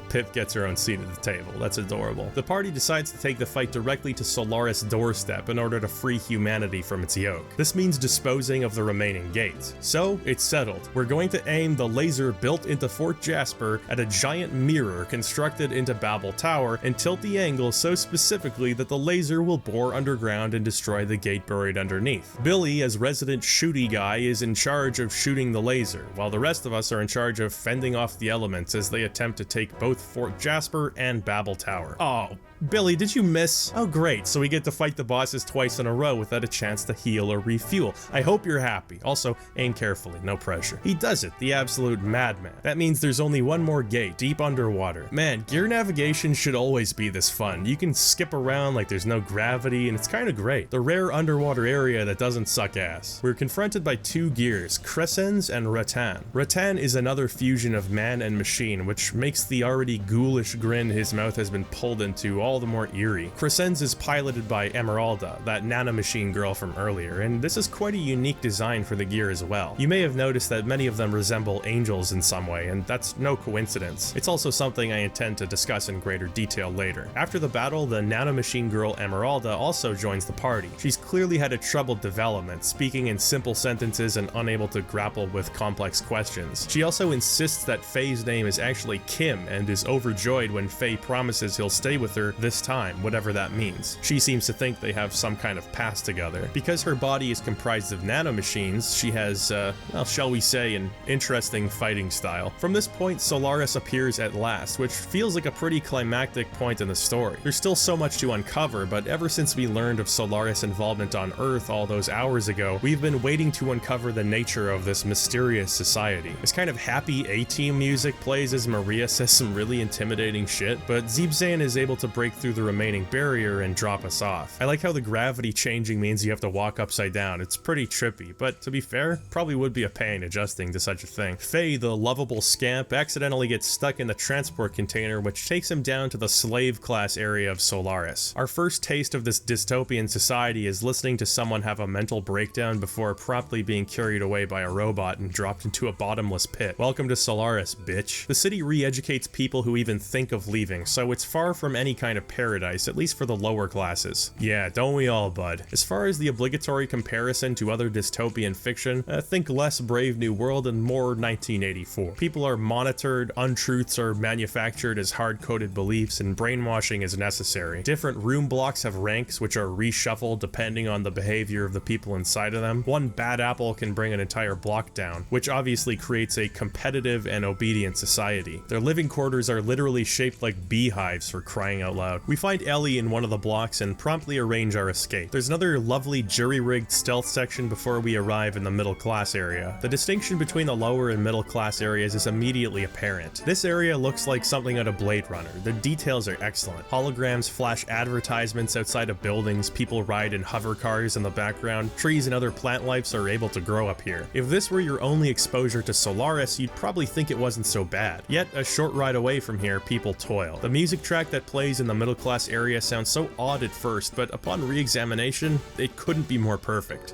Speaker 1: Pip gets her own seat at the table. That's adorable. The party decides to take the fight directly to Solaris' doorstep in order to free humanity from its yoke. This means disposing of the remaining gates. So it's settled. We're going to aim the laser built into Fort Jasper at a giant mirror constructed into Babel Tower and tilt the angle so specifically that the laser will bore underground and destroy the gate buried underneath. Billy, as resident shooty guy, is in charge of shooting the laser, while the rest of us are in charge of fending off the elements as they attempt to take both Fort Jasper and Babel Tower. Oh, Billy, did you miss? Oh great, so we get to fight the bosses twice in a row without a chance to heal or refuel. I hope you're happy. Also, aim carefully, no pressure. He does it, the absolute madman. That means there's only one more gate, deep underwater. Man, gear navigation should always be this fun. You can skip around like there's no gravity, and it's kinda great. The rare underwater area that doesn't suck ass. We're confronted by 2 gears, Crescens and Rattan. Rattan is another fusion of man and machine, which makes the already ghoulish grin his mouth has been pulled into all the more eerie. Crescens is piloted by Emeralda, that nanomachine girl from earlier, and this is quite a unique design for the gear as well. You may have noticed that many of them resemble angels in some way, and that's no coincidence. It's also something I intend to discuss in greater detail later. After the battle, the nanomachine girl Emeralda also joins the party. She's clearly had a troubled development, speaking in simple sentences and unable to grapple with complex questions. She also insists that Faye's name is actually Kim and is overjoyed when Faye promises he'll stay with her this time, whatever that means. She seems to think they have some kind of past together. Because her body is comprised of nanomachines, she has, well, shall we say, an interesting fighting style. From this point, Solaris appears at last, which feels like a pretty climactic point in the story. There's still so much to uncover, but ever since we learned of Solaris' involvement on Earth all those hours ago, we've been waiting to uncover the nature of this mysterious society. This kind of happy A-Team music plays as Maria says some really intimidating shit, but Zeebzan is able to break through the remaining barrier and drop us off. I like how the gravity changing means you have to walk upside down. It's pretty trippy, but to be fair, probably would be a pain adjusting to such a thing. Faye, the lovable scamp, accidentally gets stuck in the transport container, which takes him down to the slave class area of Solaris. Our first taste of this dystopian society is listening to someone have a mental breakdown before promptly being carried away by a robot and dropped into a bottomless pit. Welcome to Solaris, bitch. The city re-educates people who even think of leaving, so it's far from any kind of of paradise, at least for the lower classes. Yeah, don't we all, bud? As far as the obligatory comparison to other dystopian fiction, think less Brave New World and more 1984. People are monitored, untruths are manufactured as hard-coded beliefs, and brainwashing is necessary. Different room blocks have ranks which are reshuffled depending on the behavior of the people inside of them. One bad apple can bring an entire block down, which obviously creates a competitive and obedient society. Their living quarters are literally shaped like beehives, for crying out loud. We find Ellie in one of the blocks and promptly arrange our escape. There's another lovely jury-rigged stealth section before we arrive in the middle class area. The distinction between the lower and middle class areas is immediately apparent. This area looks like something out of Blade Runner. The details are excellent. Holograms flash advertisements outside of buildings, people ride in hover cars in the background, trees and other plant lives are able to grow up here. If this were your only exposure to Solaris, you'd probably think it wasn't so bad. Yet, a short ride away from here, people toil. The music track that plays in the middle class area sounds so odd at first, but upon re-examination, it couldn't be more perfect.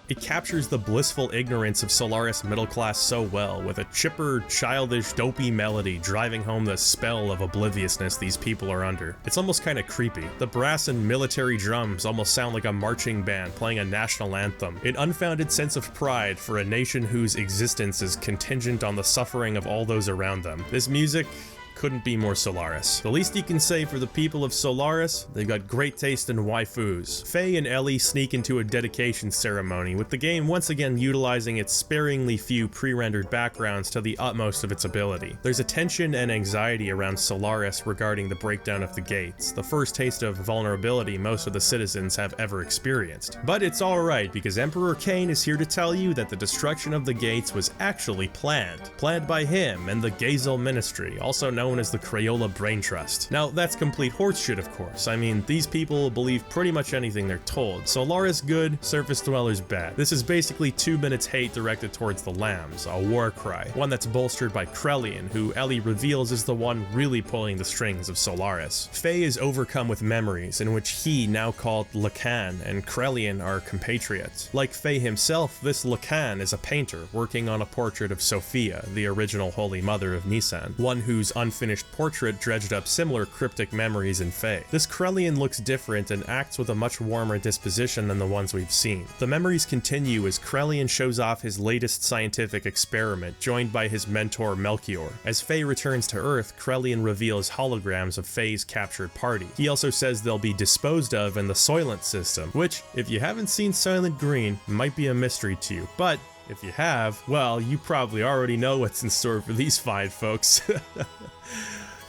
Speaker 1: It captures the blissful ignorance of Solaris middle class so well, with a chipper, childish, dopey melody driving home the spell of obliviousness these people are under. It's almost kinda creepy. The brass and military drums almost sound like a marching band playing a national anthem. An unfounded sense of pride for a nation whose existence is contingent on the suffering of all those around them. This music couldn't be more Solaris. The least you can say for the people of Solaris, they've got great taste in waifus. Faye and Ellie sneak into a dedication ceremony, with the game once again utilizing its sparingly few pre-rendered backgrounds to the utmost of its ability. There's a tension and anxiety around Solaris regarding the breakdown of the gates, the first taste of vulnerability most of the citizens have ever experienced. But it's alright, because Emperor Cain is here to tell you that the destruction of the gates was actually planned by him and the Gazel Ministry, also known as the Crayola Brain Trust. Now, that's complete horseshit, of course. I mean, these people believe pretty much anything they're told. Solaris good, surface dwellers bad. This is basically 2 minutes hate directed towards the Lambs, a war cry, one that's bolstered by Krelian, who Ellie reveals is the one really pulling the strings of Solaris. Faye is overcome with memories in which he, now called Lacan, and Krelian are compatriots. Like Faye himself, this Lacan is a painter working on a portrait of Sophia, the original Holy Mother of Nisan, one whose unfinished portrait dredged up similar cryptic memories in Faye. This Krelian looks different and acts with a much warmer disposition than the ones we've seen. The memories continue as Krelian shows off his latest scientific experiment, joined by his mentor Melchior. As Faye returns to Earth, Krelian reveals holograms of Faye's captured party. He also says they'll be disposed of in the Soylent system, which, if you haven't seen Soylent Green, might be a mystery to you, but if you have, well, you probably already know what's in store for these fine folks.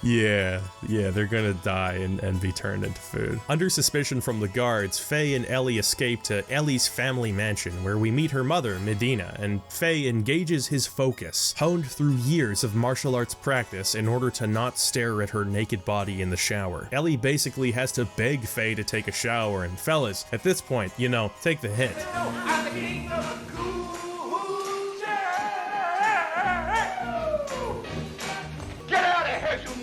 Speaker 1: Yeah, they're gonna die and be turned into food. Under suspicion from the guards, Faye and Ellie escape to Ellie's family mansion, where we meet her mother, Medina, and Faye engages his focus, honed through years of martial arts practice in order to not stare at her naked body in the shower. Ellie basically has to beg Faye to take a shower, and fellas, at this point, you know, take the hint.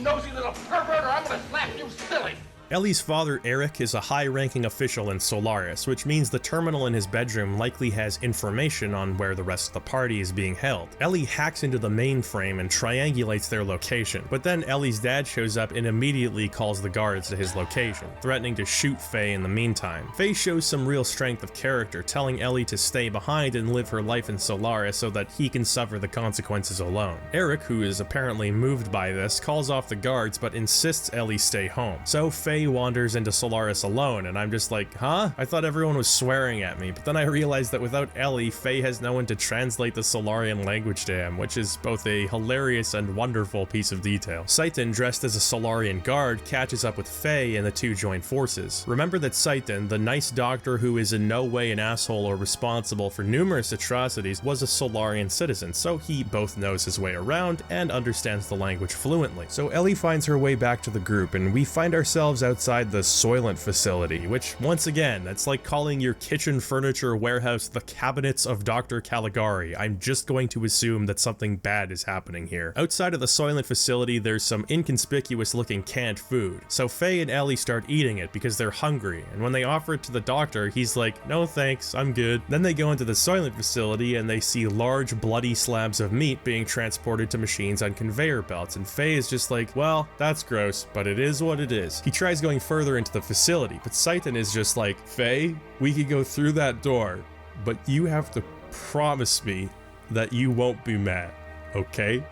Speaker 9: Nosy little pervert, or I'm gonna slap you silly!
Speaker 1: Ellie's father, Eric, is a high-ranking official in Solaris, which means the terminal in his bedroom likely has information on where the rest of the party is being held. Ellie hacks into the mainframe and triangulates their location, but then Ellie's dad shows up and immediately calls the guards to his location, threatening to shoot Faye in the meantime. Faye shows some real strength of character, telling Ellie to stay behind and live her life in Solaris so that he can suffer the consequences alone. Eric, who is apparently moved by this, calls off the guards but insists Ellie stay home. So Faye wanders into Solaris alone, and I'm just like, huh? I thought everyone was swearing at me, but then I realized that without Ellie, Faye has no one to translate the Solarian language to him, which is both a hilarious and wonderful piece of detail. Seitan, dressed as a Solarian guard, catches up with Faye and the two join forces. Remember that Seitan, the nice doctor who is in no way an asshole or responsible for numerous atrocities, was a Solarian citizen, so he both knows his way around and understands the language fluently. So Ellie finds her way back to the group, and we find ourselves outside the Soylent facility, which, once again, that's like calling your kitchen furniture warehouse the cabinets of Dr. Caligari. I'm just going to assume that something bad is happening here. Outside of the Soylent facility, there's some inconspicuous looking canned food. So Faye and Ellie start eating it because they're hungry, and when they offer it to the doctor, he's like, no thanks, I'm good. Then they go into the Soylent facility and they see large bloody slabs of meat being transported to machines on conveyor belts, and Faye is just like, well, that's gross, but it is what it is. He tries going further into the facility, but Seitan is just like, Faye, we could go through that door, but you have to promise me that you won't be mad, okay?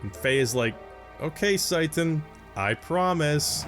Speaker 1: And Faye is like, okay, Seitan, I promise.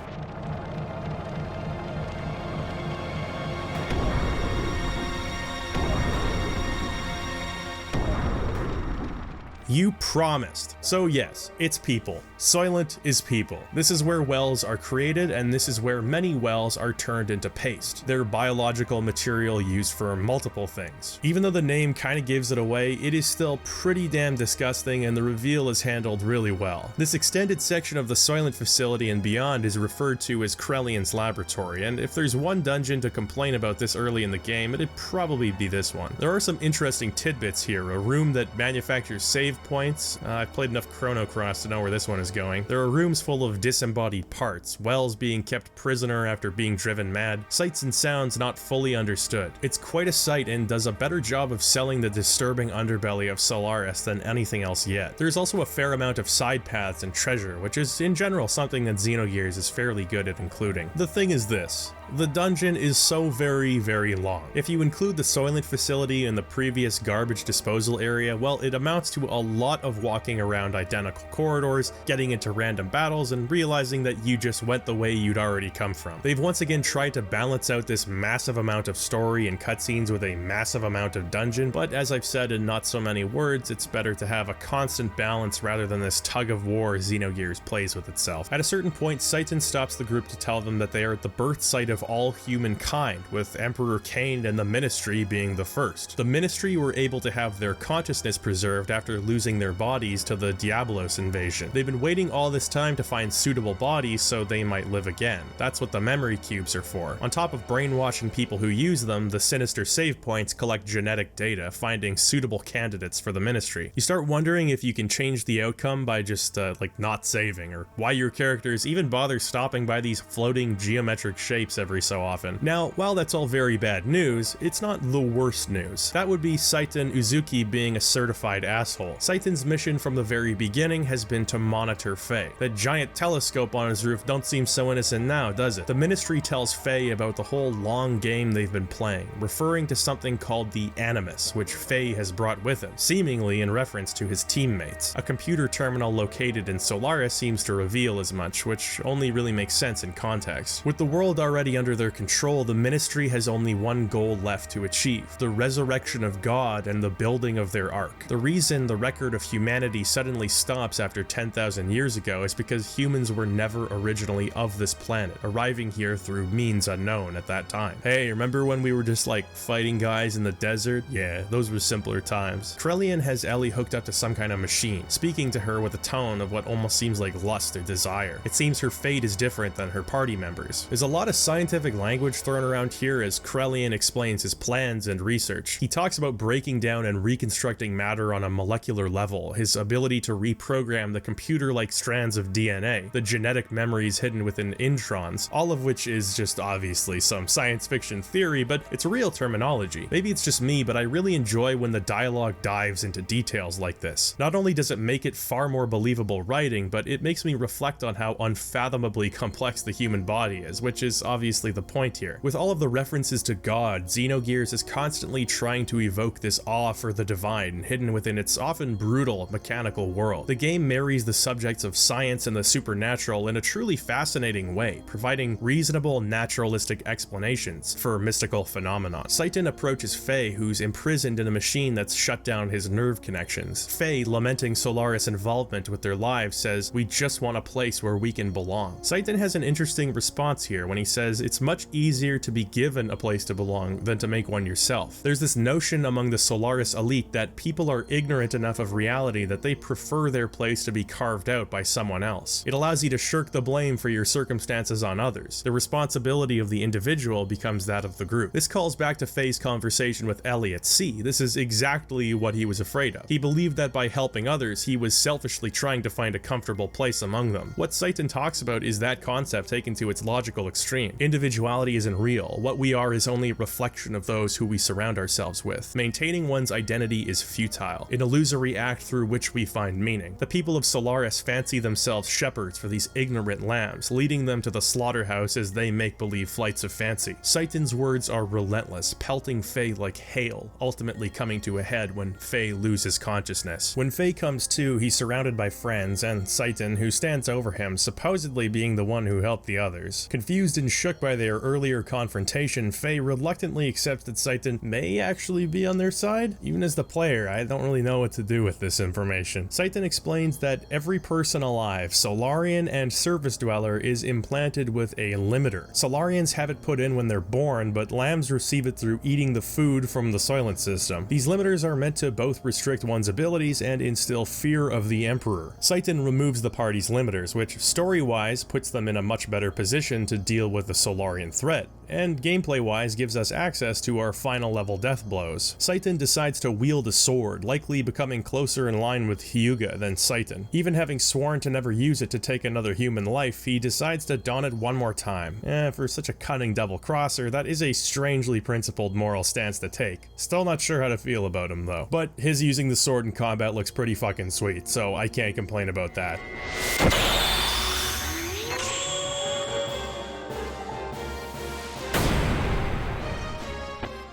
Speaker 1: You promised. So yes, it's people. Soylent is people. This is where wells are created, and this is where many wells are turned into paste. They're biological material used for multiple things. Even though the name kind of gives it away, it is still pretty damn disgusting, and the reveal is handled really well. This extended section of the Soylent facility and beyond is referred to as Krelian's laboratory, and if there's one dungeon to complain about this early in the game, it'd probably be this one. There are some interesting tidbits here. A room that manufactures save points. I've played enough Chrono Cross to know where this one is going. There are rooms full of disembodied parts, wells being kept prisoner after being driven mad, sights and sounds not fully understood. It's quite a sight and does a better job of selling the disturbing underbelly of Solaris than anything else yet. There's also a fair amount of side paths and treasure, which is in general something that Xenogears is fairly good at including. The thing is this. The dungeon is so very, very long. If you include the Soylent facility and the previous garbage disposal area, well, it amounts to a lot of walking around identical corridors, getting into random battles, and realizing that you just went the way you'd already come from. They've once again tried to balance out this massive amount of story and cutscenes with a massive amount of dungeon, but as I've said in not so many words, it's better to have a constant balance rather than this tug of war Xenogears plays with itself. At a certain point, Seitan stops the group to tell them that they are at the birth site of all humankind, with Emperor Cain and the Ministry being the first. The Ministry were able to have their consciousness preserved after losing their bodies to the Diablos invasion. They've been waiting all this time to find suitable bodies so they might live again. That's what the memory cubes are for. On top of brainwashing people who use them, the sinister save points collect genetic data, finding suitable candidates for the Ministry. You start wondering if you can change the outcome by just like not saving, or why your characters even bother stopping by these floating geometric shapes every so often. Now, while that's all very bad news, it's not the worst news. That would be Seitan Uzuki being a certified asshole. Seitan's mission from the very beginning has been to monitor Faye. That giant telescope on his roof don't seem so innocent now, does it? The Ministry tells Faye about the whole long game they've been playing, referring to something called the Animus, which Faye has brought with him, seemingly in reference to his teammates. A computer terminal located in Solaris seems to reveal as much, which only really makes sense in context. With the world already under their control, the Ministry has only one goal left to achieve: the resurrection of God and the building of their Ark. The reason the record of humanity suddenly stops after 10,000 years ago is because humans were never originally of this planet, arriving here through means unknown at that time. Hey, remember when we were just like fighting guys in the desert? Yeah, those were simpler times. Krelian has Ellie hooked up to some kind of machine, speaking to her with a tone of what almost seems like lust or desire. It seems her fate is different than her party members. There's a lot of scientific language thrown around here as Krelian explains his plans and research. He talks about breaking down and reconstructing matter on a molecular level, his ability to reprogram the computer-like strands of DNA, the genetic memories hidden within introns, all of which is just obviously some science fiction theory, but it's real terminology. Maybe it's just me, but I really enjoy when the dialogue dives into details like this. Not only does it make it far more believable writing, but it makes me reflect on how unfathomably complex the human body is, which is obviously the point here. With all of the references to God, Xenogears is constantly trying to evoke this awe for the divine hidden within its often brutal mechanical world. The game marries the subjects of science and the supernatural in a truly fascinating way, providing reasonable naturalistic explanations for mystical phenomena. Seitan approaches Faye, who's imprisoned in a machine that's shut down his nerve connections. Faye, lamenting Solaris' involvement with their lives, says, "We just want a place where we can belong." Seitan has an interesting response here when he says, it's much easier to be given a place to belong than to make one yourself. There's this notion among the Solaris elite that people are ignorant enough of reality that they prefer their place to be carved out by someone else. It allows you to shirk the blame for your circumstances on others. The responsibility of the individual becomes that of the group. This calls back to Faye's conversation with Ellie at sea. This is exactly what he was afraid of. He believed that by helping others, he was selfishly trying to find a comfortable place among them. What Satan talks about is that concept taken to its logical extreme. Individuality isn't real. What we are is only a reflection of those who we surround ourselves with. Maintaining one's identity is futile, an illusory act through which we find meaning. The people of Solaris fancy themselves shepherds for these ignorant lambs, leading them to the slaughterhouse as they make-believe flights of fancy. Satan's words are relentless, pelting Faye like hail, ultimately coming to a head when Faye loses consciousness. When Faye comes to, he's surrounded by friends, and Satan, who stands over him, supposedly being the one who helped the others. Confused and shook by their earlier confrontation, Faye reluctantly accepts that Satan may actually be on their side. Even as the player, I don't really know what to do with this information. Satan explains that every person alive, Solarian and Surface Dweller, is implanted with a limiter. Solarians have it put in when they're born, but lambs receive it through eating the food from the Soylent system. These limiters are meant to both restrict one's abilities and instill fear of the Emperor. Satan removes the party's limiters, which story-wise puts them in a much better position to deal with the Solarian threat, and gameplay-wise gives us access to our final level death blows. Satan decides to wield a sword, likely becoming closer in line with Hyuga than Satan. Even having sworn to never use it to take another human life, he decides to don it one more time. For such a cunning double-crosser, that is a strangely principled moral stance to take. Still not sure how to feel about him though. But his using the sword in combat looks pretty fucking sweet, so I can't complain about that.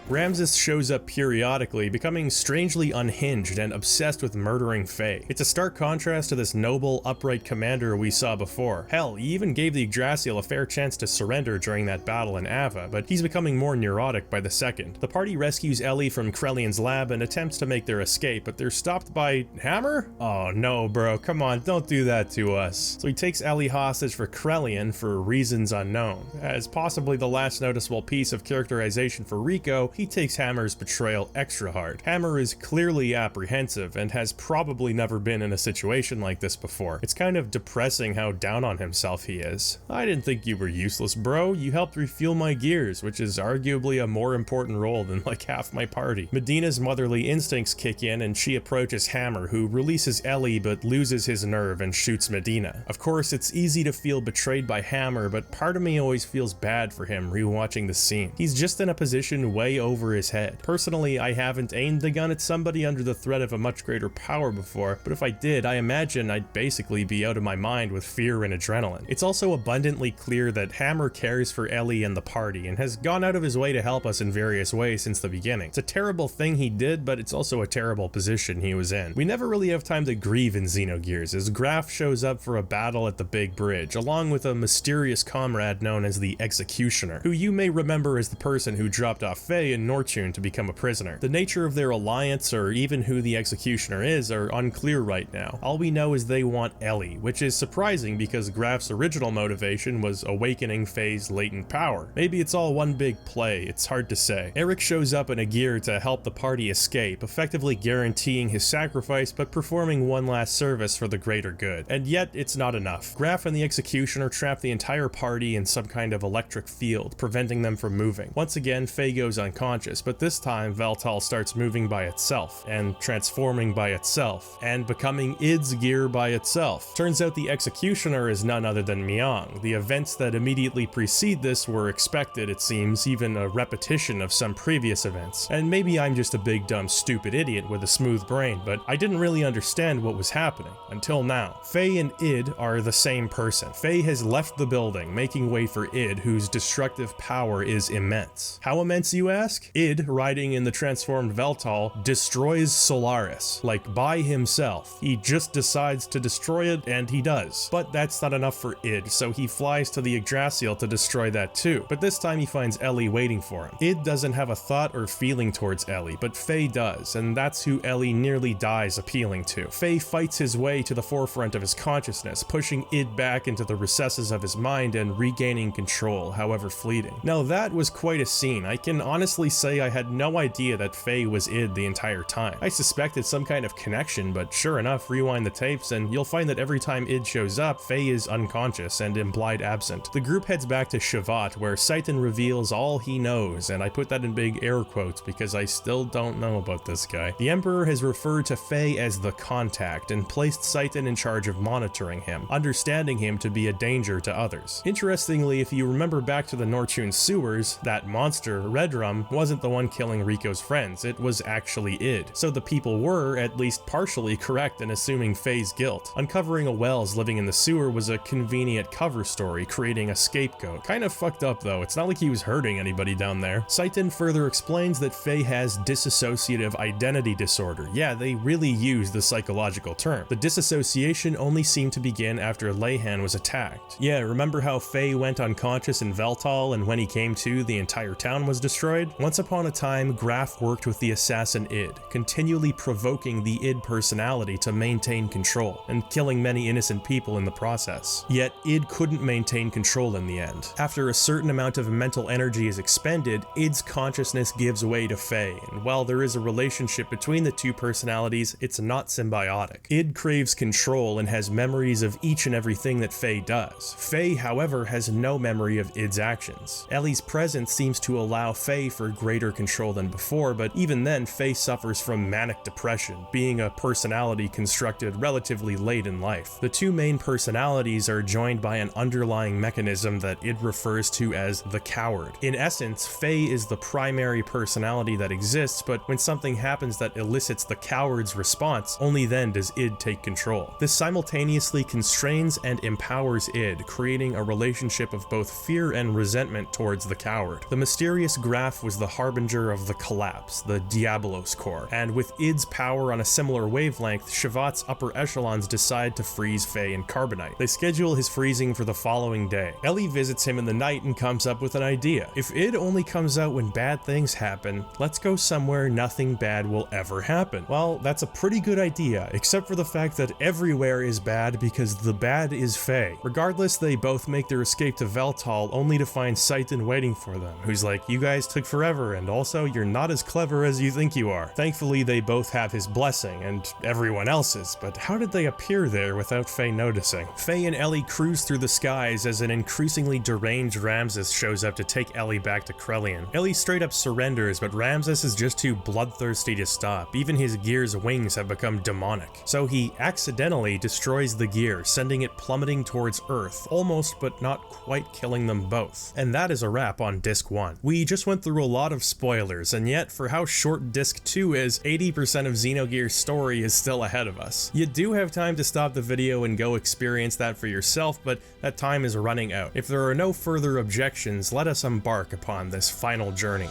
Speaker 1: Ramses shows up periodically, becoming strangely unhinged and obsessed with murdering Faye. It's a stark contrast to this noble, upright commander we saw before. Hell, he even gave the Yggdrasil a fair chance to surrender during that battle in Ava, but he's becoming more neurotic by the second. The party rescues Ellie from Krelian's lab and attempts to make their escape, but they're stopped by Hammer? Oh no, bro, come on, don't do that to us. So he takes Ellie hostage for Krelian for reasons unknown. As possibly the last noticeable piece of characterization for Rico, he takes Hammer's betrayal extra hard. Hammer is clearly apprehensive and has probably never been in a situation like this before. It's kind of depressing how down on himself he is. I didn't think you were useless, bro. You helped refuel my gears, which is arguably a more important role than like half my party. Medina's motherly instincts kick in and she approaches Hammer, who releases Ellie but loses his nerve and shoots Medina. Of course, it's easy to feel betrayed by Hammer, but part of me always feels bad for him rewatching the scene. He's just in a position way over his head. Personally, I haven't aimed the gun at somebody under the threat of a much greater power before, but if I did, I imagine I'd basically be out of my mind with fear and adrenaline. It's also abundantly clear that Hammer cares for Ellie and the party, and has gone out of his way to help us in various ways since the beginning. It's a terrible thing he did, but it's also a terrible position he was in. We never really have time to grieve in Xenogears, as Graf shows up for a battle at the Big Bridge, along with a mysterious comrade known as the Executioner, who you may remember as the person who dropped off Faye and Nortune to become a prisoner. The nature of their alliance, or even who the Executioner is, are unclear right now. All we know is they want Ellie, which is surprising because Graf's original motivation was awakening Faye's latent power. Maybe it's all one big play, it's hard to say. Eric shows up in a gear to help the party escape, effectively guaranteeing his sacrifice but performing one last service for the greater good. And yet, it's not enough. Graf and the Executioner trap the entire party in some kind of electric field, preventing them from moving. Once again, Faye goes unconscious, but this time Veltal starts moving by itself, and transforming by itself, and becoming id's gear by itself. Turns out the Executioner is none other than Myong. The events that immediately precede this were expected, it seems, even a repetition of some previous events. And maybe I'm just a big dumb stupid idiot with a smooth brain, but I didn't really understand what was happening, until now. Faye and id are the same person. Faye has left the building, making way for id, whose destructive power is immense. How immense, you ask? ask? Id, riding in the transformed Veltal, destroys Solaris, like by himself. He just decides to destroy it, and he does. But that's not enough for Id, so he flies to the Yggdrasil to destroy that too. But this time he finds Ellie waiting for him. Id doesn't have a thought or feeling towards Ellie, but Faye does, and that's who Ellie nearly dies appealing to. Faye fights his way to the forefront of his consciousness, pushing Id back into the recesses of his mind and regaining control, however fleeting. Now that was quite a scene. I can honestly say I had no idea that Faye was Id the entire time. I suspected some kind of connection, but sure enough, rewind the tapes and you'll find that every time Id shows up, Faye is unconscious and implied absent. The group heads back to Shevat, where Seitan reveals all he knows, and I put that in big air quotes because I still don't know about this guy. The Emperor has referred to Faye as the Contact and placed Seitan in charge of monitoring him, understanding him to be a danger to others. Interestingly, if you remember back to the Nortune sewers, that monster, Redrum, wasn't the one killing Rico's friends, it was actually Id. So the people were, at least partially, correct in assuming Faye's guilt. Uncovering a Wells living in the sewer was a convenient cover story, creating a scapegoat. Kind of fucked up though, it's not like he was hurting anybody down there. Seitan further explains that Faye has dissociative identity disorder. Yeah, they really use the psychological term. The disassociation only seemed to begin after Leyhan was attacked. Yeah, remember how Faye went unconscious in Veltal, and when he came to, the entire town was destroyed? Once upon a time, Graf worked with the assassin Id, continually provoking the Id personality to maintain control, and killing many innocent people in the process. Yet, Id couldn't maintain control in the end. After a certain amount of mental energy is expended, Id's consciousness gives way to Faye, and while there is a relationship between the two personalities, it's not symbiotic. Id craves control and has memories of each and everything that Faye does. Faye, however, has no memory of Id's actions. Ellie's presence seems to allow Faye for greater control than before, but even then, Faye suffers from manic depression, being a personality constructed relatively late in life. The two main personalities are joined by an underlying mechanism that Id refers to as the coward. In essence, Faye is the primary personality that exists, but when something happens that elicits the coward's response, only then does Id take control. This simultaneously constrains and empowers Id, creating a relationship of both fear and resentment towards the coward. The mysterious Graf was the harbinger of the collapse, the Diabolos core, and with Id's power on a similar wavelength, Shevat's upper echelons decide to freeze Faye in carbonite. They schedule his freezing for the following day. Ellie visits him in the night and comes up with an idea. If Id only comes out when bad things happen, let's go somewhere nothing bad will ever happen. Well, that's a pretty good idea, except for the fact that everywhere is bad because the bad is Faye. Regardless, they both make their escape to Veltal only to find Seitan waiting for them, who's like, you guys took forever, and also you're not as clever as you think you are. Thankfully, they both have his blessing, and everyone else's, but how did they appear there without Faye noticing? Faye and Ellie cruise through the skies as an increasingly deranged Ramses shows up to take Ellie back to Krelian. Ellie straight up surrenders, but Ramses is just too bloodthirsty to stop. Even his gear's wings have become demonic. So he accidentally destroys the gear, sending it plummeting towards Earth, almost but not quite killing them both. And that is a wrap on Disc 1. We just went through a lot of spoilers, and yet for how short Disc 2 is, 80% of Xenogears' story is still ahead of us. You do have time to stop the video and go experience that for yourself, but that time is running out. If there are no further objections, let us embark upon this final journey.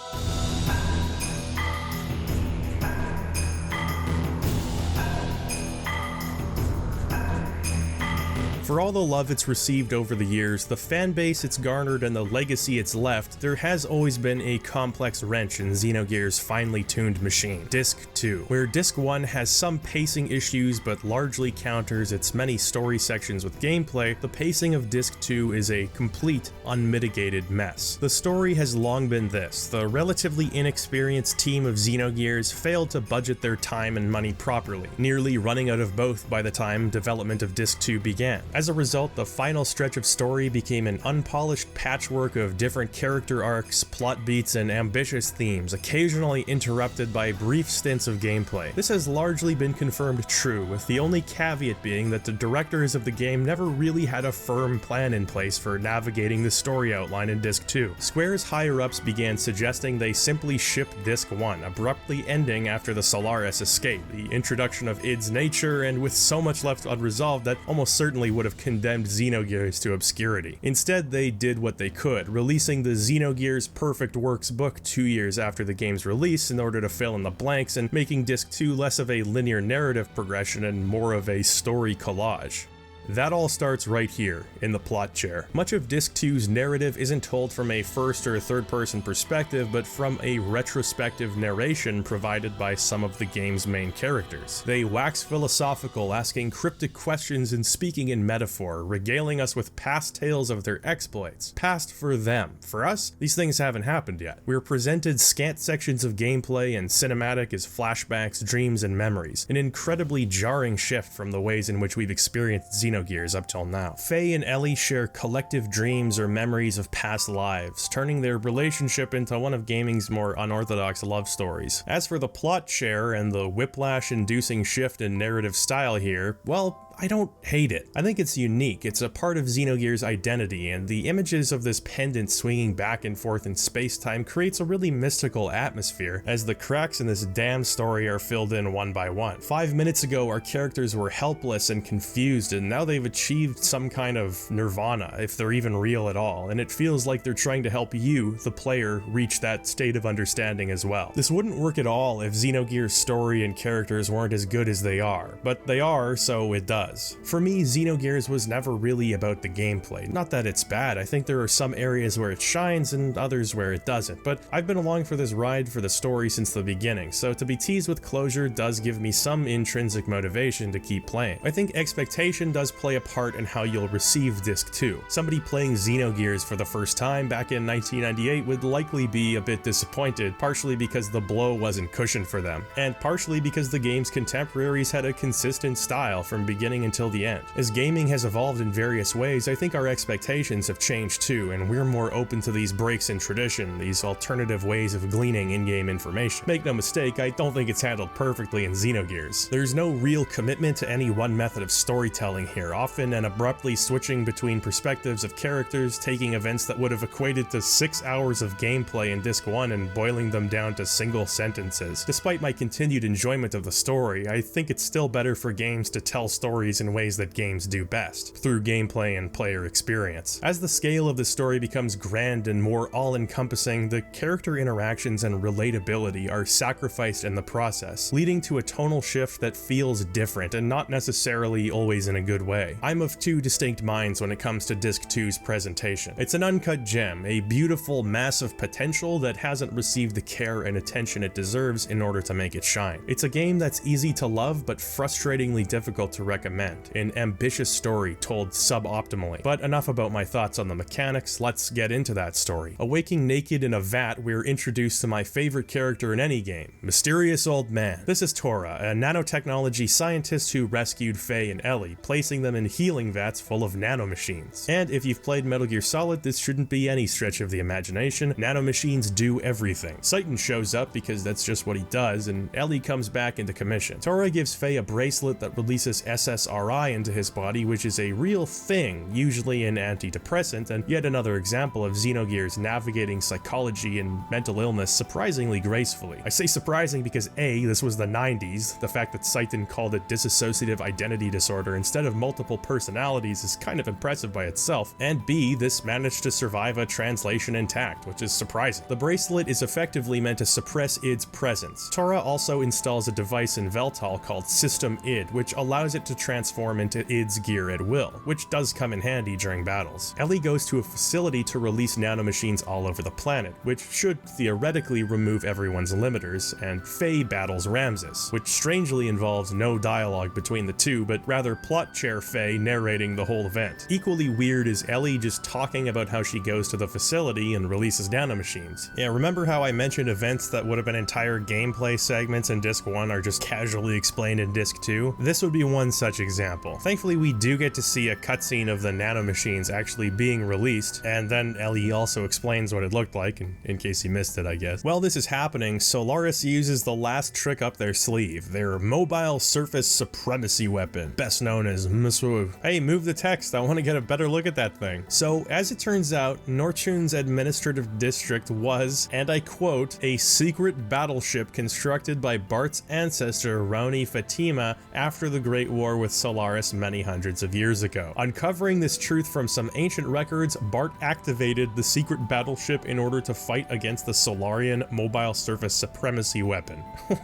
Speaker 1: For all the love it's received over the years, the fan base it's garnered and the legacy it's left, there has always been a complex wrench in Xenogears' finely tuned machine, Disc 2. Where Disc 1 has some pacing issues but largely counters its many story sections with gameplay, the pacing of Disc 2 is a complete, unmitigated mess. The story has long been this: the relatively inexperienced team of Xenogears failed to budget their time and money properly, nearly running out of both by the time development of Disc 2 began. As a result, the final stretch of story became an unpolished patchwork of different character arcs, plot beats, and ambitious themes, occasionally interrupted by brief stints of gameplay. This has largely been confirmed true, with the only caveat being that the directors of the game never really had a firm plan in place for navigating the story outline in Disc 2. Square's higher-ups began suggesting they simply ship Disc 1, abruptly ending after the Solaris escape, the introduction of Id's nature, and with so much left unresolved that almost certainly would have have condemned Xenogears to obscurity. Instead, they did what they could, releasing the Xenogears Perfect Works book 2 years after the game's release in order to fill in the blanks and making Disc 2 less of a linear narrative progression and more of a story collage. That all starts right here, in the plot chair. Much of Disc 2's narrative isn't told from a first or third person perspective, but from a retrospective narration provided by some of the game's main characters. They wax philosophical, asking cryptic questions and speaking in metaphor, regaling us with past tales of their exploits. Past for them. For us, these things haven't happened yet. We're presented scant sections of gameplay and cinematic as flashbacks, dreams, and memories. An incredibly jarring shift from the ways in which we've experienced Xenogears up till now. Faye and Ellie share collective dreams or memories of past lives, turning their relationship into one of gaming's more unorthodox love stories. As for the plot share and the whiplash-inducing shift in narrative style here, well, I don't hate it. I think it's unique. It's a part of Xenogears' identity, and the images of this pendant swinging back and forth in space-time creates a really mystical atmosphere as the cracks in this damn story are filled in one by one. 5 minutes ago, our characters were helpless and confused, and now they've achieved some kind of nirvana, if they're even real at all, and it feels like they're trying to help you, the player, reach that state of understanding as well. This wouldn't work at all if Xenogears' story and characters weren't as good as they are, but they are, so it does. For me, Xenogears was never really about the gameplay. Not that it's bad, I think there are some areas where it shines and others where it doesn't, but I've been along for this ride for the story since the beginning, so to be teased with closure does give me some intrinsic motivation to keep playing. I think expectation does play a part in how you'll receive Disc 2. Somebody playing Xenogears for the first time back in 1998 would likely be a bit disappointed, partially because the blow wasn't cushioned for them, and partially because the game's contemporaries had a consistent style from beginning until the end. As gaming has evolved in various ways, I think our expectations have changed too, and we're more open to these breaks in tradition, these alternative ways of gleaning in-game information. Make no mistake, I don't think it's handled perfectly in Xenogears. There's no real commitment to any one method of storytelling here, often and abruptly switching between perspectives of characters, taking events that would have equated to 6 hours of gameplay in Disc 1 and boiling them down to single sentences. Despite my continued enjoyment of the story, I think it's still better for games to tell stories in ways that games do best, through gameplay and player experience. As the scale of the story becomes grand and more all-encompassing, the character interactions and relatability are sacrificed in the process, leading to a tonal shift that feels different and not necessarily always in a good way. I'm of two distinct minds when it comes to Disc 2's presentation. It's an uncut gem, a beautiful mass of potential that hasn't received the care and attention it deserves in order to make it shine. It's a game that's easy to love but frustratingly difficult to recommend. An ambitious story told suboptimally. But enough about my thoughts on the mechanics, let's get into that story. Awaking naked in a vat, we're introduced to my favorite character in any game, Mysterious Old Man. This is Tora, a nanotechnology scientist who rescued Faye and Ellie, placing them in healing vats full of nanomachines. And if you've played Metal Gear Solid, this shouldn't be any stretch of the imagination. Nanomachines do everything. Satan shows up because that's just what he does, and Ellie comes back into commission. Tora gives Faye a bracelet that releases SSRI into his body, which is a real thing, usually an antidepressant, and yet another example of Xenogears navigating psychology and mental illness surprisingly gracefully. I say surprising because A, this was the 90s, the fact that Satan called it dissociative identity disorder instead of multiple personalities is kind of impressive by itself, and B, this managed to survive a translation intact, which is surprising. The bracelet is effectively meant to suppress id's presence. Tora also installs a device in Veltal called System id, which allows it to transform into id's gear at will, which does come in handy during battles. Ellie goes to a facility to release nanomachines all over the planet, which should theoretically remove everyone's limiters, and Faye battles Ramses, which strangely involves no dialogue between the two, but rather plot chair Faye narrating the whole event. Equally weird is Ellie just talking about how she goes to the facility and releases nanomachines. Yeah, remember how I mentioned events that would have been entire gameplay segments in Disc 1 are just casually explained in Disc 2? This would be one such example. Thankfully, we do get to see a cutscene of the nanomachines actually being released, and then Ellie also explains what it looked like, in case you missed it, I guess. While this is happening, Solaris uses the last trick up their sleeve, their mobile surface supremacy weapon, best known as Mswoo. Hey, move the text, I want to get a better look at that thing. So, as it turns out, Nortune's administrative district was, and I quote, a secret battleship constructed by Bart's ancestor Raoni Fatima after the Great War with with Solaris many hundreds of years ago. Uncovering this truth from some ancient records, Bart activated the secret battleship in order to fight against the Solarian mobile surface supremacy weapon.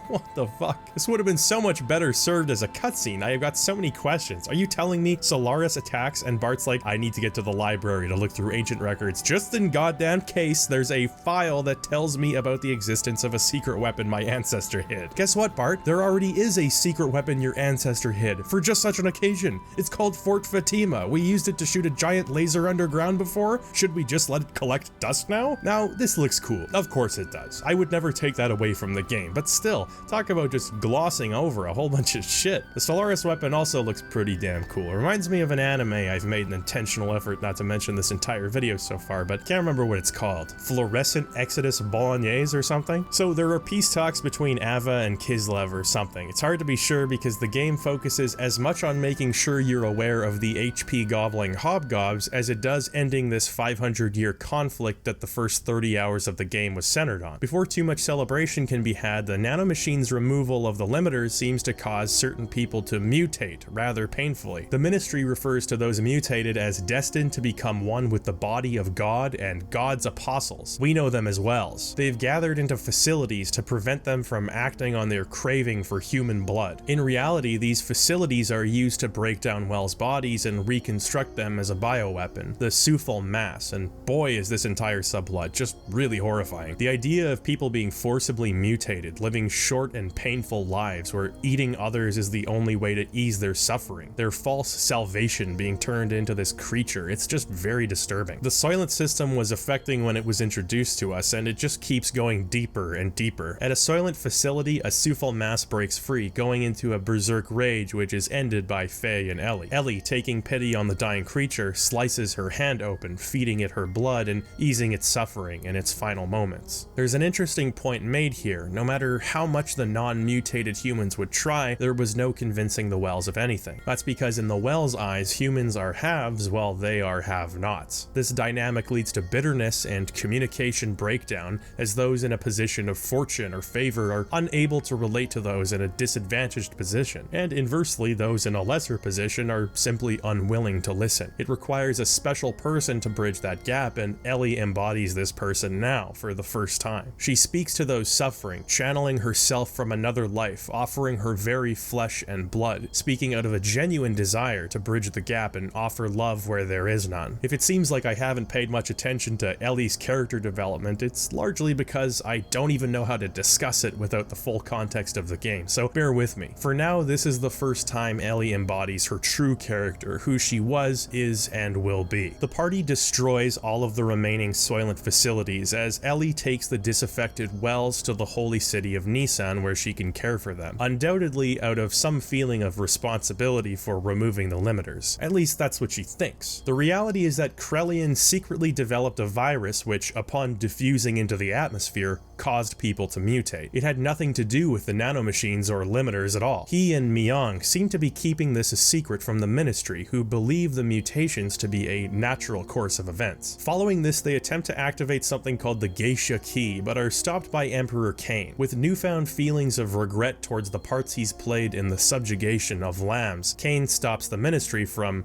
Speaker 1: What the fuck? This would have been so much better served as a cutscene. I have got so many questions. Are you telling me Solaris attacks and Bart's like, I need to get to the library to look through ancient records just in goddamn case there's a file that tells me about the existence of a secret weapon my ancestor hid. Guess what, Bart? There already is a secret weapon your ancestor hid for just such an occasion. It's called Fort Fatima. We used it to shoot a giant laser underground before. Should we just let it collect dust now? Now, this looks cool. Of course it does. I would never take that away from the game, but still, talk about just glossing over a whole bunch of shit. The Solaris weapon also looks pretty damn cool. It reminds me of an anime I've made an intentional effort not to mention this entire video so far, but can't remember what it's called. Fluorescent Exodus Bolognese or something? So there are peace talks between Ava and Kislev or something. It's hard to be sure because the game focuses as much on making sure you're aware of the HP gobbling hobgobs as it does ending this 500-year conflict that the first 30 hours of the game was centered on. Before too much celebration can be had, the nanomachine's removal of the limiters seems to cause certain people to mutate rather painfully. The Ministry refers to those mutated as destined to become one with the body of God and God's apostles. We know them as Wells. They've gathered into facilities to prevent them from acting on their craving for human blood. In reality, these facilities are used to break down Wells' bodies and reconstruct them as a bioweapon, the Sufal Mass, and boy is this entire subplot just really horrifying. The idea of people being forcibly mutated, living short and painful lives where eating others is the only way to ease their suffering, their false salvation being turned into this creature, it's just very disturbing. The Soylent system was affecting when it was introduced to us, and it just keeps going deeper and deeper. At a Soylent facility, a Sufal Mass breaks free, going into a berserk rage which is ended by Faye and Ellie. Ellie, taking pity on the dying creature, slices her hand open, feeding it her blood and easing its suffering in its final moments. There's an interesting point made here. No matter how much the non-mutated humans would try, there was no convincing the Wells of anything. That's because in the Wells' eyes, humans are haves while they are have-nots. This dynamic leads to bitterness and communication breakdown, as those in a position of fortune or favor are unable to relate to those in a disadvantaged position, and inversely, those in a lesser position are simply unwilling to listen. It requires a special person to bridge that gap, and Ellie embodies this person now for the first time. She speaks to those suffering, channeling herself from another life, offering her very flesh and blood, speaking out of a genuine desire to bridge the gap and offer love where there is none. If it seems like I haven't paid much attention to Ellie's character development, it's largely because I don't even know how to discuss it without the full context of the game, so bear with me. For now, this is the first time Ellie embodies her true character, who she was, is, and will be. The party destroys all of the remaining Soylent facilities as Ellie takes the disaffected Wells to the holy city of Nisan where she can care for them, undoubtedly out of some feeling of responsibility for removing the limiters. At least that's what she thinks. The reality is that Krelian secretly developed a virus which, upon diffusing into the atmosphere, caused people to mutate. It had nothing to do with the nanomachines or limiters at all. He and Myong seem to be keeping this a secret from the Ministry, who believe the mutations to be a natural course of events. Following this, they attempt to activate something called the Geisha Key, but are stopped by Emperor Cain. With newfound feelings of regret towards the parts he's played in the subjugation of lambs, Cain stops the Ministry from,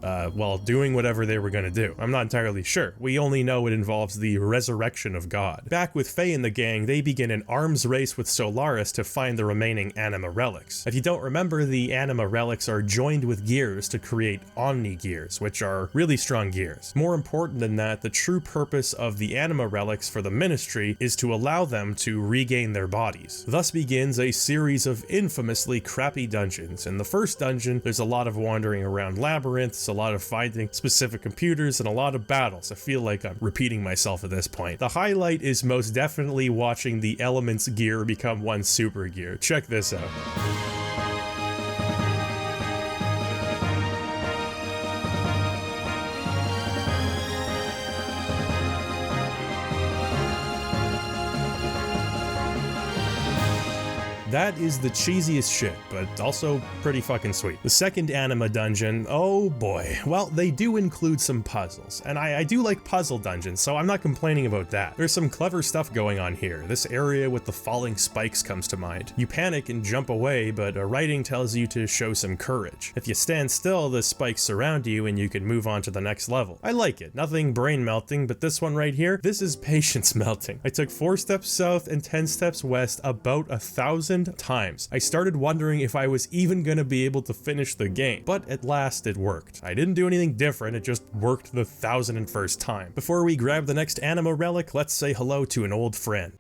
Speaker 1: doing whatever they were gonna do. I'm not entirely sure. We only know it involves the resurrection of God. Back with Faye and the gang, they begin an arms race with Solaris to find the remaining anima relics. If you don't remember, the anima relics are joined with gears to create Omni gears, which are really strong gears. More important than that, the true purpose of the anima relics for the Ministry is to allow them to regain their bodies. Thus begins a series of infamously crappy dungeons. In the first dungeon, there's a lot of wandering around labyrinths, a lot of finding specific computers, and a lot of battles. I feel like I'm repeating myself at this point. The highlight is most definitely watching the Elements gear become one super gear. Check this out. That is the cheesiest shit, but also pretty fucking sweet. The second anima dungeon, oh boy. Well, they do include some puzzles, and I do like puzzle dungeons, so I'm not complaining about that. There's some clever stuff going on here. This area with the falling spikes comes to mind. You panic and jump away, but a writing tells you to show some courage. If you stand still, the spikes surround you and you can move on to the next level. I like it. Nothing brain melting, but this one right here, this is patience melting. I took 4 steps south and 10 steps west about 1,000 times. I started wondering if I was even gonna be able to finish the game, but at last it worked. I didn't do anything different, it just worked the 1,001st time. Before we grab the next anima relic, let's say hello to an old friend.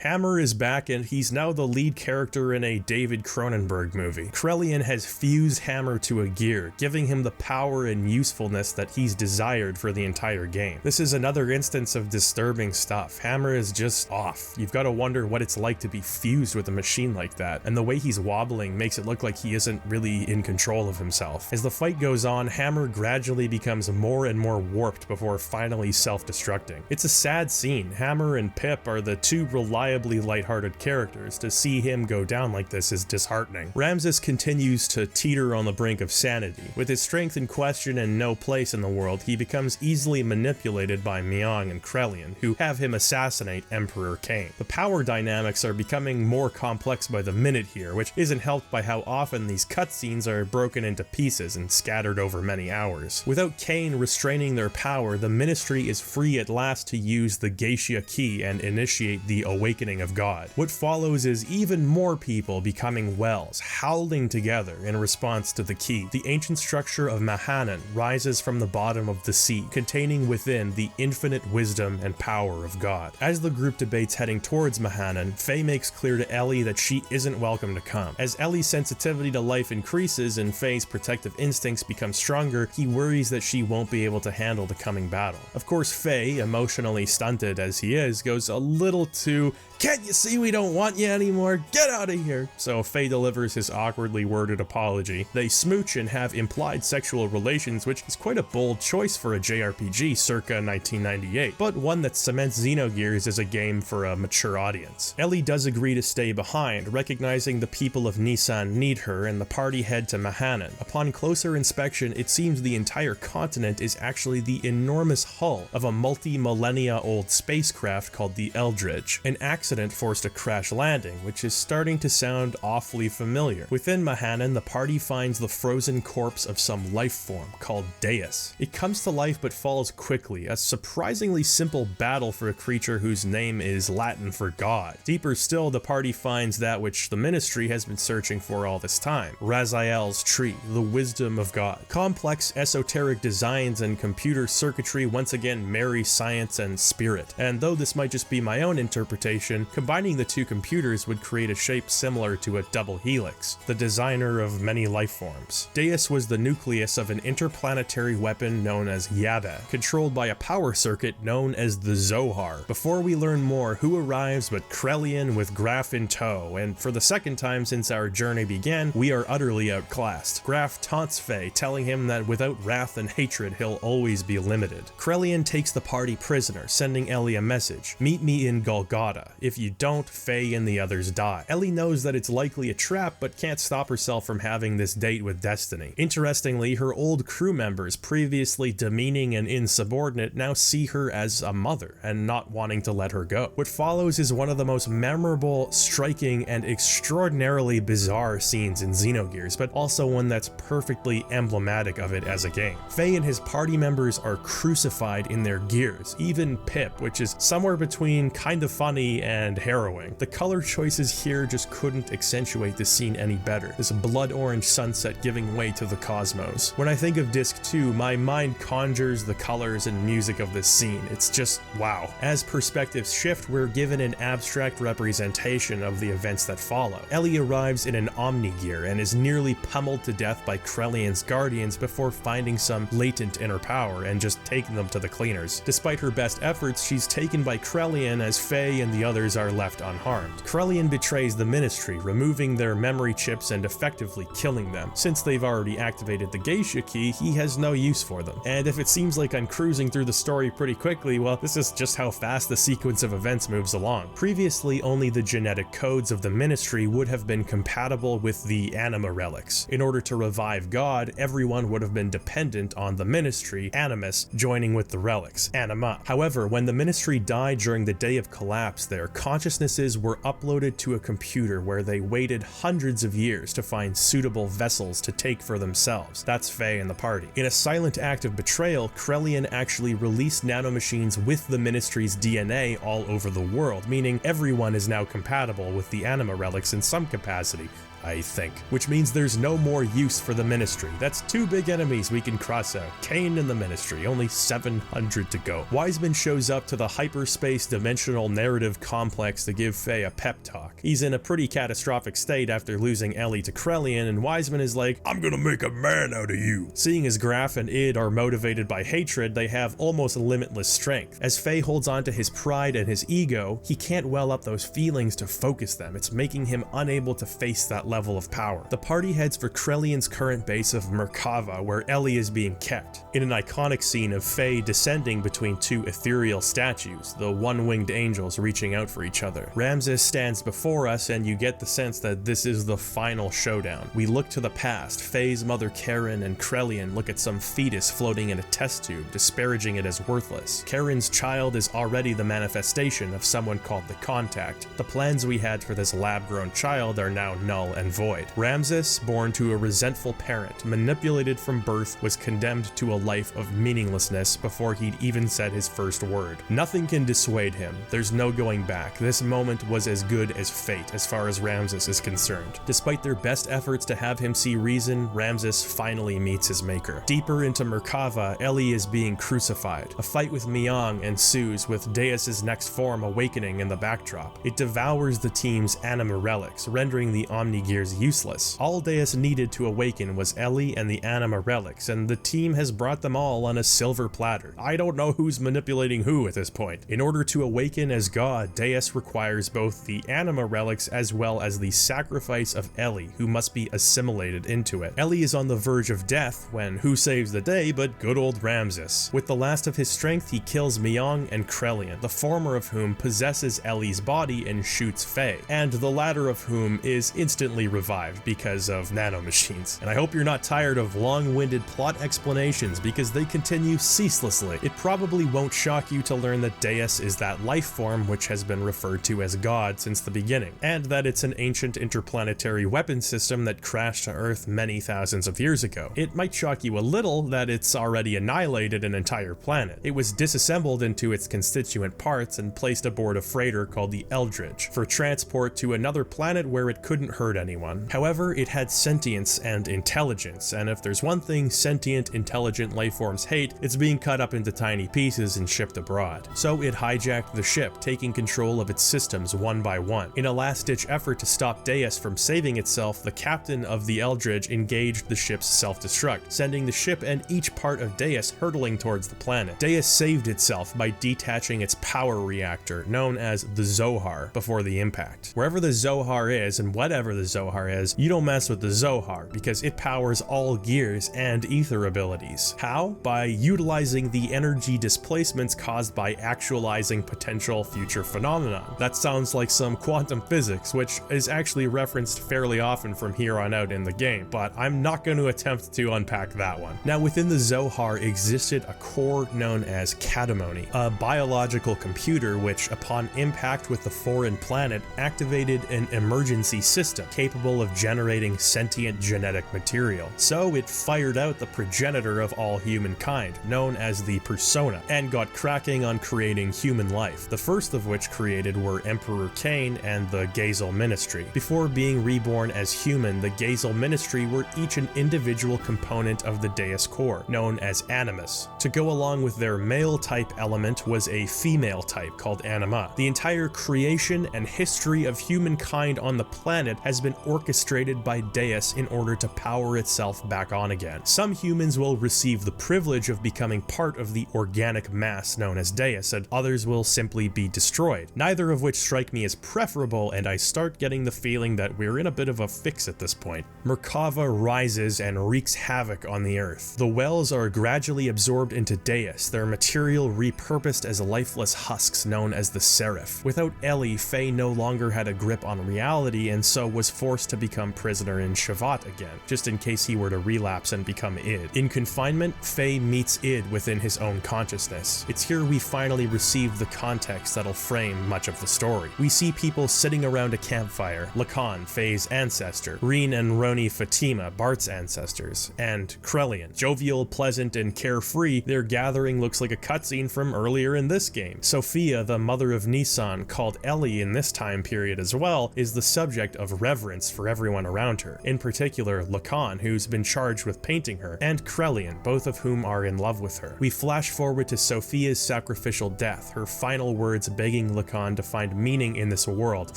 Speaker 1: Hammer is back, and he's now the lead character in a David Cronenberg movie. Krelian has fused Hammer to a gear, giving him the power and usefulness that he's desired for the entire game. This is another instance of disturbing stuff. Hammer is just off. You've got to wonder what it's like to be fused with a machine like that, and the way he's wobbling makes it look like he isn't really in control of himself. As the fight goes on, Hammer gradually becomes more and more warped before finally self-destructing. It's a sad scene. Hammer and Pip are the two reliable lighthearted characters. To see him go down like this is disheartening. Ramses continues to teeter on the brink of sanity. With his strength in question and no place in the world, he becomes easily manipulated by Myong and Krelian, who have him assassinate Emperor Cain. The power dynamics are becoming more complex by the minute here, which isn't helped by how often these cutscenes are broken into pieces and scattered over many hours. Without Cain restraining their power, the Ministry is free at last to use the Geisha key and initiate the awakening of God. What follows is even more people becoming wells, howling together in response to the key. The ancient structure of Mahanon rises from the bottom of the sea, containing within the infinite wisdom and power of God. As the group debates heading towards Mahanon, Faye makes clear to Ellie that she isn't welcome to come. As Ellie's sensitivity to life increases and Faye's protective instincts become stronger, he worries that she won't be able to handle the coming battle. Of course, Faye, emotionally stunted as he is, goes a little too "Can't you see we don't want you anymore? Get out of here!" So Faye delivers his awkwardly worded apology. They smooch and have implied sexual relations, which is quite a bold choice for a JRPG circa 1998, but one that cements Xenogears as a game for a mature audience. Ellie does agree to stay behind, recognizing the people of Nisan need her, and the party head to Mahanon. Upon closer inspection, it seems the entire continent is actually the enormous hull of a multi-millennia old spacecraft called the Eldridge. An accident forced a crash landing, which is starting to sound awfully familiar. Within Mahanon, the party finds the frozen corpse of some life form called Deus. It comes to life but falls quickly, a surprisingly simple battle for a creature whose name is Latin for God. Deeper still, the party finds that which the Ministry has been searching for all this time, Raziel's tree, the wisdom of God. Complex esoteric designs and computer circuitry once again marry science and spirit, and though this might just be my own interpretation, combining the two computers would create a shape similar to a double helix, the designer of many life forms. Deus was the nucleus of an interplanetary weapon known as Yabe, controlled by a power circuit known as the Zohar. Before we learn more, who arrives but Krelian with Graf in tow, and for the second time since our journey began, we are utterly outclassed. Graf taunts Faye, telling him that without wrath and hatred, he'll always be limited. Krelian takes the party prisoner, sending Ellie a message: "Meet me in Golgotha. If you don't, Faye and the others die." Ellie knows that it's likely a trap, but can't stop herself from having this date with Destiny. Interestingly, her old crew members, previously demeaning and insubordinate, now see her as a mother and not wanting to let her go. What follows is one of the most memorable, striking, and extraordinarily bizarre scenes in Xenogears, but also one that's perfectly emblematic of it as a game. Faye and his party members are crucified in their gears, even Pip, which is somewhere between kind of funny and harrowing. The color choices here just couldn't accentuate the scene any better, this blood orange sunset giving way to the cosmos. When I think of Disc 2, my mind conjures the colors and music of this scene. It's just wow. As perspectives shift, we're given an abstract representation of the events that follow. Ellie arrives in an Omni-gear and is nearly pummeled to death by Krelian's guardians before finding some latent inner power and just taking them to the cleaners. Despite her best efforts, she's taken by Krelian as Faye and the others others are left unharmed. Krelian betrays the Ministry, removing their memory chips and effectively killing them. Since they've already activated the Geisha key, he has no use for them. And if it seems like I'm cruising through the story pretty quickly, well, this is just how fast the sequence of events moves along. Previously, only the genetic codes of the Ministry would have been compatible with the Anima relics. In order to revive God, everyone would have been dependent on the Ministry, Animus, joining with the relics, Anima. However, when the Ministry died during the Day of Collapse, their consciousnesses were uploaded to a computer where they waited hundreds of years to find suitable vessels to take for themselves. That's Faye and the party. In a silent act of betrayal, Krelian actually released nanomachines with the Ministry's DNA all over the world, meaning everyone is now compatible with the Anima relics in some capacity, I think. Which means there's no more use for the Ministry. That's 2 big enemies we can cross out. Cain and the Ministry, only 700 to go. Wiseman shows up to the hyperspace dimensional narrative complex to give Faye a pep talk. He's in a pretty catastrophic state after losing Ellie to Krelian, and Wiseman is like, "I'm gonna make a man out of you." Seeing as Graf and Id are motivated by hatred, they have almost limitless strength. As Faye holds on to his pride and his ego, he can't well up those feelings to focus them. It's making him unable to face that level of power. The party heads for Krelian's current base of Merkava, where Ellie is being kept. In an iconic scene of Faye descending between 2 ethereal statues, the one-winged angels reaching out for each other. Ramses stands before us, and you get the sense that this is the final showdown. We look to the past. Faye's mother Karen and Krelian look at some fetus floating in a test tube, disparaging it as worthless. Karen's child is already the manifestation of someone called the Contact. The plans we had for this lab-grown child are now null and void. Ramses, born to a resentful parent, manipulated from birth, was condemned to a life of meaninglessness before he'd even said his first word. Nothing can dissuade him. There's no going back. This moment was as good as fate as far as Ramses is concerned. Despite their best efforts to have him see reason, Ramses finally meets his maker. Deeper into Merkava, Ellie is being crucified. A fight with Myong ensues, with Deus's next form awakening in the backdrop. It devours the team's anima relics, rendering the Omnigears useless. All Deus needed to awaken was Ellie and the anima relics, and the team has brought them all on a silver platter. I don't know who's manipulating who at this point. In order to awaken as God, Deus requires both the anima relics as well as the sacrifice of Ellie, who must be assimilated into it. Ellie is on the verge of death when who saves the day but good old Ramses. With the last of his strength, he kills Myong and Krelian, the former of whom possesses Ellie's body and shoots Faye, and the latter of whom is instantly revived because of nanomachines. And I hope you're not tired of long-winded plot explanations, because they continue ceaselessly. It probably won't shock you to learn that Deus is that life form which has been referred to as God since the beginning, and that it's an ancient interplanetary weapon system that crashed to Earth many thousands of years ago. It might shock you a little that it's already annihilated an entire planet. It was disassembled into its constituent parts and placed aboard a freighter called the Eldridge for transport to another planet where it couldn't hurt anyone. However, it had sentience and intelligence, and if there's one thing sentient, intelligent lifeforms hate, it's being cut up into tiny pieces and shipped abroad. So it hijacked the ship, taking control of its systems one by one. In a last-ditch effort to stop Deus from saving itself, the captain of the Eldridge engaged the ship's self-destruct, sending the ship and each part of Deus hurtling towards the planet. Deus saved itself by detaching its power reactor, known as the Zohar, before the impact. Wherever the Zohar is, and whatever the Zohar is, you don't mess with the Zohar, because it powers all gears and ether abilities. How? By utilizing the energy displacements caused by actualizing potential future phenomena. That sounds like some quantum physics, which is actually referenced fairly often from here on out in the game, but I'm not going to attempt to unpack that one. Now, within the Zohar existed a core known as Catacomony, a biological computer which, upon impact with the foreign planet, activated an emergency system capable of generating sentient genetic material. So it fired out the progenitor of all humankind, known as the Persona, and got cracking on creating human life, the first of which created were Emperor Cain and the Gazel Ministry. Before being reborn as human, the Gazel Ministry were each an individual component of the Deus core, known as Animus. To go along with their male type element was a female type called Anima. The entire creation and history of humankind on the planet has been experiment orchestrated by Deus in order to power itself back on again. Some humans will receive the privilege of becoming part of the organic mass known as Deus, and others will simply be destroyed, neither of which strike me as preferable, and I start getting the feeling that we're in a bit of a fix at this point. Merkava rises and wreaks havoc on the Earth. The wells are gradually absorbed into Deus, their material repurposed as lifeless husks known as the Seraph. Without Ellie, Faye no longer had a grip on reality and so was forced to become prisoner in Shevat again, just in case he were to relapse and become Id. In confinement, Faye meets Id within his own consciousness. It's here we finally receive the context that'll frame much of the story. We see people sitting around a campfire, Lacan, Faye's ancestor, Reen and Roni Fatima, Bart's ancestors, and Krelian. Jovial, pleasant, and carefree, their gathering looks like a cutscene from earlier in this game. Sophia, the mother of Nissan, called Ellie in this time period as well, is the subject of reverence for everyone around her, in particular Lacan, who's been charged with painting her, and Krelian, both of whom are in love with her. We flash forward to Sophia's sacrificial death, her final words begging Lacan to find meaning in this world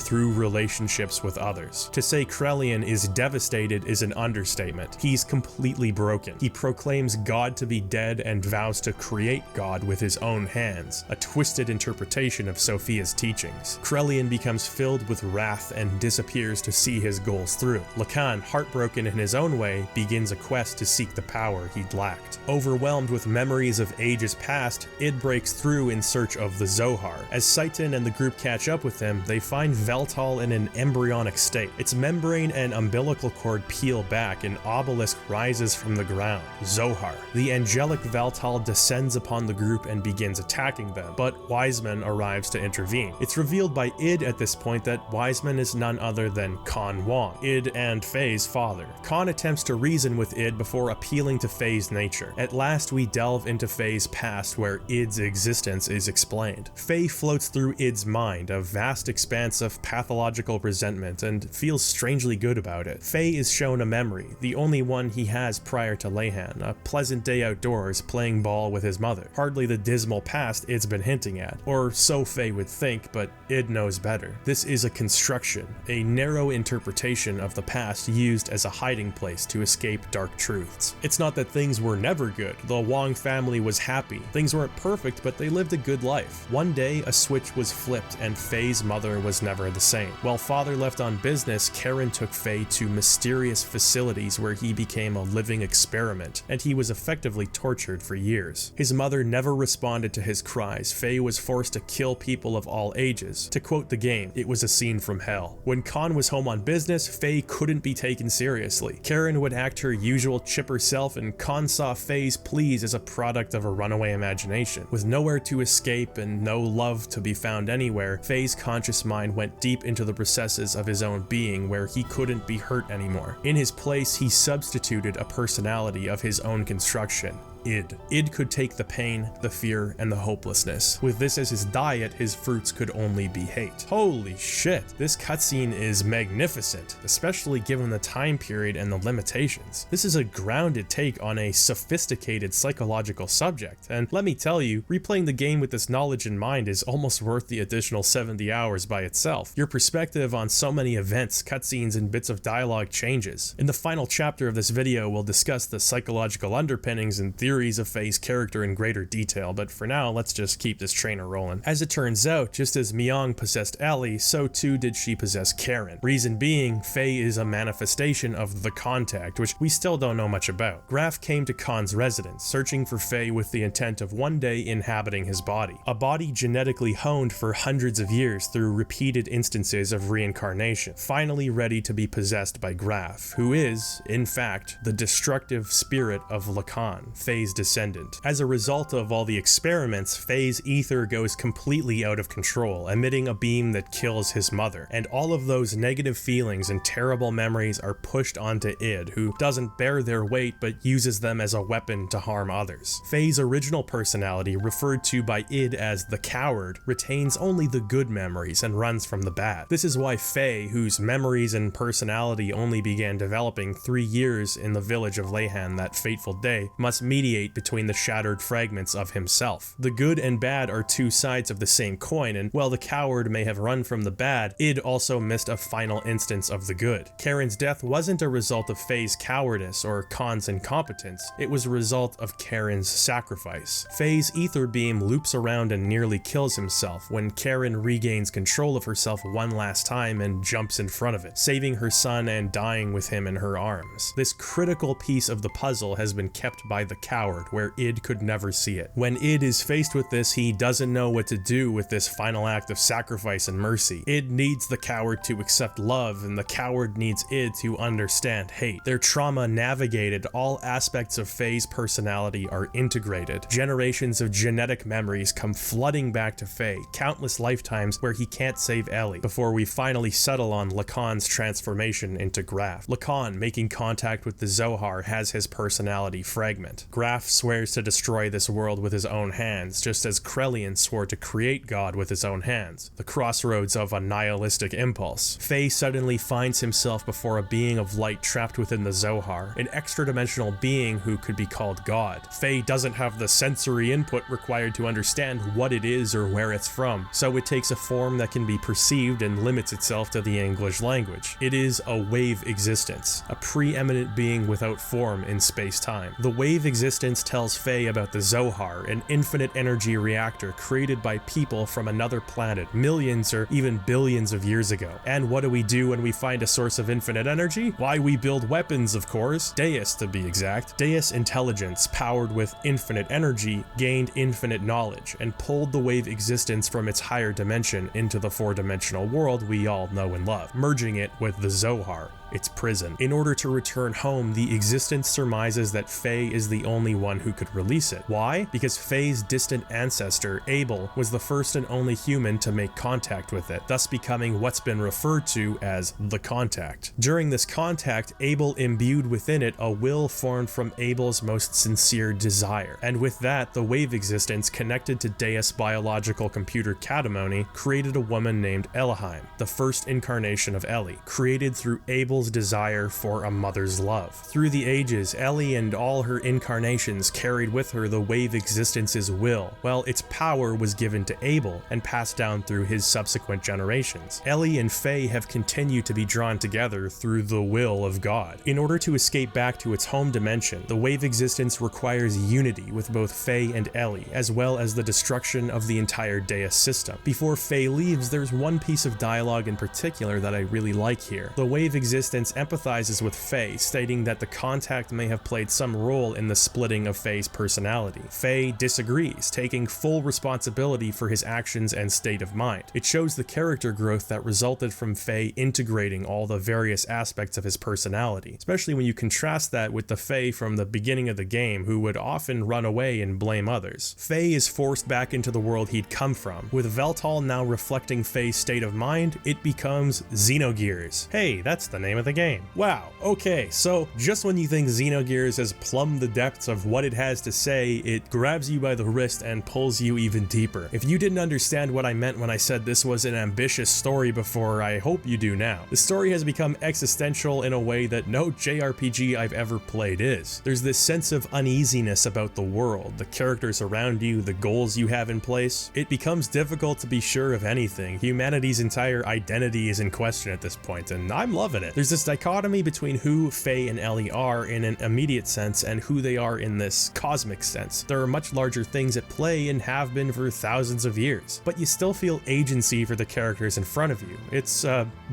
Speaker 1: through relationships with others. To say Krelian is devastated is an understatement. He's completely broken. He proclaims God to be dead and vows to create God with his own hands, a twisted interpretation of Sophia's teachings. Krelian becomes filled with wrath and disappears to see his goals through. Lacan, heartbroken in his own way, begins a quest to seek the power he'd lacked. Overwhelmed with memories of ages past, Id breaks through in search of the Zohar. As Seitan and the group catch up with him, they find Veltal in an embryonic state. Its membrane and umbilical cord peel back, an obelisk rises from the ground. Zohar. The angelic Veltal descends upon the group and begins attacking them, but Wiseman arrives to intervene. It's revealed by Id at this point that Wiseman is none other than Khan Wong, Id and Faye's father. Khan attempts to reason with Id before appealing to Faye's nature. At last we delve into Faye's past where Id's existence is explained. Faye floats through Id's mind, a vast expanse of pathological resentment, and feels strangely good about it. Faye is shown a memory, the only one he has prior to Leyhan, a pleasant day outdoors playing ball with his mother. Hardly the dismal past Id's been hinting at, or so Faye would think, but Id knows better. This is a construction, a narrow interpretation of the past used as a hiding place to escape dark truths. It's not that things were never good. The Wong family was happy. Things weren't perfect, but they lived a good life. One day, a switch was flipped and Faye's mother was never the same. While father left on business, Karen took Faye to mysterious facilities where he became a living experiment, and he was effectively tortured for years. His mother never responded to his cries. Faye was forced to kill people of all ages. To quote the game, it was a scene from hell. When Khan was home on business, Faye couldn't be taken seriously. Karen would act her usual chipper self, and Khan saw Faye's pleas as a product of a runaway imagination. With nowhere to escape and no love to be found anywhere, Faye's conscious mind went deep into the recesses of his own being where he couldn't be hurt anymore. In his place, he substituted a personality of his own construction. Id. Id could take the pain, the fear, and the hopelessness. With this as his diet, his fruits could only be hate. Holy shit, this cutscene is magnificent, especially given the time period and the limitations. This is a grounded take on a sophisticated psychological subject, and let me tell you, replaying the game with this knowledge in mind is almost worth the additional 70 hours by itself. Your perspective on so many events, cutscenes, and bits of dialogue changes. In the final chapter of this video, we'll discuss the psychological underpinnings and theories of Faye's character in greater detail, but for now, let's just keep this trainer rolling. As it turns out, just as Myung possessed Ellie, so too did she possess Karen. Reason being, Faye is a manifestation of the Contact, which we still don't know much about. Graf came to Khan's residence, searching for Faye with the intent of one day inhabiting his body. A body genetically honed for hundreds of years through repeated instances of reincarnation, finally ready to be possessed by Graf, who is, in fact, the destructive spirit of Lacan, Faye's descendant. As a result of all the experiments, Faye's ether goes completely out of control, emitting a beam that kills his mother, and all of those negative feelings and terrible memories are pushed onto Id, who doesn't bear their weight but uses them as a weapon to harm others. Faye's original personality, referred to by Id as the coward, retains only the good memories and runs from the bad. This is why Faye, whose memories and personality only began developing 3 years in the village of Leyhan that fateful day, must meet mediate between the shattered fragments of himself. The good and bad are two sides of the same coin, and while the coward may have run from the bad, id also missed a final instance of the good. Charon's death wasn't a result of Faye's cowardice or Khan's incompetence, it was a result of Charon's sacrifice. Faye's ether beam loops around and nearly kills himself when Charon regains control of herself one last time and jumps in front of it, saving her son and dying with him in her arms. This critical piece of the puzzle has been kept by the coward, where id could never see it. When id is faced with this, he doesn't know what to do with this final act of sacrifice and mercy. Id needs the coward to accept love, and the coward needs id to understand hate. Their trauma navigated, all aspects of Faye's personality are integrated. Generations of genetic memories come flooding back to Faye, countless lifetimes where he can't save Ellie, before we finally settle on Lacan's transformation into Graf. Lacan, making contact with the Zohar, has his personality fragment. Graf swears to destroy this world with his own hands, just as Krelian swore to create God with his own hands, the crossroads of a nihilistic impulse. Faye suddenly finds himself before a being of light trapped within the Zohar, an extra-dimensional being who could be called God. Faye doesn't have the sensory input required to understand what it is or where it's from, so it takes a form that can be perceived and limits itself to the English language. It is a wave existence, a preeminent being without form in space-time. The wave existence tells Faye about the Zohar, an infinite energy reactor created by people from another planet millions or even billions of years ago. And what do we do when we find a source of infinite energy? Why, we build weapons, of course. Deus, to be exact. Deus intelligence, powered with infinite energy, gained infinite knowledge, and pulled the wave existence from its higher dimension into the four-dimensional world we all know and love, merging it with the Zohar, its prison. In order to return home, the existence surmises that Faye is the only one who could release it. Why? Because Faye's distant ancestor, Abel, was the first and only human to make contact with it, thus becoming what's been referred to as the contact. During this contact, Abel imbued within it a will formed from Abel's most sincere desire, and with that, the wave existence connected to Deus' biological computer Katamoni created a woman named Elohim, the first incarnation of Ellie, created through Abel's desire for a mother's love. Through the ages, Ellie and all her incarnations carried with her the wave existence's will, while its power was given to Abel and passed down through his subsequent generations. Ellie and Faye have continued to be drawn together through the will of God. In order to escape back to its home dimension, the wave existence requires unity with both Faye and Ellie, as well as the destruction of the entire Deus system. Before Faye leaves, there's one piece of dialogue in particular that I really like here. The wave existence empathizes with Faye, stating that the contact may have played some role in the splitting of Faye's personality. Faye disagrees, taking full responsibility for his actions and state of mind. It shows the character growth that resulted from Faye integrating all the various aspects of his personality, especially when you contrast that with the Faye from the beginning of the game, who would often run away and blame others. Faye is forced back into the world he'd come from. With Veltal now reflecting Faye's state of mind, it becomes Xenogears. Hey, that's the name of the game. Wow, okay, so just when you think Xenogears has plumbed the depths of what it has to say, it grabs you by the wrist and pulls you even deeper. If you didn't understand what I meant when I said this was an ambitious story before, I hope you do now. The story has become existential in a way that no JRPG I've ever played is. There's this sense of uneasiness about the world, the characters around you, the goals you have in place. It becomes difficult to be sure of anything. Humanity's entire identity is in question at this point, and I'm loving it. There's this dichotomy between who Faye and Ellie are in an immediate sense and who they are in this cosmic sense. There are much larger things at play and have been for thousands of years, but you still feel agency for the characters in front of you. It's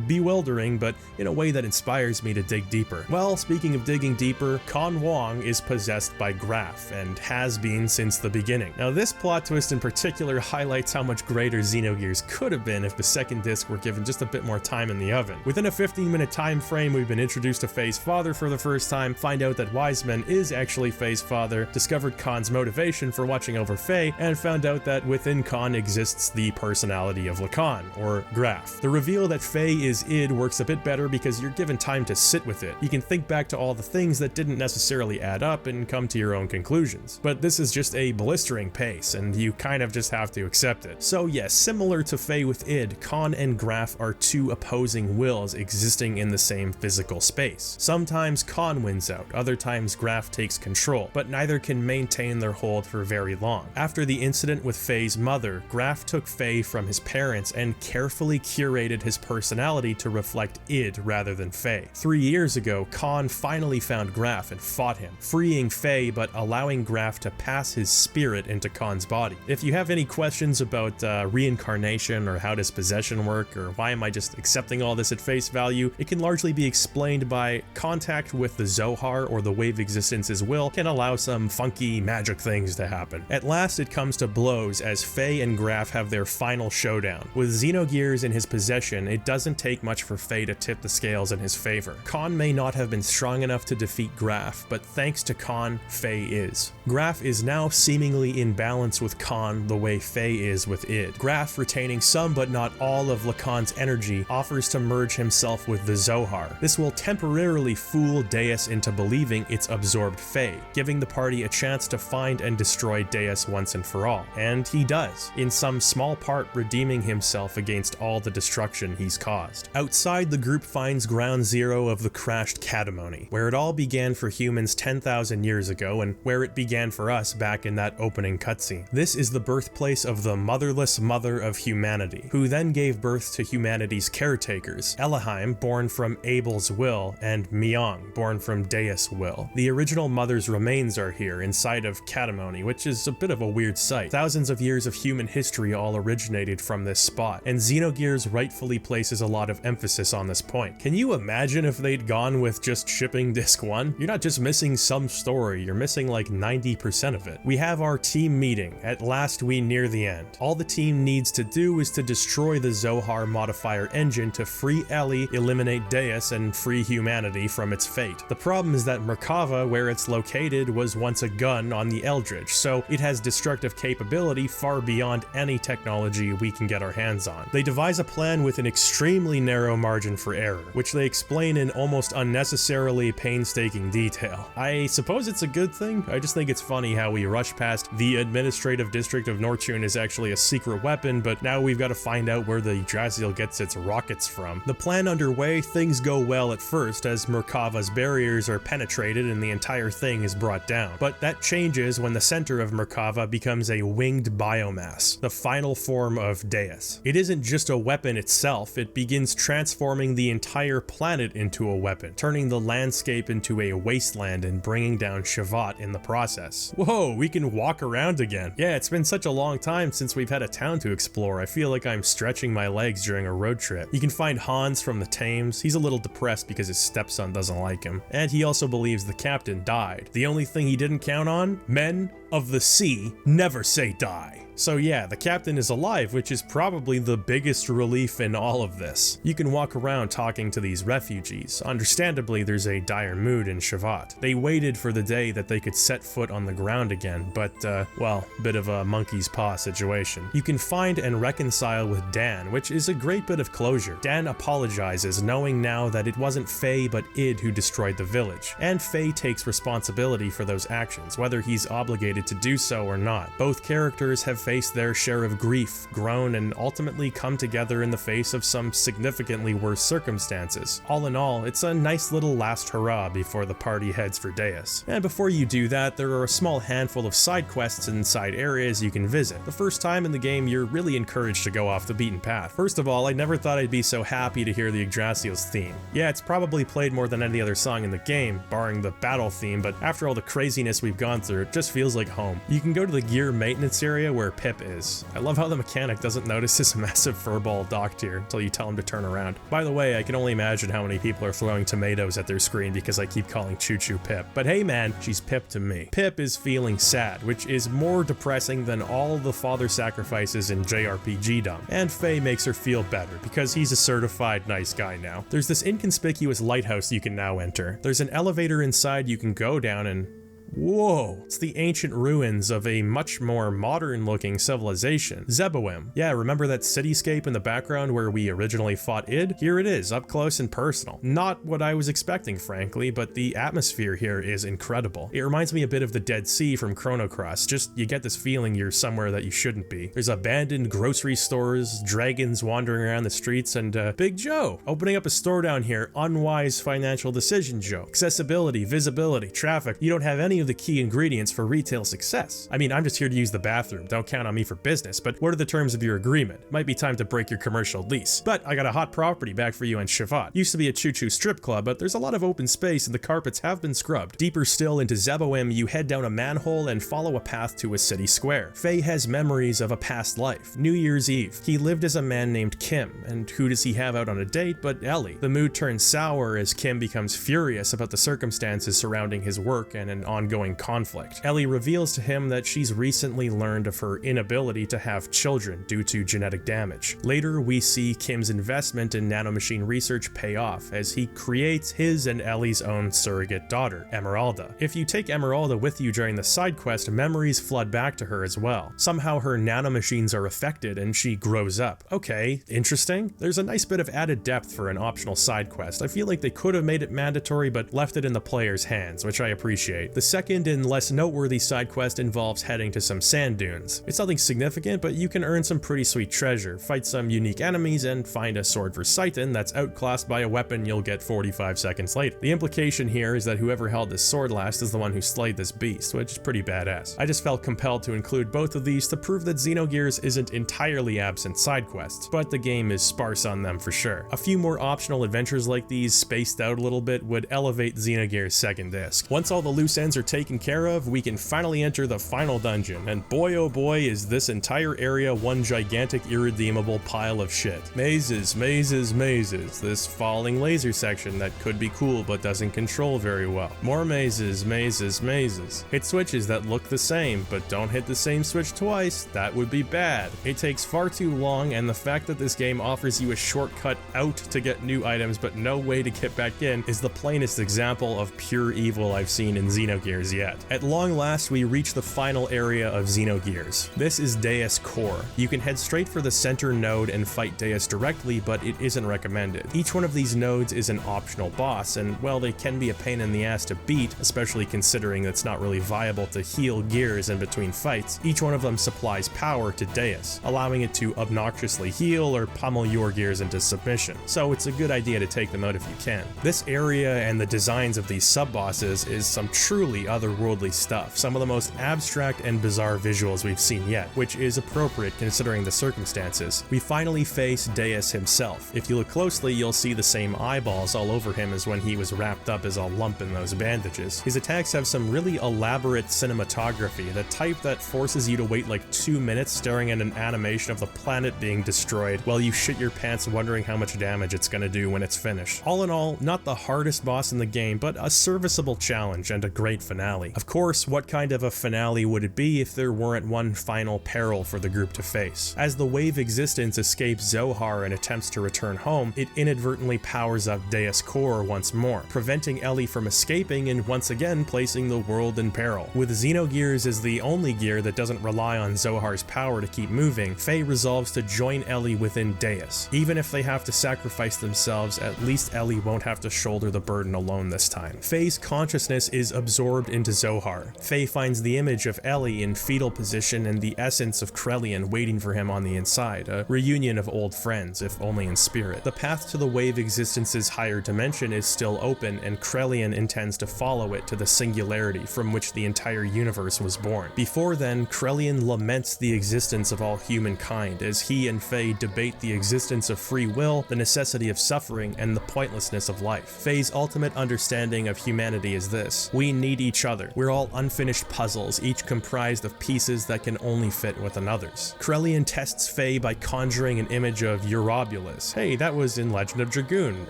Speaker 1: bewildering, but in a way that inspires me to dig deeper. Well, speaking of digging deeper, Con Wong is possessed by Graf and has been since the beginning. Now, this plot twist in particular highlights how much greater Xenogears could have been if the second disc were given just a bit more time in the oven. Within a 15-minute time frame, we've been introduced to Faye's father for the first time, find out that Wiseman is actually Faye's father, discovered Khan's motivation for watching over Faye, and found out that within Khan exists the personality of Lacan, or Graf. The reveal that Faye is id works a bit better because you're given time to sit with it. You can think back to all the things that didn't necessarily add up and come to your own conclusions. But this is just a blistering pace, and you kind of just have to accept it. So yes, similar to Faye with id, Khan and Graf are two opposing wills existing in the same physical space. Sometimes Khan wins out, other times Graf takes control, control, but neither can maintain their hold for very long. After the incident with Faye's mother, Graf took Faye from his parents and carefully curated his personality to reflect id rather than Faye. 3 years ago, Khan finally found Graf and fought him, freeing Faye but allowing Graf to pass his spirit into Khan's body. If you have any questions about reincarnation or how does possession work or why am I just accepting all this at face value, it can largely be explained by contact with the Zohar or the wave existence's will can allow some funky magic things to happen. At last it comes to blows as Faye and Graf have their final showdown. With Xenogears in his possession, it doesn't take much for Faye to tip the scales in his favor. Khan may not have been strong enough to defeat Graf, but thanks to Khan, Faye is. Graf is now seemingly in balance with Khan the way Faye is with id. Graf, retaining some but not all of Lacan's energy, offers to merge himself with the Zohar. This will temporarily fool Deus into believing it's absorbed Faye, giving the party a chance to find and destroy Deus once and for all. And he does, in some small part redeeming himself against all the destruction he's caused. Outside, the group finds ground zero of the crashed Catamony, where it all began for humans 10,000 years ago and where it began for us back in that opening cutscene. This is the birthplace of the motherless mother of humanity, who then gave birth to humanity's caretakers, Elohim, born from Abel's will, and Myong, born from Deus' will. The original mother's remains are here inside of Catamony, which is a bit of a weird sight. Thousands of years of human history all originated from this spot, and Xenogears rightfully places a lot of emphasis on this point. Can you imagine if they'd gone with just shipping Disc 1? You're not just missing some story, you're missing like 90% of it. We have our team meeting. At last we near the end. All the team needs to do is to destroy the Zohar modifier engine to free Ellie, eliminate Deus, and free humanity from its fate. The problem is that Merkava, where it's located, was once a gun on the Eldritch, so it has destructive capability far beyond any technology we can get our hands on. They devise a plan with an extremely narrow margin for error, which they explain in almost unnecessarily painstaking detail. I suppose it's a good thing. I just think it's funny how we rush past the administrative district of Nortune is actually a secret weapon, but now we've got to find out where the Yggdrasil gets its rockets from. The plan underway, things go well at first as Merkava's barriers are penetrated and the entire thing is brought down. But that changes when the center of Merkava becomes a winged biomass, the final form of Deus. It isn't just a weapon itself, it begins transforming the entire planet into a weapon, turning the landscape into a wasteland and bringing down Shevat in the process. Whoa, we can walk around again. Yeah, it's been such a long time since we've had a town to explore. I feel like I'm stretching my legs during a road trip. You can find Hans from the Thames. He's a little depressed because his stepson doesn't like him. And he also believes the captain died. The only thing he didn't count on? Men of the sea never say die. So yeah, the captain is alive, which is probably the biggest relief in all of this. You can walk around talking to these refugees. Understandably, there's a dire mood in Shevat. They waited for the day that they could set foot on the ground again, but, well, bit of a monkey's paw situation. You can find and reconcile with Dan, which is a great bit of closure. Dan apologizes, knowing now that it wasn't Faye but id who destroyed the village, and Faye takes responsibility for those actions, whether he's obligated to do so or not. Both characters have faced their share of grief, grown, and ultimately come together in the face of some significantly worse circumstances. All in all, it's a nice little last hurrah before the party heads for Deus. And before you do that, there are a small handful of side quests and side areas you can visit. The first time in the game, you're really encouraged to go off the beaten path. First of all, I never thought I'd be so happy to hear the Yggdrasil's theme. Yeah, it's probably played more than any other song in the game, barring the battle theme, but after all the craziness we've gone through, it just feels like home. You can go to the gear maintenance area where Pip is. I love how the mechanic doesn't notice his massive furball docked here until you tell him to turn around. By the way, I can only imagine how many people are throwing tomatoes at their screen because I keep calling Choo Choo Pip. But hey man, she's Pip to me. Pip is feeling sad, which is more depressing than all the father sacrifices in JRPG-dom. And Faye makes her feel better because he's a certified nice guy now. There's this inconspicuous lighthouse you can now enter. There's an elevator inside you can go down and whoa, it's the ancient ruins of a much more modern looking civilization, Zeboim. Yeah, remember that cityscape in the background where we originally fought id? Here it is, up close and personal. Not what I was expecting, frankly, but the atmosphere here is incredible. It reminds me a bit of the Dead Sea from Chrono, just you get this feeling you're somewhere that you shouldn't be. There's abandoned grocery stores, dragons wandering around the streets, and Big Joe opening up a store down here. Unwise financial decision, Joe. Accessibility, visibility, traffic, you don't have any of the key ingredients for retail success. I mean, I'm just here to use the bathroom, don't count on me for business, but what are the terms of your agreement? Might be time to break your commercial lease. But I got a hot property back for you in Shevat. Used to be a choo-choo strip club, but there's a lot of open space and the carpets have been scrubbed. Deeper still into Zeboim, you head down a manhole and follow a path to a city square. Faye has memories of a past life. New Year's Eve. He lived as a man named Kim, and who does he have out on a date but Ellie? The mood turns sour as Kim becomes furious about the circumstances surrounding his work and an ongoing conflict. Ellie reveals to him that she's recently learned of her inability to have children due to genetic damage. Later, we see Kim's investment in nanomachine research pay off as he creates his and Ellie's own surrogate daughter, Emeralda. If you take Emeralda with you during the side quest, memories flood back to her as well. Somehow her nanomachines are affected and she grows up. Okay, interesting. There's a nice bit of added depth for an optional side quest. I feel like they could have made it mandatory but left it in the player's hands, which I appreciate. The second and less noteworthy side quest involves heading to some sand dunes. It's nothing significant, but you can earn some pretty sweet treasure, fight some unique enemies, and find a sword for Seitan that's outclassed by a weapon you'll get 45 seconds later. The implication here is that whoever held this sword last is the one who slayed this beast, which is pretty badass. I just felt compelled to include both of these to prove that Xenogears isn't entirely absent side quests, but the game is sparse on them for sure. A few more optional adventures like these, spaced out a little bit, would elevate Xenogears' second disc. Once all the loose ends are taken care of, we can finally enter the final dungeon, and boy oh boy is this entire area one gigantic irredeemable pile of shit. Mazes, mazes, mazes, this falling laser section that could be cool but doesn't control very well. More mazes, mazes, mazes. Hit switches that look the same, but don't hit the same switch twice, that would be bad. It takes far too long, and the fact that this game offers you a shortcut out to get new items but no way to get back in is the plainest example of pure evil I've seen in Xenogears yet. At long last, we reach the final area of Xenogears. This is Deus Core. You can head straight for the center node and fight Deus directly, but it isn't recommended. Each one of these nodes is an optional boss, and while they can be a pain in the ass to beat, especially considering it's not really viable to heal gears in between fights, each one of them supplies power to Deus, allowing it to obnoxiously heal or pummel your gears into submission. So it's a good idea to take them out if you can. This area and the designs of these sub-bosses is some truly otherworldly stuff, some of the most abstract and bizarre visuals we've seen yet, which is appropriate considering the circumstances. We finally face Deus himself. If you look closely, you'll see the same eyeballs all over him as when he was wrapped up as a lump in those bandages. His attacks have some really elaborate cinematography, the type that forces you to wait like 2 minutes staring at an animation of the planet being destroyed while you shit your pants wondering how much damage it's gonna do when it's finished. All in all, not the hardest boss in the game, but a serviceable challenge and a great finale. Of course, what kind of a finale would it be if there weren't one final peril for the group to face? As the Wave Existence escapes Zohar and attempts to return home, it inadvertently powers up Deus Core once more, preventing Ellie from escaping and once again placing the world in peril. With Xenogears as the only gear that doesn't rely on Zohar's power to keep moving, Faye resolves to join Ellie within Deus. Even if they have to sacrifice themselves, at least Ellie won't have to shoulder the burden alone this time. Faye's consciousness is absorbed into Zohar. Faye finds the image of Ellie in fetal position and the essence of Krelian waiting for him on the inside, a reunion of old friends, if only in spirit. The path to the Wave Existence's higher dimension is still open, and Krelian intends to follow it to the singularity from which the entire universe was born. Before then, Krelian laments the existence of all humankind as he and Faye debate the existence of free will, the necessity of suffering, and the pointlessness of life. Faye's ultimate understanding of humanity is this: we need each other. We're all unfinished puzzles, each comprised of pieces that can only fit with another's. Krelian tests Faye by conjuring an image of Eurobulus. Hey, that was in Legend of Dragoon,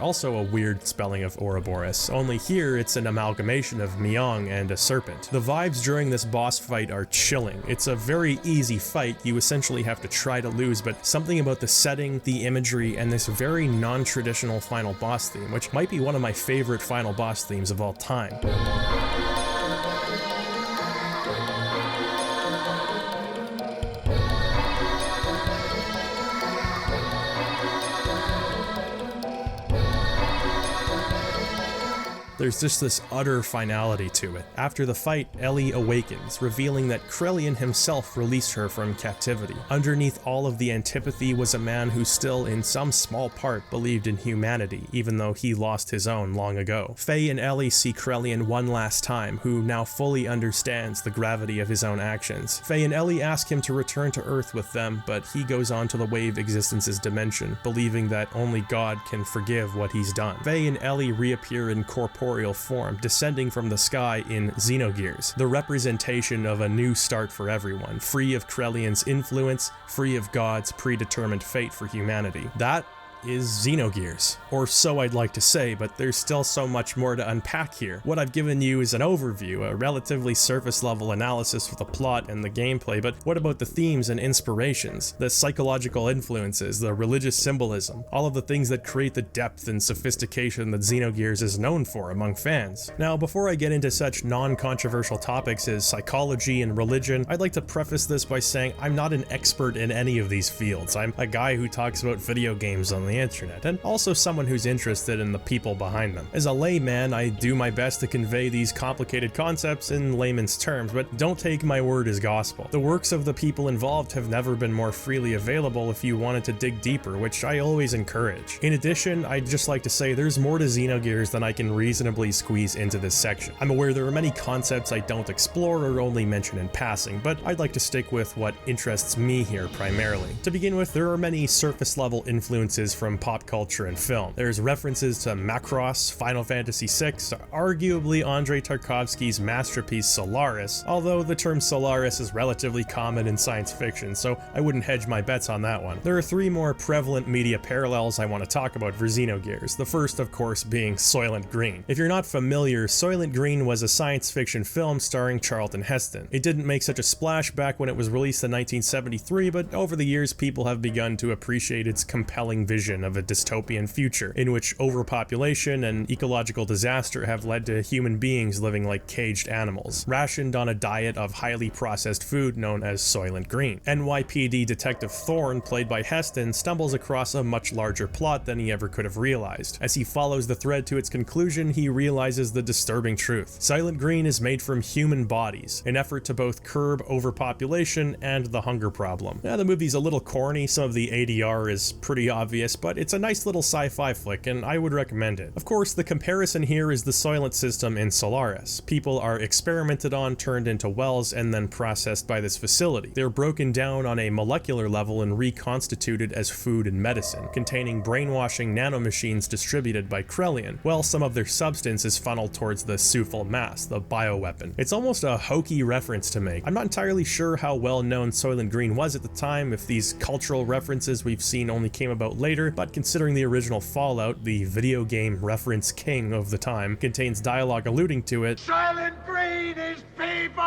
Speaker 1: also a weird spelling of Ouroboros, only here it's an amalgamation of Myong and a serpent. The vibes during this boss fight are chilling. It's a very easy fight, you essentially have to try to lose, but something about the setting, the imagery, and this very non-traditional final boss theme, which might be one of my favorite final boss themes of all time. There's just this utter finality to it. After the fight, Ellie awakens, revealing that Krelian himself released her from captivity. Underneath all of the antipathy was a man who still, in some small part, believed in humanity, even though he lost his own long ago. Faye and Ellie see Krelian one last time, who now fully understands the gravity of his own actions. Faye and Ellie ask him to return to Earth with them, but he goes on to the Wave Existence's dimension, believing that only God can forgive what he's done. Faye and Ellie reappear in corporeal form, descending from the sky in Xenogears, the representation of a new start for everyone, free of Krelian's influence, free of God's predetermined fate for humanity. That is Xenogears, or so I'd like to say, but there's still so much more to unpack here. What I've given you is an overview, a relatively surface level analysis of the plot and the gameplay, but what about the themes and inspirations, the psychological influences, the religious symbolism, all of the things that create the depth and sophistication that Xenogears is known for among fans? Now, before I get into such non-controversial topics as psychology and religion, I'd like to preface this by saying I'm not an expert in any of these fields. I'm a guy who talks about video games on the internet, and also someone who's interested in the people behind them. As a layman, I do my best to convey these complicated concepts in layman's terms, but don't take my word as gospel. The works of the people involved have never been more freely available if you wanted to dig deeper, which I always encourage. In addition, I'd just like to say there's more to Xenogears than I can reasonably squeeze into this section. I'm aware there are many concepts I don't explore or only mention in passing, but I'd like to stick with what interests me here primarily. To begin with, there are many surface level influences from pop culture and film. There's references to Macross, Final Fantasy VI, arguably Andrei Tarkovsky's masterpiece Solaris, although the term Solaris is relatively common in science fiction, so I wouldn't hedge my bets on that one. There are three more prevalent media parallels I want to talk about for Xenogears, the first of course being Soylent Green. If you're not familiar, Soylent Green was a science fiction film starring Charlton Heston. It didn't make such a splash back when it was released in 1973, but over the years people have begun to appreciate its compelling vision of a dystopian future in which overpopulation and ecological disaster have led to human beings living like caged animals, rationed on a diet of highly processed food known as Soylent Green. NYPD Detective Thorne, played by Heston, stumbles across a much larger plot than he ever could have realized. As he follows the thread to its conclusion, he realizes the disturbing truth. Soylent Green is made from human bodies, an effort to both curb overpopulation and the hunger problem. Now, the movie's a little corny, some of the ADR is pretty obvious, but it's a nice little sci-fi flick, and I would recommend it. Of course, the comparison here is the Soylent system in Solaris. People are experimented on, turned into wells, and then processed by this facility. They're broken down on a molecular level and reconstituted as food and medicine, containing brainwashing nanomachines distributed by Krelian, while some of their substance is funneled towards the Sufal mass, the bioweapon. It's almost a hokey reference to make. I'm not entirely sure how well known Soylent Green was at the time, if these cultural references we've seen only came about later, but considering the original Fallout, the video game reference king of the time, contains dialogue alluding to it,
Speaker 9: Soylent Green is people!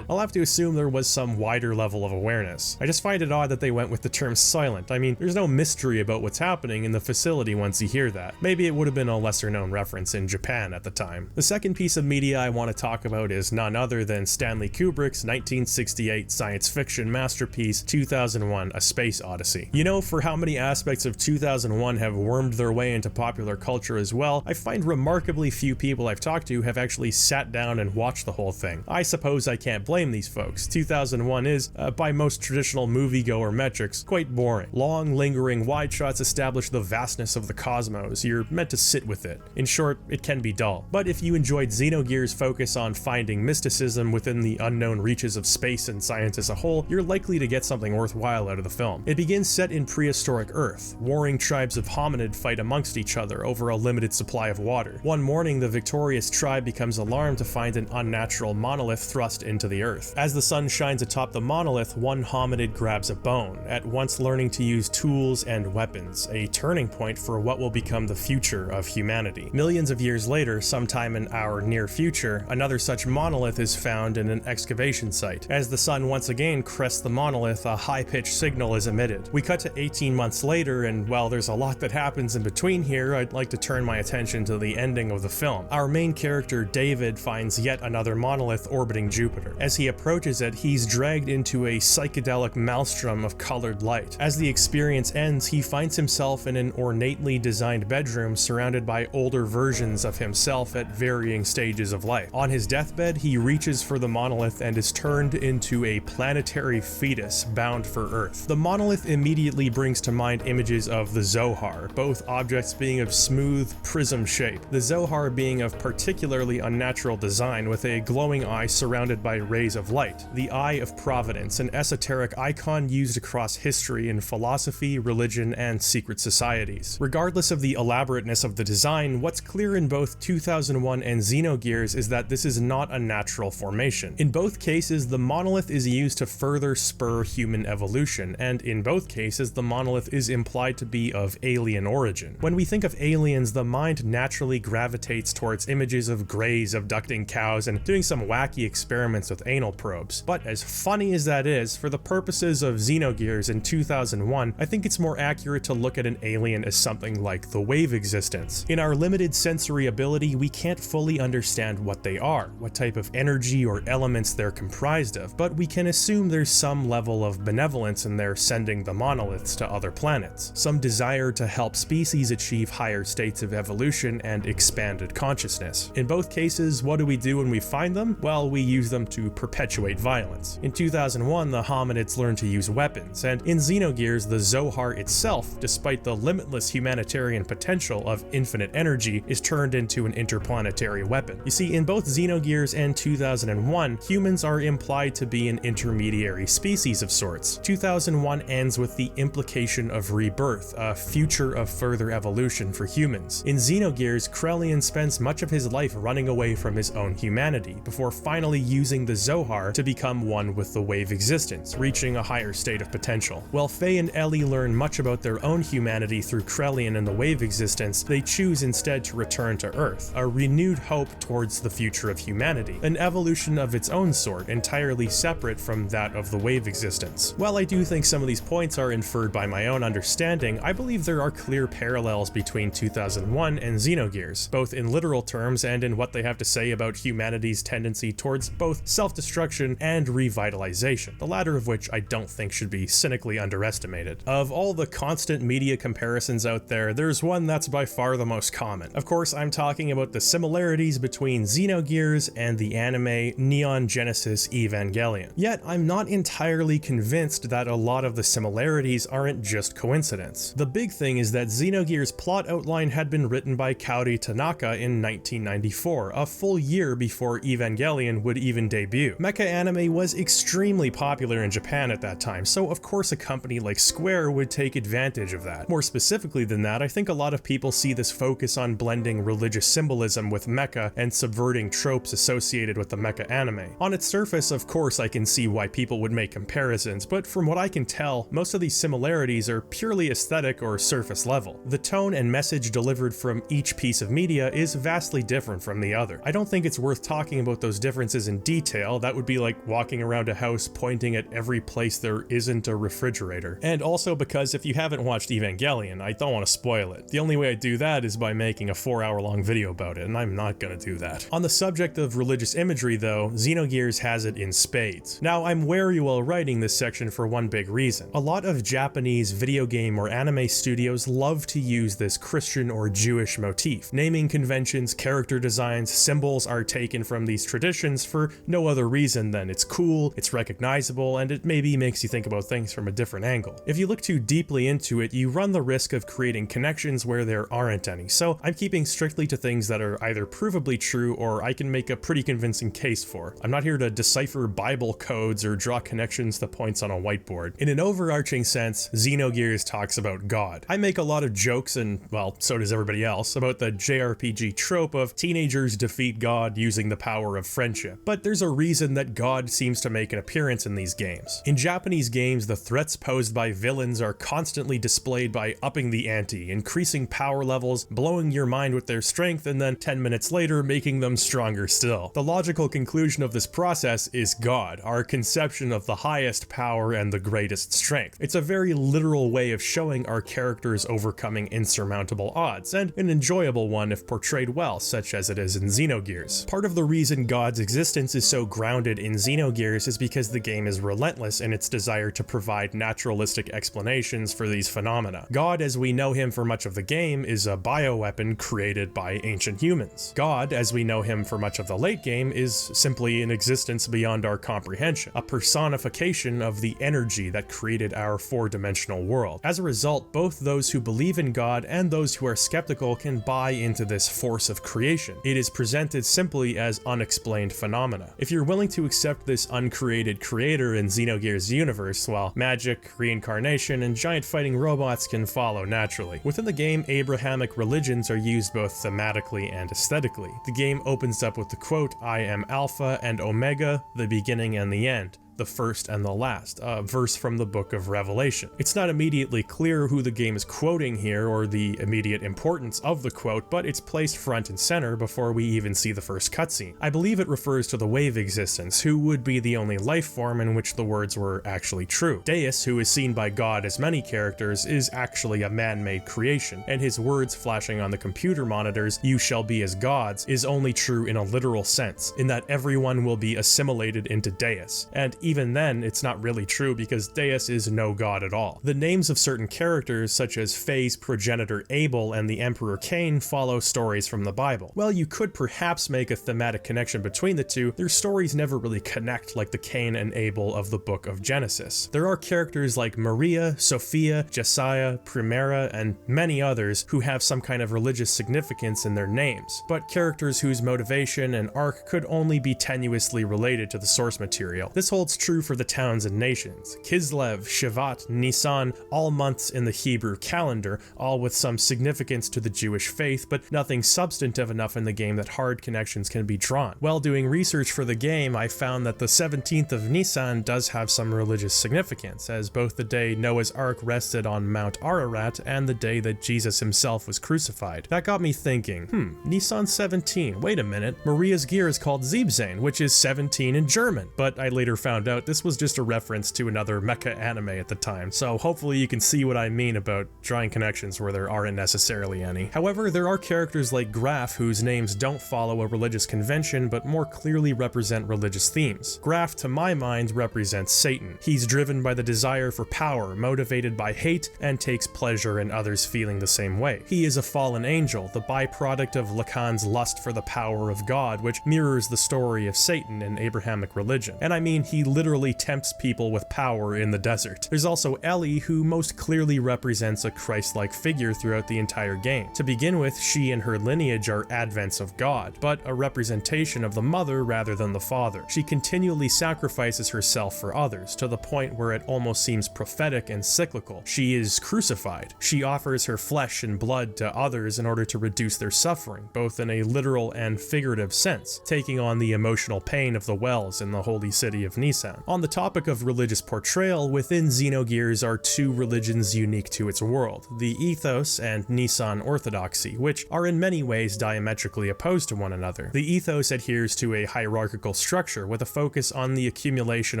Speaker 1: I'll have to assume there was some wider level of awareness. I just find it odd that they went with the term Soylent. I mean, there's no mystery about what's happening in the facility once you hear that. Maybe it would have been a lesser known reference in Japan at the time. The second piece of media I want to talk about is none other than Stanley Kubrick's 1968 science fiction masterpiece, 2001: A Space Odyssey. You know, for how many aspects of 2001 have wormed their way into popular culture as well, I find remarkably few people I've talked to have actually sat down and watched the whole thing. I suppose I can't blame these folks. 2001 is, by most traditional moviegoer metrics, quite boring. Long, lingering wide shots establish the vastness of the cosmos. You're meant to sit with it. In short, it can be dull. But if you enjoyed Xenogears' focus on finding mysticism within the unknown reaches of space and science as a whole, you're likely to get something worthwhile out of the film. It begins set in prehistoric Earth. Warring tribes of hominid fight amongst each other over a limited supply of water. One morning, the victorious tribe becomes alarmed to find an unnatural monolith thrust into the earth. As the sun shines atop the monolith, one hominid grabs a bone, at once learning to use tools and weapons, a turning point for what will become the future of humanity. Millions of years later, sometime in our near future, another such monolith is found in an excavation site. As the sun once again crests the monolith, a high-pitched signal is emitted. We cut to 18 months later, and while there's a lot that happens in between here, I'd like to turn my attention to the ending of the film. Our main character, David, finds yet another monolith orbiting Jupiter. As as he approaches it, he's dragged into a psychedelic maelstrom of colored light. As the experience ends, he finds himself in an ornately designed bedroom surrounded by older versions of himself at varying stages of life. On his deathbed, he reaches for the monolith and is turned into a planetary fetus bound for Earth. The monolith immediately brings to mind images of the Zohar, both objects being of smooth prism shape, the Zohar being of particularly unnatural design with a glowing eye surrounded by rays of light. The Eye of Providence, an esoteric icon used across history in philosophy, religion, and secret societies. Regardless of the elaborateness of the design, what's clear in both 2001 and Xenogears is that this is not a natural formation. In both cases, the monolith is used to further spur human evolution, and in both cases, the monolith is implied to be of alien origin. When we think of aliens, the mind naturally gravitates towards images of greys abducting cows and doing some wacky experiments with anal probes. But as funny as that is, for the purposes of Xenogears in 2001, I think it's more accurate to look at an alien as something like the wave existence. In our limited sensory ability, we can't fully understand what they are, what type of energy or elements they're comprised of, but we can assume there's some level of benevolence in their sending the monoliths to other planets, some desire to help species achieve higher states of evolution and expanded consciousness. In both cases, what do we do when we find them? Well, we use them to perpetuate violence. In 2001, the hominids learned to use weapons, and in Xenogears, the Zohar itself, despite the limitless humanitarian potential of infinite energy, is turned into an interplanetary weapon. You see, in both Xenogears and 2001, humans are implied to be an intermediary species of sorts. 2001 ends with the implication of rebirth, a future of further evolution for humans. In Xenogears, Krelian spends much of his life running away from his own humanity, before finally using the Zohar to become one with the wave existence, reaching a higher state of potential. While Faye and Ellie learn much about their own humanity through Krelian and the wave existence, they choose instead to return to Earth, a renewed hope towards the future of humanity, an evolution of its own sort, entirely separate from that of the wave existence. While I do think some of these points are inferred by my own understanding, I believe there are clear parallels between 2001 and Xenogears, both in literal terms and in what they have to say about humanity's tendency towards both self-destruction and revitalization, the latter of which I don't think should be cynically underestimated. Of all the constant media comparisons out there, there's one that's by far the most common. Of course, I'm talking about the similarities between Xenogears and the anime Neon Genesis Evangelion. Yet, I'm not entirely convinced that a lot of the similarities aren't just coincidence. The big thing is that Xenogears' plot outline had been written by Kaori Tanaka in 1994, a full year before Evangelion would even debut. Mecha anime was extremely popular in Japan at that time, so of course a company like Square would take advantage of that. More specifically than that, I think a lot of people see this focus on blending religious symbolism with mecha and subverting tropes associated with the mecha anime. On its surface, of course, I can see why people would make comparisons, but from what I can tell, most of these similarities are purely aesthetic or surface level. The tone and message delivered from each piece of media is vastly different from the other. I don't think it's worth talking about those differences in detail. That would be like walking around a house pointing at every place there isn't a refrigerator. And also because if you haven't watched Evangelion, I don't want to spoil it. The only way I do that is by making a 4-hour-long video about it, and I'm not gonna do that. On the subject of religious imagery though, Xenogears has it in spades. Now, I'm wary while writing this section for one big reason. A lot of Japanese video game or anime studios love to use this Christian or Jewish motif. Naming conventions, character designs, symbols are taken from these traditions for no other reason than it's cool, it's recognizable, and it maybe makes you think about things from a different angle. If you look too deeply into it, you run the risk of creating connections where there aren't any, so I'm keeping strictly to things that are either provably true or I can make a pretty convincing case for. I'm not here to decipher Bible codes or draw connections to points on a whiteboard. In an overarching sense, Xenogears talks about God. I make a lot of jokes, and well, so does everybody else, about the JRPG trope of teenagers defeat God using the power of friendship, but there's a reason that God seems to make an appearance in these games. In Japanese games, the threats posed by villains are constantly displayed by upping the ante, increasing power levels, blowing your mind with their strength, and then 10 minutes later making them stronger still. The logical conclusion of this process is God, our conception of the highest power and the greatest strength. It's a very literal way of showing our characters overcoming insurmountable odds, and an enjoyable one if portrayed well, such as it is in Xenogears. Part of the reason God's existence is so grounded in Xenogears is because the game is relentless in its desire to provide naturalistic explanations for these phenomena. God, as we know him for much of the game, is a bioweapon created by ancient humans. God, as we know him for much of the late game, is simply an existence beyond our comprehension, a personification of the energy that created our four-dimensional world. As a result, both those who believe in God and those who are skeptical can buy into this force of creation. It is presented simply as unexplained phenomena. If you're willing to accept this uncreated creator in Xenogears' universe, well, magic, reincarnation, and giant fighting robots can follow naturally. Within the game, Abrahamic religions are used both thematically and aesthetically. The game opens up with the quote, "I am Alpha and Omega, the beginning and the end, the first and the last," a verse from the book of Revelation. It's not immediately clear who the game is quoting here or the immediate importance of the quote, but it's placed front and center before we even see the first cutscene. I believe it refers to the wave existence, who would be the only life form in which the words were actually true. Deus, who is seen by God as many characters, is actually a man-made creation, and his words flashing on the computer monitors, "You shall be as gods," is only true in a literal sense, in that everyone will be assimilated into Deus, and even then, it's not really true because Deus is no god at all. The names of certain characters, such as Faye's progenitor Abel and the Emperor Cain, follow stories from the Bible. While you could perhaps make a thematic connection between the two, their stories never really connect like the Cain and Abel of the book of Genesis. There are characters like Maria, Sophia, Jesiah, Primera, and many others who have some kind of religious significance in their names, but characters whose motivation and arc could only be tenuously related to the source material. This holds true for the towns and nations. Kislev, Shevat, Nisan, all months in the Hebrew calendar, all with some significance to the Jewish faith, but nothing substantive enough in the game that hard connections can be drawn. While doing research for the game, I found that the 17th of Nisan does have some religious significance, as both the day Noah's Ark rested on Mount Ararat and the day that Jesus himself was crucified. That got me thinking, Nisan 17, wait a minute, Maria's gear is called Siebzehn, which is 17 in German, but I later found out this was just a reference to another mecha anime at the time, so hopefully you can see what I mean about drawing connections where there aren't necessarily any. However, there are characters like Graf whose names don't follow a religious convention but more clearly represent religious themes. Graf, to my mind, represents Satan. He's driven by the desire for power, motivated by hate, and takes pleasure in others feeling the same way. He is a fallen angel, the byproduct of Lacan's lust for the power of God, which mirrors the story of Satan in Abrahamic religion. And I mean, he literally tempts people with power in the desert. There's also Ellie, who most clearly represents a Christ-like figure throughout the entire game. To begin with, she and her lineage are advents of God, but a representation of the mother rather than the father. She continually sacrifices herself for others, to the point where it almost seems prophetic and cyclical. She is crucified. She offers her flesh and blood to others in order to reduce their suffering, both in a literal and figurative sense, taking on the emotional pain of the wells in the holy city of Nisan. On the topic of religious portrayal, within Xenogears are two religions unique to its world, the Ethos and Nisan Orthodoxy, which are in many ways diametrically opposed to one another. The Ethos adheres to a hierarchical structure with a focus on the accumulation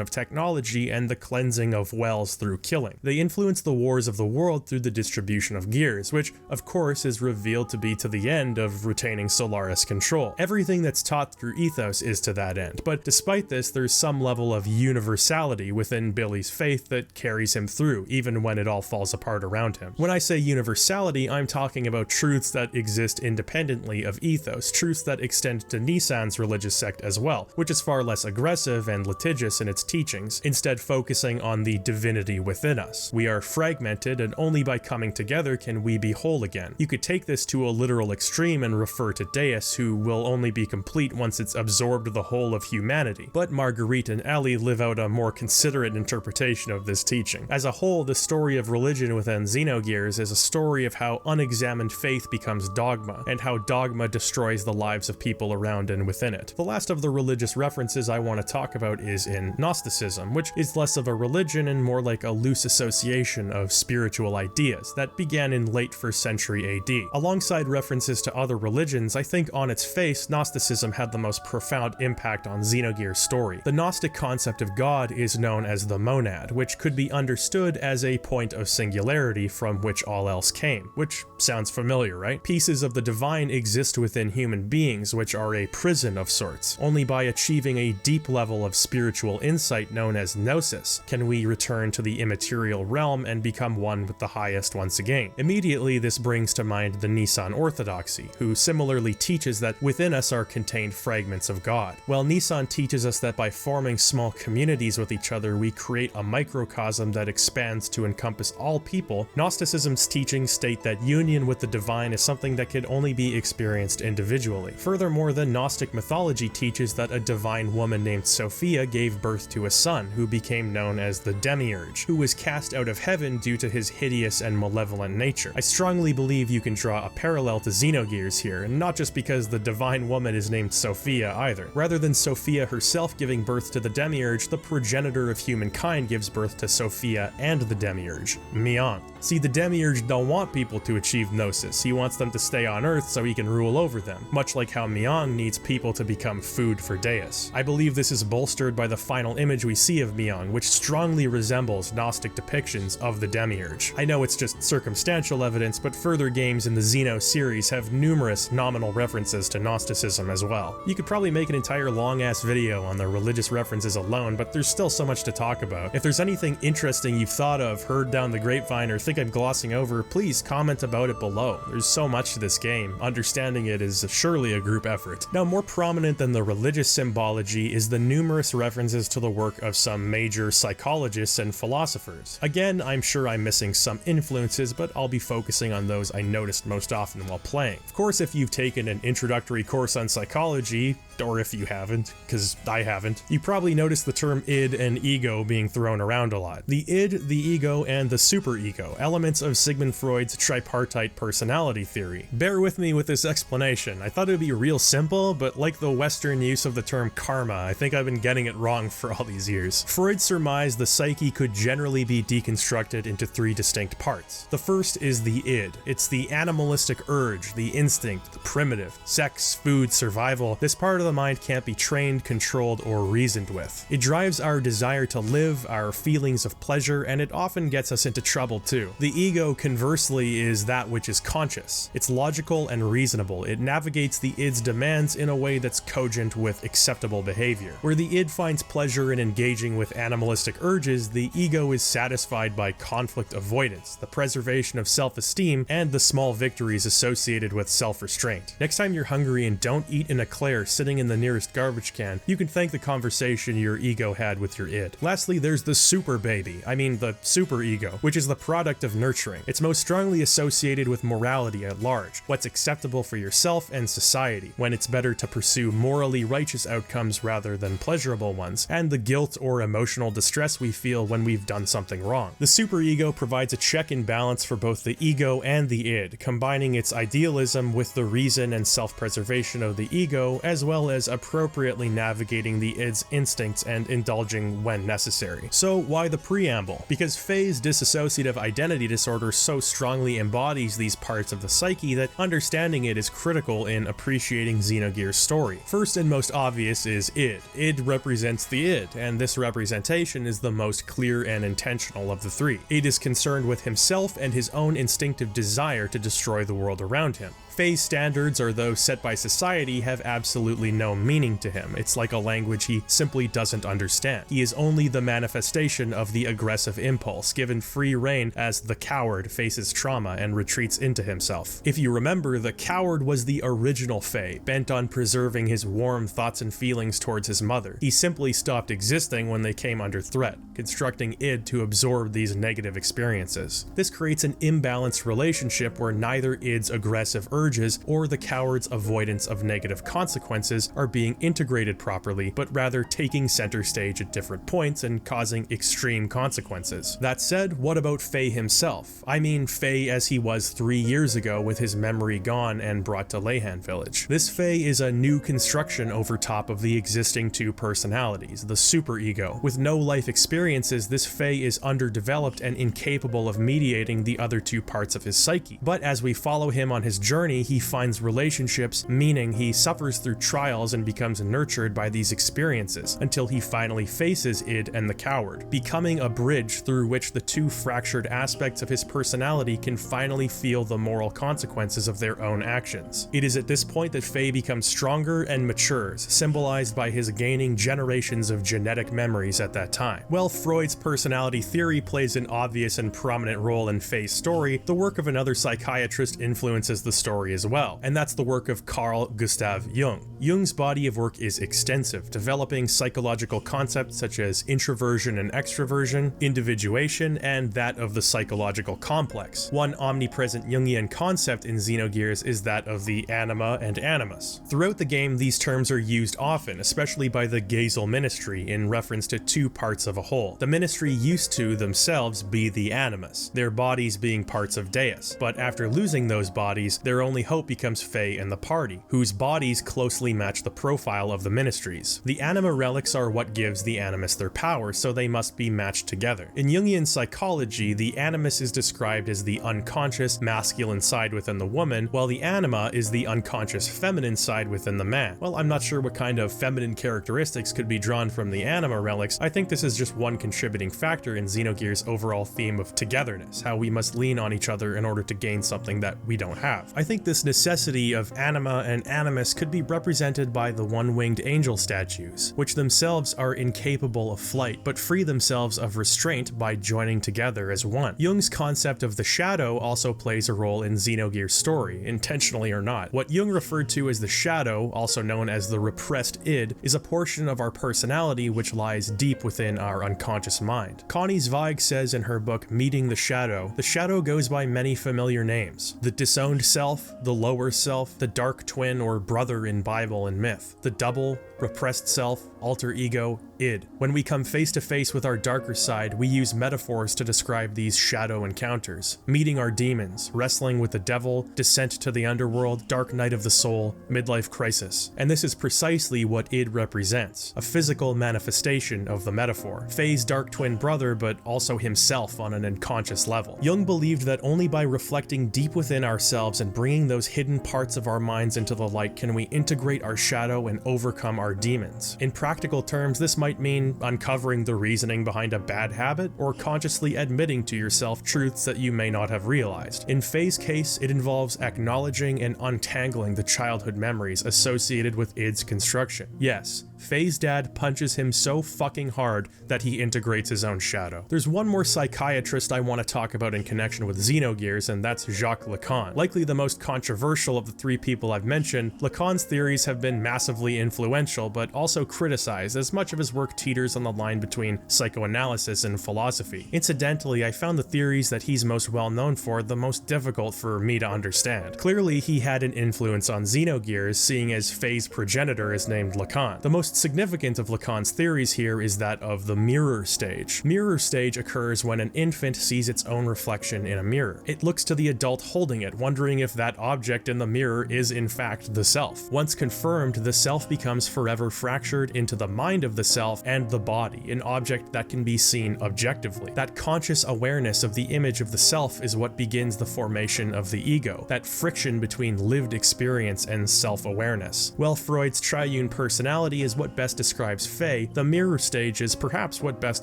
Speaker 1: of technology and the cleansing of wells through killing. They influence the wars of the world through the distribution of gears, which of course is revealed to be to the end of retaining Solaris control. Everything that's taught through Ethos is to that end, but despite this, there's some level of universality within Billy's faith that carries him through, even when it all falls apart around him. When I say universality, I'm talking about truths that exist independently of Ethos, truths that extend to Nisan's religious sect as well, which is far less aggressive and litigious in its teachings, instead focusing on the divinity within us. We are fragmented, and only by coming together can we be whole again. You could take this to a literal extreme and refer to Deus, who will only be complete once it's absorbed the whole of humanity, but Marguerite and Ellie live out a more considerate interpretation of this teaching. As a whole, the story of religion within Xenogears is a story of how unexamined faith becomes dogma, and how dogma destroys the lives of people around and within it. The last of the religious references I want to talk about is in Gnosticism, which is less of a religion and more like a loose association of spiritual ideas that began in late 1st century AD. Alongside references to other religions, I think on its face, Gnosticism had the most profound impact on Xenogears' story. The Gnostic concept concept of God is known as the monad, which could be understood as a point of singularity from which all else came, which sounds familiar, right? Pieces of the divine exist within human beings, which are a prison of sorts. Only by achieving a deep level of spiritual insight known as gnosis can we return to the immaterial realm and become one with the highest once again. Immediately, this brings to mind the Nissan orthodoxy, who similarly teaches that within us are contained fragments of God. While Nissan teaches us that by forming small communities with each other, we create a microcosm that expands to encompass all people, Gnosticism's teachings state that union with the divine is something that can only be experienced individually. Furthermore, the Gnostic mythology teaches that a divine woman named Sophia gave birth to a son who became known as the Demiurge, who was cast out of heaven due to his hideous and malevolent nature. I strongly believe you can draw a parallel to Xenogears here, and not just because the divine woman is named Sophia either. Rather than Sophia herself giving birth to the Demiurge, the progenitor of humankind gives birth to Sophia and the Demiurge, Mahanon. See, the Demiurge don't want people to achieve Gnosis. He wants them to stay on Earth so he can rule over them, much like how Mahanon needs people to become food for Deus. I believe this is bolstered by the final image we see of Mahanon, which strongly resembles Gnostic depictions of the Demiurge. I know it's just circumstantial evidence, but further games in the Xeno series have numerous nominal references to Gnosticism as well. You could probably make an entire long-ass video on the religious references alone, but there's still so much to talk about. If there's anything interesting you've thought of, heard down the grapevine, or think I'm glossing over, please comment about it below. There's so much to this game. Understanding it is surely a group effort. Now, more prominent than the religious symbology is the numerous references to the work of some major psychologists and philosophers. Again, I'm sure I'm missing some influences, but I'll be focusing on those I noticed most often while playing. Of course, if you've taken an introductory course on psychology, or if you haven't, because I haven't, you probably noticed the term id and ego being thrown around a lot. The id, the ego, and the superego, elements of Sigmund Freud's tripartite personality theory. Bear with me with this explanation. I thought it would be real simple, but like the Western use of the term karma, I think I've been getting it wrong for all these years. Freud surmised the psyche could generally be deconstructed into three distinct parts. The first is the id. It's the animalistic urge, the instinct, the primitive, sex, food, survival. This part of the mind can't be trained, controlled, or reasoned with. It drives our desire to live, our feelings of pleasure, and it often gets us into trouble too. The ego, conversely, is that which is conscious. It's logical and reasonable. It navigates the id's demands in a way that's cogent with acceptable behavior. Where the id finds pleasure in engaging with animalistic urges, the ego is satisfied by conflict avoidance, the preservation of self-esteem, and the small victories associated with self-restraint. Next time you're hungry and don't eat an eclair sitting in the nearest garbage can, you can thank the conversation your ego had with your id. Lastly, there's the super baby, the super ego, which is the product of nurturing. It's most strongly associated with morality at large, what's acceptable for yourself and society, when it's better to pursue morally righteous outcomes rather than pleasurable ones, and the guilt or emotional distress we feel when we've done something wrong. The superego provides a check and balance for both the ego and the id, combining its idealism with the reason and self-preservation of the ego, as well as appropriately navigating the id's instincts and indulging when necessary. So why the preamble? Because Faye's dissociative identity disorder so strongly embodies these parts of the psyche that understanding it is critical in appreciating Xenogears' story. First and most obvious is id. Id represents the id, and this representation is the most clear and intentional of the three. Id is concerned with himself and his own instinctive desire to destroy the world around him. Faye's standards, or those set by society, have absolutely no meaning to him. It's like a language he simply doesn't understand. He is only the manifestation of the aggressive impulse, given free rein as the coward faces trauma and retreats into himself. If you remember, the coward was the original Faye, bent on preserving his warm thoughts and feelings towards his mother. He simply stopped existing when they came under threat, constructing id to absorb these negative experiences. This creates an imbalanced relationship where neither id's aggressive urge or the coward's avoidance of negative consequences are being integrated properly, but rather taking center stage at different points and causing extreme consequences. That said, what about Faye himself? Faye as he was 3 years ago with his memory gone and brought to Leyhan Village. This Faye is a new construction over top of the existing two personalities, the superego. With no life experiences, this Faye is underdeveloped and incapable of mediating the other two parts of his psyche. But as we follow him on his journey, he finds relationships, meaning he suffers through trials and becomes nurtured by these experiences, until he he finally faces id and the coward, becoming a bridge through which the two fractured aspects of his personality can finally feel the moral consequences of their own actions. It is at this point that Faye becomes stronger and matures, symbolized by his gaining generations of genetic memories at that time. While Freud's personality theory plays an obvious and prominent role in Faye's story, the work of another psychiatrist influences the story as well, and that's the work of Carl Gustav Jung. Jung's body of work is extensive, developing psychological concepts such as introversion and extroversion, individuation, and that of the psychological complex. One omnipresent Jungian concept in Xenogears is that of the anima and animus. Throughout the game, these terms are used often, especially by the Gazel Ministry, in reference to two parts of a whole. The Ministry used to themselves be the animus, their bodies being parts of Deus, but after losing those bodies, their only hope becomes Faye and the party, whose bodies closely match the profile of the Ministries. The anima relics are what gives the animus their power, so they must be matched together. In Jungian psychology, the animus is described as the unconscious masculine side within the woman, while the anima is the unconscious feminine side within the man. Well, I'm not sure what kind of feminine characteristics could be drawn from the anima relics. I think this is just one contributing factor in Xenogears' overall theme of togetherness, how we must lean on each other in order to gain something that we don't have. I think this necessity of anima and animus could be represented by the one-winged angel statues, which themselves are incapable of flight, but free themselves of restraint by joining together as one. Jung's concept of the shadow also plays a role in Xenogears' story, intentionally or not. What Jung referred to as the shadow, also known as the repressed id, is a portion of our personality which lies deep within our unconscious mind. Connie Zweig says in her book Meeting the Shadow goes by many familiar names: the disowned self, the lower self, the dark twin or brother in Bible and myth, the double, repressed self, alter ego, id. When we come face to face with our darker side, we use metaphors to describe these shadow encounters: meeting our demons, wrestling with the devil, descent to the underworld, dark night of the soul, midlife crisis. And this is precisely what id represents, a physical manifestation of the metaphor. Faye's dark twin brother, but also himself on an unconscious level. Jung believed that only by reflecting deep within ourselves and bringing those hidden parts of our minds into the light can we integrate our shadow and overcome our demons. In practical terms, this might mean uncovering the reasoning behind a bad habit, or consciously admitting to yourself truths that you may not have realized. In Faye's case, it involves acknowledging and untangling the childhood memories associated with id's construction. Yes, Faye's dad punches him so fucking hard that he integrates his own shadow. There's one more psychiatrist I want to talk about in connection with Xenogears, and that's Jacques Lacan. Likely the most controversial of the three people I've mentioned, Lacan's theories have been massively influential, but also criticized, as much of his work teeters on the line between psychoanalysis and philosophy. Incidentally, I found the theories that he's most well known for the most difficult for me to understand. Clearly, he had an influence on Xenogears, seeing as Faye's progenitor is named Lacan. The most significant of Lacan's theories here is that of the mirror stage. Mirror stage occurs when an infant sees its own reflection in a mirror. It looks to the adult holding it, wondering if that object in the mirror is in fact the self. Once confirmed, the self becomes forever fractured into the mind of the self and the body, an object that can be seen objectively. That conscious awareness of the image of the self is what begins the formation of the ego, that friction between lived experience and self-awareness. While Freud's triune personality is what best describes Faye, the mirror stage is perhaps what best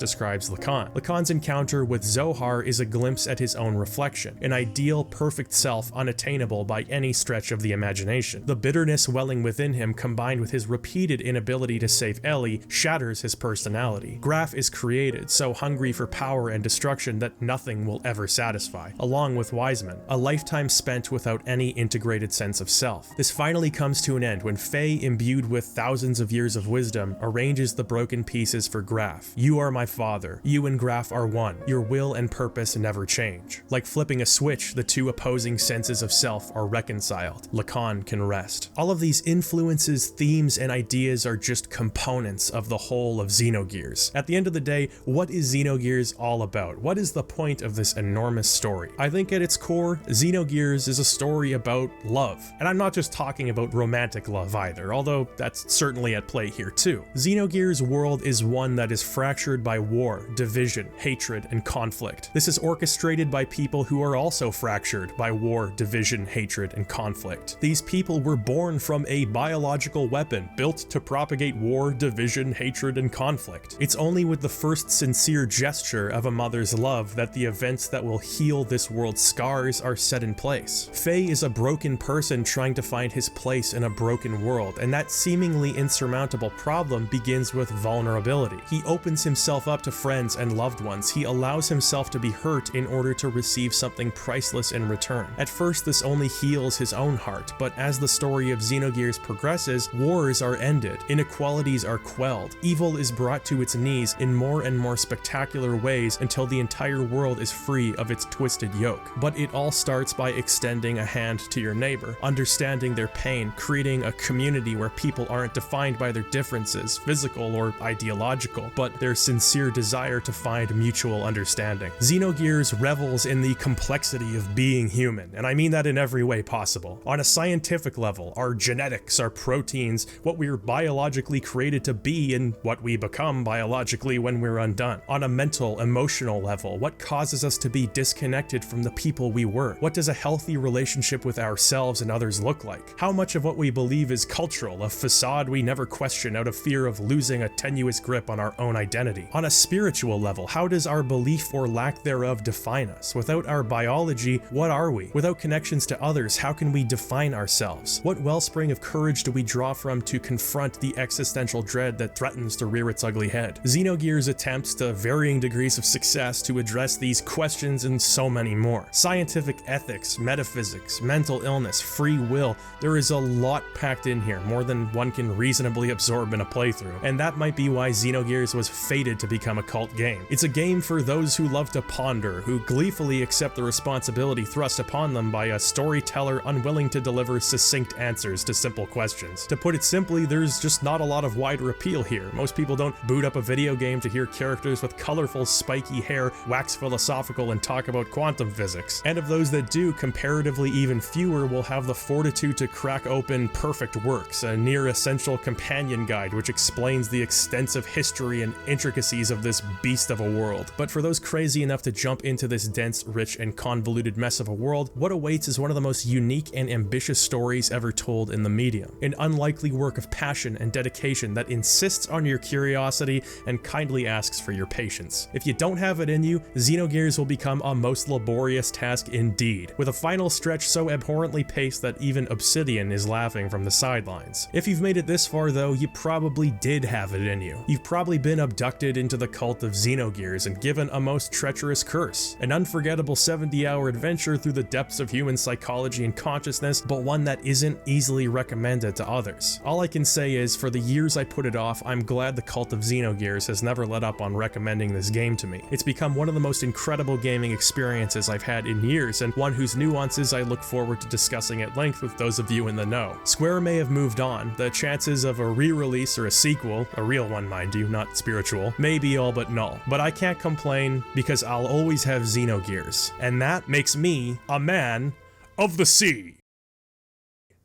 Speaker 1: describes Lacan. Lacan's encounter with Zohar is a glimpse at his own reflection, an ideal, perfect self unattainable by any stretch of the imagination. The bitterness welling within him, combined with his repeated inability to save Ellie, shatters his personality. Graf is created, so hungry for power and destruction that nothing will ever satisfy, along with Wiseman, a lifetime spent without any integrated sense of self. This finally comes to an end when Faye, imbued with thousands of years of wisdom, arranges the broken pieces for Graf. You are my father. You and Graf are one. Your will and purpose never change. Like flipping a switch, the two opposing senses of self are reconciled. Lacan can rest. All of these influences, themes, and ideas are just components of the whole of Xenogears. At the end of the day, what is Xenogears all about? What is the point of this enormous story? I think at its core, Xenogears is a story about love. And I'm not just talking about romantic love either, although that's certainly at play here too. Xenogears' world is one that is fractured by war, division, hatred, and conflict. This is orchestrated by people who are also fractured by war, division, hatred, and conflict. These people were born from a biological weapon built to propagate war, division, hatred, and conflict. It's only with the first sincere gesture of a mother's love that the events that will heal this world's scars are set in place. Faye is a broken person trying to find his place in a broken world, and that seemingly insurmountable problem begins with vulnerability. He opens himself up to friends and loved ones. He allows himself to be hurt in order to receive something priceless in return. At first, this only heals his own heart, but as the story of Xenogears progresses, wars are ended, inequalities are quelled, evil is brought to its knees in more and more spectacular ways until the entire world is free of its twisted yoke. But it all starts by extending a hand to your neighbor, understanding their pain, creating a community where people aren't defined by their differences, physical or ideological, but their sincere desire to find mutual understanding. Xenogears revels in the complexity of being human, and I mean that in every way possible. On a scientific level, our genetics, our proteins, what we're biologically created to be, and what we become biologically when we're undone. On a mental, emotional level, what causes us to be disconnected from the people we were? What does a healthy relationship with ourselves and others look like? How much of what we believe is cultural, a facade we never question out of fear of losing a tenuous grip on our own identity? On a spiritual level, how does our belief or lack thereof define us? Without our biology, what are we? Without connections to others, how can we define ourselves? What wellspring of courage do we draw from to confront the existential dread that threatens to rear its ugly head? Xenogears attempts to varying degrees of success to address these questions and so many more. Scientific ethics, metaphysics, mental illness, free will, there is a lot packed in here, more than one can reasonably absorb in a playthrough, and that might be why Xenogears was fated to become a cult game. It's a game for those who love to ponder, who gleefully accept the responsibility thrust upon them by a storyteller unwilling to deliver succinct answers to simple questions. To put it simply, there's just not a lot of wider appeal here. Most people don't boot up a video game to hear characters with colorful, spiky hair wax philosophical and talk about quantum physics. And of those that do, comparatively even fewer will have the fortitude to crack open Perfect Works, a near essential companion guide which explains the extensive history and intricacies of this beast of a world. But for those crazy enough to jump into this dense, rich, and convoluted mess of a world, what awaits is one of the most unique and ambitious stories ever told in the medium. An unlikely work of passion and dedication that insists on your curiosity and kindly asks for your patience. If you don't have it in you, Xenogears will become a most laborious task indeed, with a final stretch so abhorrently paced that even Obsidian is laughing from the sidelines. If you've made it this far though, you probably did have it in you. You've probably been abducted into the cult of Xenogears and given a most treacherous curse. An unforgettable 70-hour adventure through the depths of human psychology and consciousness, but one that isn't easily recommended to others. All I can say is, for the years I put it off, I'm glad the cult of Xenogears has never let up on recommending this game to me. It's become one of the most incredible gaming experiences I've had in years, and one whose nuances I look forward to discussing at length with those of you in the know. Square may have moved on, the chances of a re-release or a sequel, a real one mind you, not spiritual, may be all but null. But I can't complain because I'll always have Xenogears, and that makes me a man of the sea.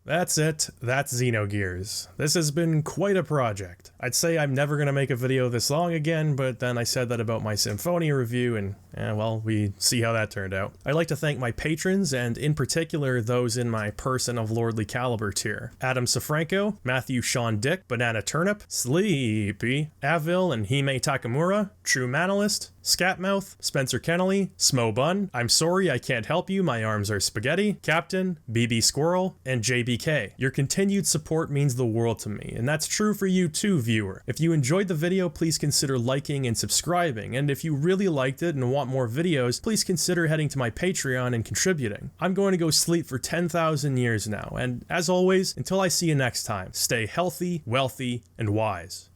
Speaker 1: That's it, that's Xenogears. This has been quite a project. I'd say I'm never gonna make a video this long again, but then I said that about my Symphonia review and, well, we see how that turned out. I'd like to thank my patrons, and in particular those in my Person of Lordly Caliber tier. Adam Safranco, Matthew Sean Dick, Banana Turnip, Sleepy, Avil and Hime Takamura, True Manalist, Scatmouth, Spencer Kennelly, Smo Bun, I'm Sorry I Can't Help You, My Arms Are Spaghetti, Captain, BB Squirrel, and JBK. Your continued support means the world to me, and that's true for you too, viewer. If you enjoyed the video, please consider liking and subscribing, and if you really liked it and want more videos, please consider heading to my Patreon and contributing. I'm going to go sleep for 10,000 years now, and as always, until I see you next time, stay healthy, wealthy, and wise.